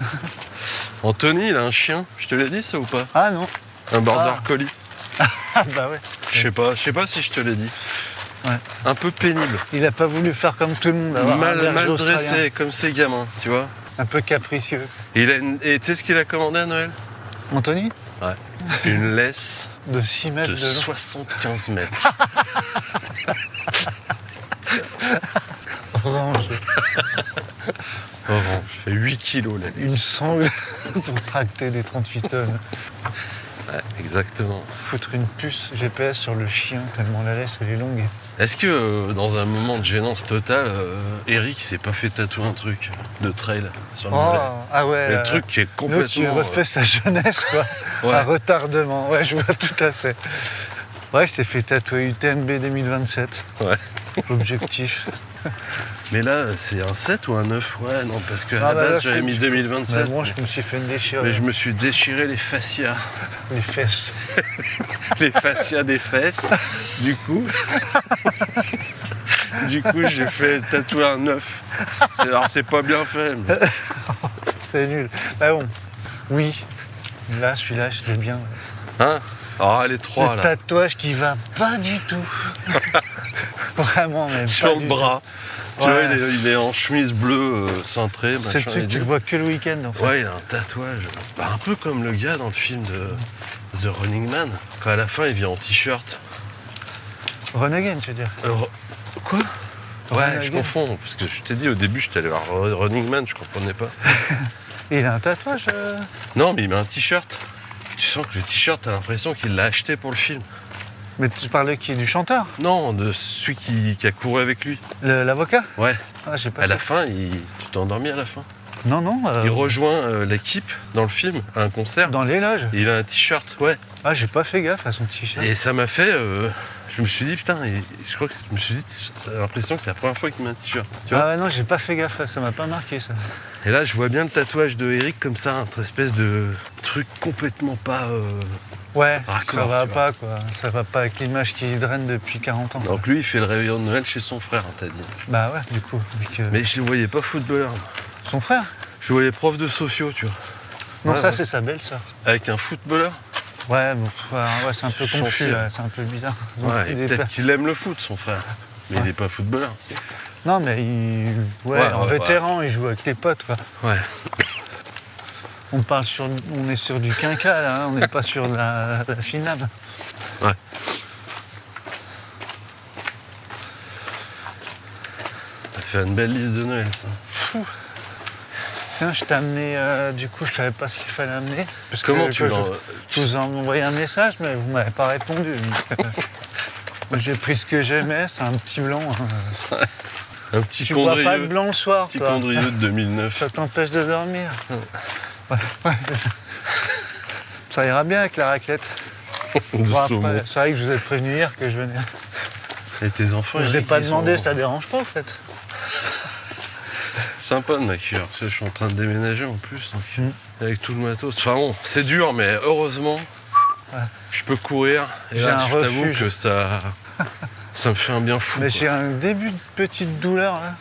Anthony, il a un chien. Je te l'ai dit, ça ou pas? Ah non. Un border Ah. collie. Ah bah ouais. Je sais pas si je te l'ai dit. Ouais. Un peu pénible. Il a pas voulu faire comme tout le monde. Avoir un berger Mal australien. dressé, comme ces gamins, tu vois. Un peu capricieux. Et tu sais ce qu'il a commandé à Noël? Anthony, Ouais. Une laisse de 6 mètres de de long. 75 mètres. Orange. Orange. Fait 8 kilos la Une laisse. sangle pour tracter des 38 tonnes. Ouais, exactement. Foutre une puce GPS sur le chien tellement la laisse elle est longue. Est-ce que dans un moment de gênance totale, Eric s'est pas fait tatouer un truc de trail sur le mollet? Ah ouais. Et le truc qui est L'autre il complètement... refait sa jeunesse quoi. ouais. Un retardement. Ouais, je vois tout à fait. Ouais, je t'ai fait tatouer UTMB 2027. Ouais. Objectif. Mais là, c'est un 7 ou un 9? Ouais, non, parce qu'à Ah la bah là, base, je j'avais me mis suis- 2027. Mais bon, je me suis fait une déchirure. Mais je me suis déchiré les fascias. Les fesses. Les fascias des fesses. Du coup... j'ai fait tatouer un 9. Alors, c'est pas bien fait, mais... C'est nul. Bah bon. Oui. Là, celui-là, je l'ai bien. Hein? Alors, les trois, Le là. tatouage qui va pas du tout. Vraiment, même Sur pas le du bras. tout. Tu vois, Ouais. il est en chemise bleue, cintrée, C'est le machin. truc et que tu tout. le vois que le week-end en fait. Ouais, il a un tatouage. Bah, un peu comme le gars dans le film de The Running Man. Quand à la fin, il vient en t-shirt. Run again, je veux dire. Quoi? Run Ouais, je again. confonds. Parce que je t'ai dit au début, j'étais allé voir Running Man, je comprenais pas. Et il a un tatouage. Non, mais il met un t-shirt. Tu sens que le t-shirt, t'as l'impression qu'il l'a acheté pour le film. Mais tu parles de qui? Du chanteur? Non, de celui qui a couru avec lui. L'avocat? Ouais. Ah, j'ai pas À la fait. fin, tu t'es endormi à la fin. Non, non. Il rejoint l'équipe dans le film à un concert. Dans les loges. Et il a un t-shirt, ouais. Ah, j'ai pas fait gaffe à son t-shirt. Et ça m'a fait. Je me suis dit, putain, je crois que je me suis dit, j'ai l'impression que c'est la première fois qu'il met un t-shirt. Tu vois? Ah ouais, non, j'ai pas fait gaffe, ça m'a pas marqué ça. Et là, je vois bien le tatouage de Eric comme ça, une espèce de truc complètement pas. Ouais, Raccord, ça va tu vois. pas quoi. Ça va pas avec l'image qui draine depuis 40 ans. quoi. Donc lui, il fait le réveillon de Noël chez son frère, t'as dit. Bah ouais, du coup. vu que- Mais je le voyais pas footballeur. moi. Son frère? Je le voyais prof de sociaux, tu vois. Non, Ouais, ça ouais. c'est sa belle-sœur. Avec un footballeur. Ouais, bon, ouais, c'est un peu confus Chantier. là, c'est un peu bizarre. Ils ont Ouais, pris et des peut-être per- qu'il aime le foot, son frère. Mais il Ouais. n'est pas footballeur, c'est. Non, mais il... ouais, Ouais, en ouais, vétéran, il joue avec les potes quoi. Ouais. On est sur du quinca là, hein, on n'est pas sur la finale. Ouais. Ça fait une belle liste de Noël, ça. Tiens, je t'ai amené, du coup, je savais pas ce qu'il fallait amener. Parce Comment que tu l'as. je vous ai envoyé un message, mais vous m'avez pas répondu. donc, moi, j'ai pris ce que j'aimais, c'est un petit blanc. Un petit Tu bois pas de condrieux. blanc le soir, Petit toi. condrieux de 2009. Ça t'empêche de dormir. Ouais, c'est ça. Ça ira bien avec la raclette. de Bon, après, saumon. c'est vrai que je vous ai prévenu hier que je venais. Et tes enfants, Je vous ai Eric, pas ils demandé, sont ça dérange pas en fait. sympa de m'accueillir. Tu sais, je suis en train de déménager en plus, donc Mm. avec tout le matos. Enfin bon, c'est dur, mais heureusement, Ouais. je peux courir. Et J'ai là, un je t'avoue refuge. que ça me fait un bien fou. Mais quoi. j'ai un début de petite douleur là.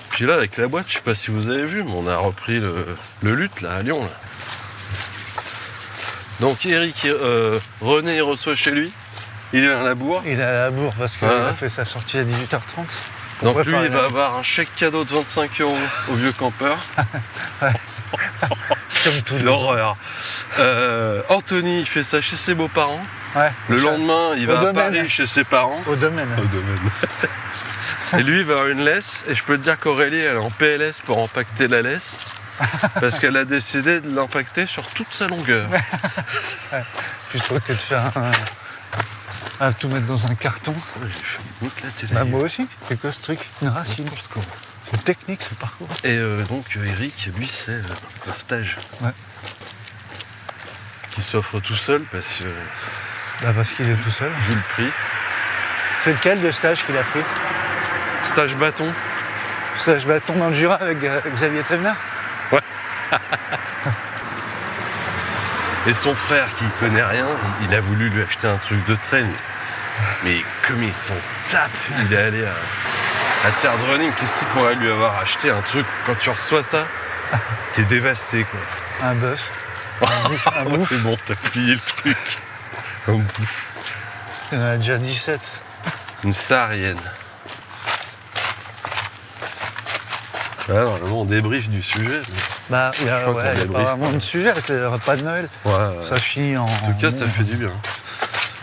Puis là, avec la boîte, je sais pas si vous avez vu, mais on a repris le lutte là, à Lyon. Là. Donc Eric, René, il reçoit chez lui. Il est à la bourre. Il est à la bourre parce qu'il Ouais. a fait sa sortie à 18h30. pour Donc lui, préparer il va la- avoir un chèque cadeau de 25 € au vieux campeur. Comme tous les ans. L'horreur. Anthony, il fait ça chez ses beaux-parents. Ouais, Le ça, lendemain, il va Au à domaine. Paris chez ses parents. Au domaine. Au domaine. Et lui, il va avoir une laisse. Et je peux te dire qu'Aurélie, elle est en PLS pour empaqueter la laisse. Parce qu'elle a décidé de l'impacter sur toute sa longueur. Plutôt que de faire à tout mettre dans un carton. J'ai fait toute la télé. Bah, moi aussi, c'est quoi ce truc? Une racine. C'est technique ce parcours. Et donc Eric, lui, c'est un stage. Ouais. Qui s'offre tout seul parce que, Bah, parce qu'il est tout seul. vu le prix, C'est lequel de stage qu'il a pris? stage bâton. Stage bâton dans le Jura avec Xavier Thévenard? Et son frère, qui connaît rien, il a voulu lui acheter un truc de traîne. Mais comme il s'en tape, il est allé à Terre de Running. Qu'est-ce qu'il pourrait lui avoir acheté un truc? Quand tu reçois ça, t'es dévasté, quoi. Un bœuf. Un bouffe. C'est bon, t'as plié le truc. Un bouffe. Il y en a déjà 17. Une saharienne. Ah, normalement, on débriefe du sujet. Mais... Bah, il n'y a, Je crois ouais, qu'on il y a débriefe pas vraiment de sujet, c'est le repas de Noël. Ouais, Ça finit en. en tout cas, ça fait du bien.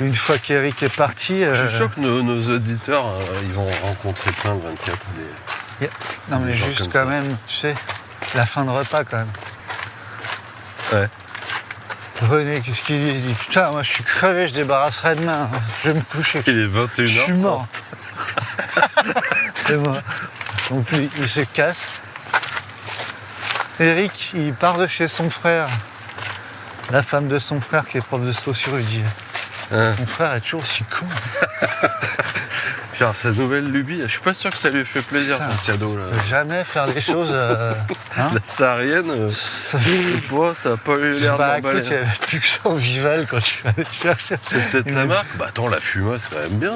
Une fois qu'Eric est parti. Je suis sûr que nos auditeurs, ils vont rencontrer plein de 24 des... Non, mais des gens juste comme quand ça. même, tu sais, la fin de repas quand même. Ouais. René, qu'est-ce qu'il dit? Il dit putain, moi je suis crevé, je débarrasserai demain. Je vais me coucher. Il est 21h. Je suis mort. C'est moi. Donc lui, il se casse. Eric, il part de chez son frère. La femme de son frère qui est prof de socio, il dit Hein. mon frère est toujours aussi con. Genre, sa nouvelle lubie, je suis pas sûr que ça lui fait plaisir, Putain. ton cadeau, là. Jamais faire des choses. Hein La saharienne, Ça- bon, ça a pas eu l'air Bah d'emballer. écoute, il n'y avait plus que ça au Vival quand je suis allé chercher. C'est peut-être Il la m'a marque. Bah attends, la fumasse, c'est quand même bien.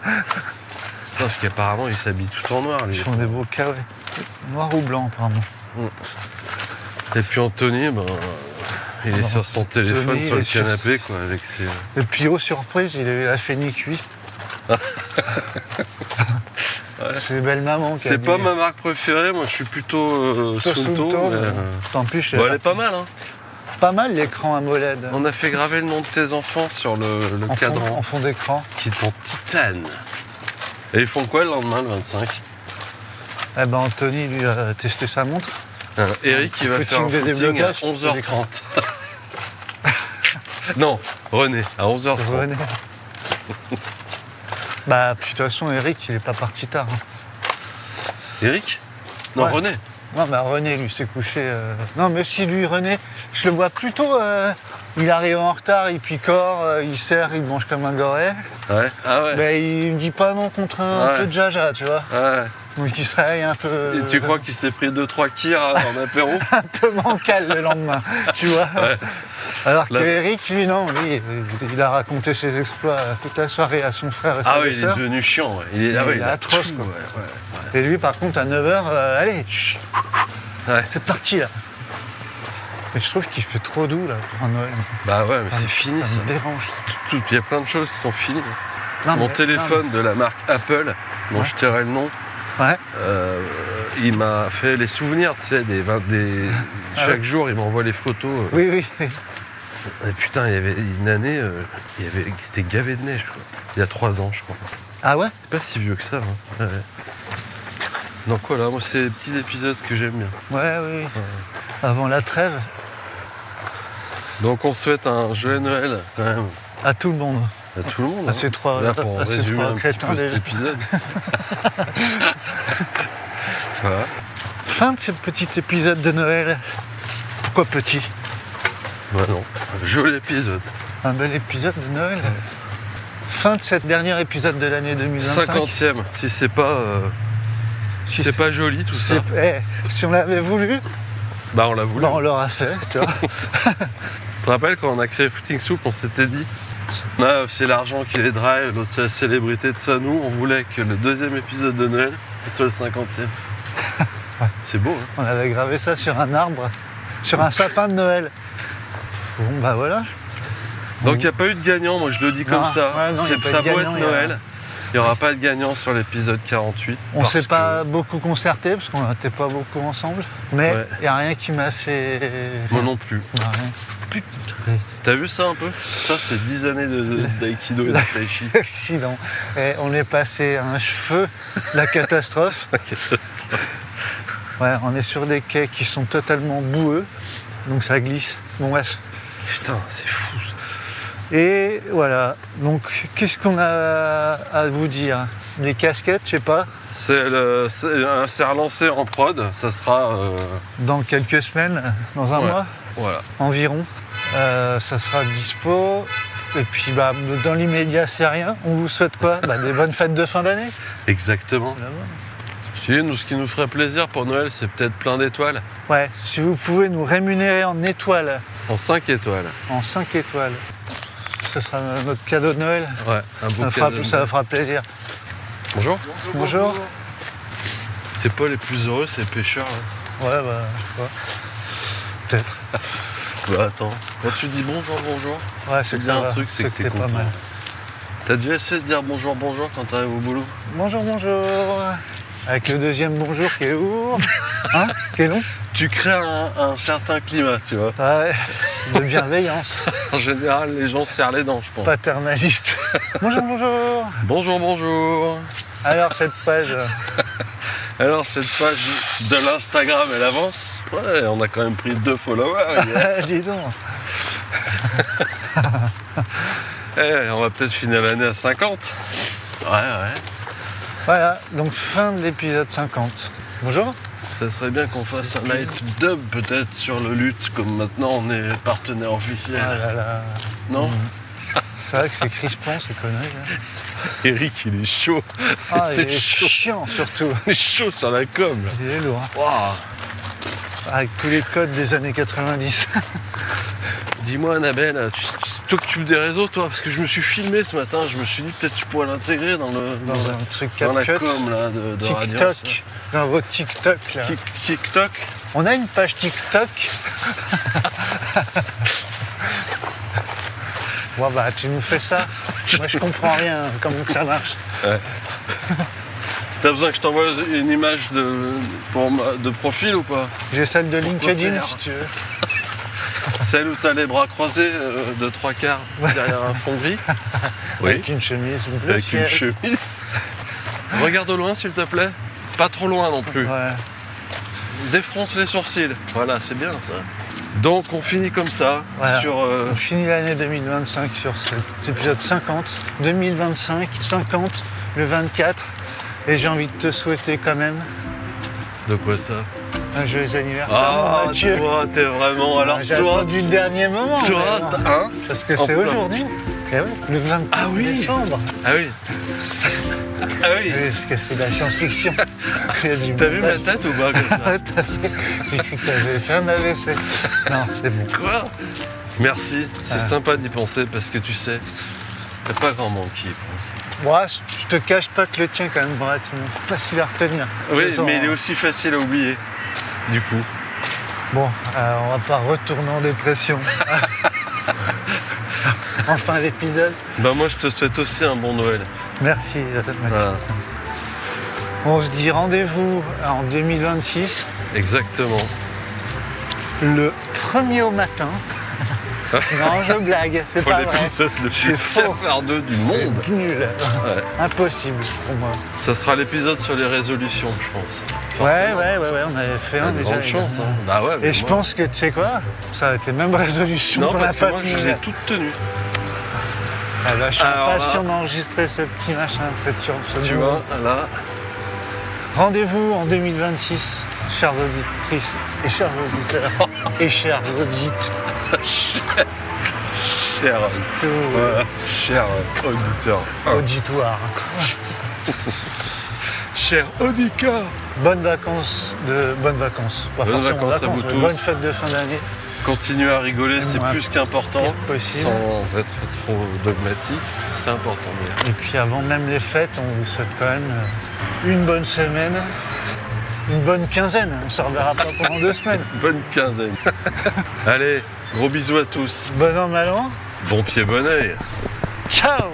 Non parce qu'apparemment, il s'habille tout en noir, lui. Ils font des beaux carrés. Noir ou blanc, apparemment. Et puis Anthony, ben, il est Alors, sur son téléphone, Anthony, sur il le est sur- canapé, quoi, avec ses... Et puis, aux surprises, il a eu la phénix C'est belle maman qui a C'est dit, pas ma marque préférée, moi je suis plutôt Toi, Sunto, Sunto, mais, Tant pis, je sais bon, pas. elle est pas mal, hein. Pas mal l'écran AMOLED. On a fait graver le nom de tes enfants sur le en, cadran, en fond d'écran. qui est en titane. Et ils font quoi le lendemain, le 25? Eh ben Anthony lui a testé sa montre. Eric, il va Footing faire un de footing à déblocage, 11h30. Non, René, à 11h30. René. Bah puis de toute façon Eric il est pas parti tard. Hein. Eric? Non, Ouais. René. Non bah René lui s'est couché. Non mais si lui René, je le vois plutôt. Il arrive en retard, il picore, il sert, il mange comme un goret. Ouais. Ah ouais. Mais il me dit pas non contre un Ouais. peu de jaja, tu vois. Ouais. Donc il se réveille un peu. Et tu crois qu'il s'est pris 2-3 kirs en apéro? un peu bancal le lendemain, tu vois. Ouais. Alors que Là- Eric, lui, non, lui, il a raconté ses exploits toute la soirée à son frère et sa Ah oui, il est belle-sœur. devenu chiant. Ouais. Il est, Il est a atroce, tout, quoi. ouais. Et lui, par contre, à 9h, allez, chut, Ouais. c'est parti là. Mais je trouve qu'il fait trop doux là pour un Noël. Bah ouais, mais Ça c'est me- fini ça ça. me dérange. Il y a plein de choses qui sont finies. Non, Mon mais- téléphone de la marque Apple, dont Ouais. je tairai le nom, non, mais- Ouais. il m'a fait les souvenirs, tu sais, Ah chaque ouais. jour, il m'envoie les photos. Oui, oui. Et putain, il y avait une année, c'était gavé de neige, quoi. Il y a 3 ans, je crois. Ah ouais. C'est pas si vieux que ça. Hein. Ouais. Donc voilà, moi, c'est les petits épisodes que j'aime bien. Ouais, oui. Avant la trêve, Donc on souhaite un joyeux Noël, quand même, à tout le monde. à tout le monde. À hein. ces trois- Là, pour à ces résumer trois un petit crétins peu déjà. cet épisode. Voilà. Fin de ce petit épisode de Noël. Pourquoi petit? Ouais, non. Joli épisode. Un bel épisode de Noël. Fin de cet dernier épisode de l'année 2025. 50e, si c'est pas, Si c'est pas joli tout ça. si on l'avait voulu, Bah on l'a voulu. bah, on l'aura fait, tu vois. Tu te rappelles quand on a créé Footing Soup, on s'était dit, c'est l'argent qui les drive, l'autre c'est la célébrité de ça. Nous, on voulait que le deuxième épisode de Noël, ce soit le 50e. C'est beau, hein. On avait gravé ça sur un arbre, sur un sapin de Noël. Bon, bah voilà. Donc il n'y a pas eu de gagnant, moi je le dis comme Non, ça. ouais, non, y a pas ça eu de doit gagnant, être y a- Noël. Il n'y aura pas de gagnant sur l'épisode 48. On parce s'est que- pas beaucoup concerté parce qu'on n'était pas beaucoup ensemble. Mais Ouais. il n'y a rien qui m'a fait. Moi non plus. Bah, rien. Putain, T'as vu ça un peu? Ça, c'est 10 années d'aïkido et de tai chi. accident. Et on est passé à un cheveu, la catastrophe. Ouais, on est sur des quais qui sont totalement boueux, donc ça glisse. Bon bref. Putain, c'est fou. Ça. Et voilà, donc qu'est-ce qu'on a à vous dire? Les casquettes, je sais pas, C'est relancé en prod. Ça sera. dans quelques semaines, dans un Ouais. mois Voilà. environ, ça sera dispo. Et puis bah, dans l'immédiat, c'est rien. On vous souhaite quoi? Bah, des bonnes fêtes de fin d'année. Exactement. Si, nous, ce qui nous ferait plaisir pour Noël, c'est peut-être plein d'étoiles. Ouais, si vous pouvez nous rémunérer en étoiles, En 5 étoiles. en 5 étoiles, ce sera notre cadeau de Noël. Ouais, un beau cadeau. Ça fera plaisir. Bonjour. Bonjour. C'est pas les plus heureux, ces pêcheurs là. Ouais, bah, je sais pas. Peut-être. Bah attends. Quand tu dis bonjour, bonjour, Ouais, c'est que bien ça un va, truc, c'est que t'es pas content. mal. T'as déjà essayé de dire bonjour, bonjour quand t'arrives au boulot? Bonjour, bonjour. Avec le deuxième bonjour qui est lourd, hein, qui est long. Tu crées un certain climat, tu vois. Ouais, de bienveillance, En général, les gens se serrent les dents, je pense. paternaliste. Bonjour, bonjour. Bonjour, bonjour. Alors, cette page, Alors, cette page de l'Instagram, elle avance. Ouais, on a quand même pris 2 followers. hier. dis donc. On va peut-être finir l'année à 50. Ouais. Voilà, donc fin de l'épisode 50. Bonjour. Ça serait bien qu'on fasse un night dub peut-être sur le lutte, comme maintenant on est partenaire officiel. Ah là là. Non? C'est vrai que c'est crispant ces conneries. Là. Eric, il est chaud. Ah, il Il est est chaud. chiant surtout. Il est chaud sur la com. Là. Il est lourd. Hein. Waouh. Avec tous les codes des années 90. Dis-moi Annabelle, tu t'occupes des réseaux toi? Parce que je me suis filmé ce matin, je me suis dit peut-être tu pourrais l'intégrer dans Dans un truc dans la CapCut. com là, de Radiance. TikTok. Dans vos TikTok là. TikTok. On a une page TikTok. Ouais, bah tu nous fais ça. Moi je comprends rien comment que ça marche. T'as besoin que je t'envoie une image de profil ou pas? J'ai celle de Pourquoi LinkedIn faire si tu veux. Celle où t'as les bras croisés de 3/4 derrière un fond gris? Avec une chemise bleu Avec une ciel. chemise. Regarde au loin s'il te plaît. Pas trop loin non plus. Ouais. Défronce les sourcils. Voilà, c'est bien ça. Donc on finit comme ça Voilà. sur. On finit l'année 2025 sur cet épisode 50. 2025, 50, le 24. Et j'ai envie de te souhaiter quand même De quoi ça? un joyeux anniversaire, Ah, Mathieu. toi, t'es vraiment. Alors J'ai toi, attendu le dernier moment. toi, mais bon. hein? Parce que En c'est plein. aujourd'hui. Eh oui, le 24 Ah oui. décembre. Ah oui. Ah oui. Oui, parce que c'est de la science-fiction. Il y a du T'as vu ma montage. tête ou pas comme ça? J'ai cru que t'avais fait un AVC. Non, c'est bon. Quoi? Merci, c'est Ah. sympa d'y penser parce que tu sais, y'a pas grand monde qui y pense. Moi, je te cache pas que le tien est quand même relativement facile à retenir. Oui, Je sens, mais il est hein. aussi facile à oublier. Du coup. Bon, on va pas retourner en dépression. En fin d'épisode. Bah moi je te souhaite aussi un bon Noël. Merci. Mathieu. Voilà. On se dit rendez-vous en 2026, Exactement. le 1er au matin. Non, je blague, c'est Pour pas vrai. l'épisode le plus C'est faux. cafardeux du monde. C'est nul. Ouais. Impossible pour moi. Ça sera l'épisode sur les résolutions, je pense. Ouais, Forcément. on avait fait Ah, un déjà. grande les chance, gars. hein. Bah ouais, mais Et je moi- pense que tu sais quoi, ça a été même résolution Non, qu'on n'a parce que pas moi je tenue. les ai toutes tenues. Ah bah, je suis Alors là- impatient d'enregistrer ce petit machin, ce Tu moment. vois, là. Rendez-vous en 2026, chères auditrices et chers auditeurs et chers auditeurs. Cher, voilà, cher auditeur. Auditoire. Cher auditeur. Bonnes vacances. Pas Bonnes forcément vacances à vous mais tous. bonnes fêtes de fin d'année. Continuer à rigoler, c'est Ouais. plus qu'important. Possible. Sans être trop dogmatique, c'est important. Mais... Et puis avant même les fêtes, on vous souhaite quand même une bonne semaine, une bonne quinzaine. On ne se reverra pas pendant 2 semaines. Bonne quinzaine. Allez, gros bisous à tous. Bon an, mal an. Bon pied, bon oeil. Ciao.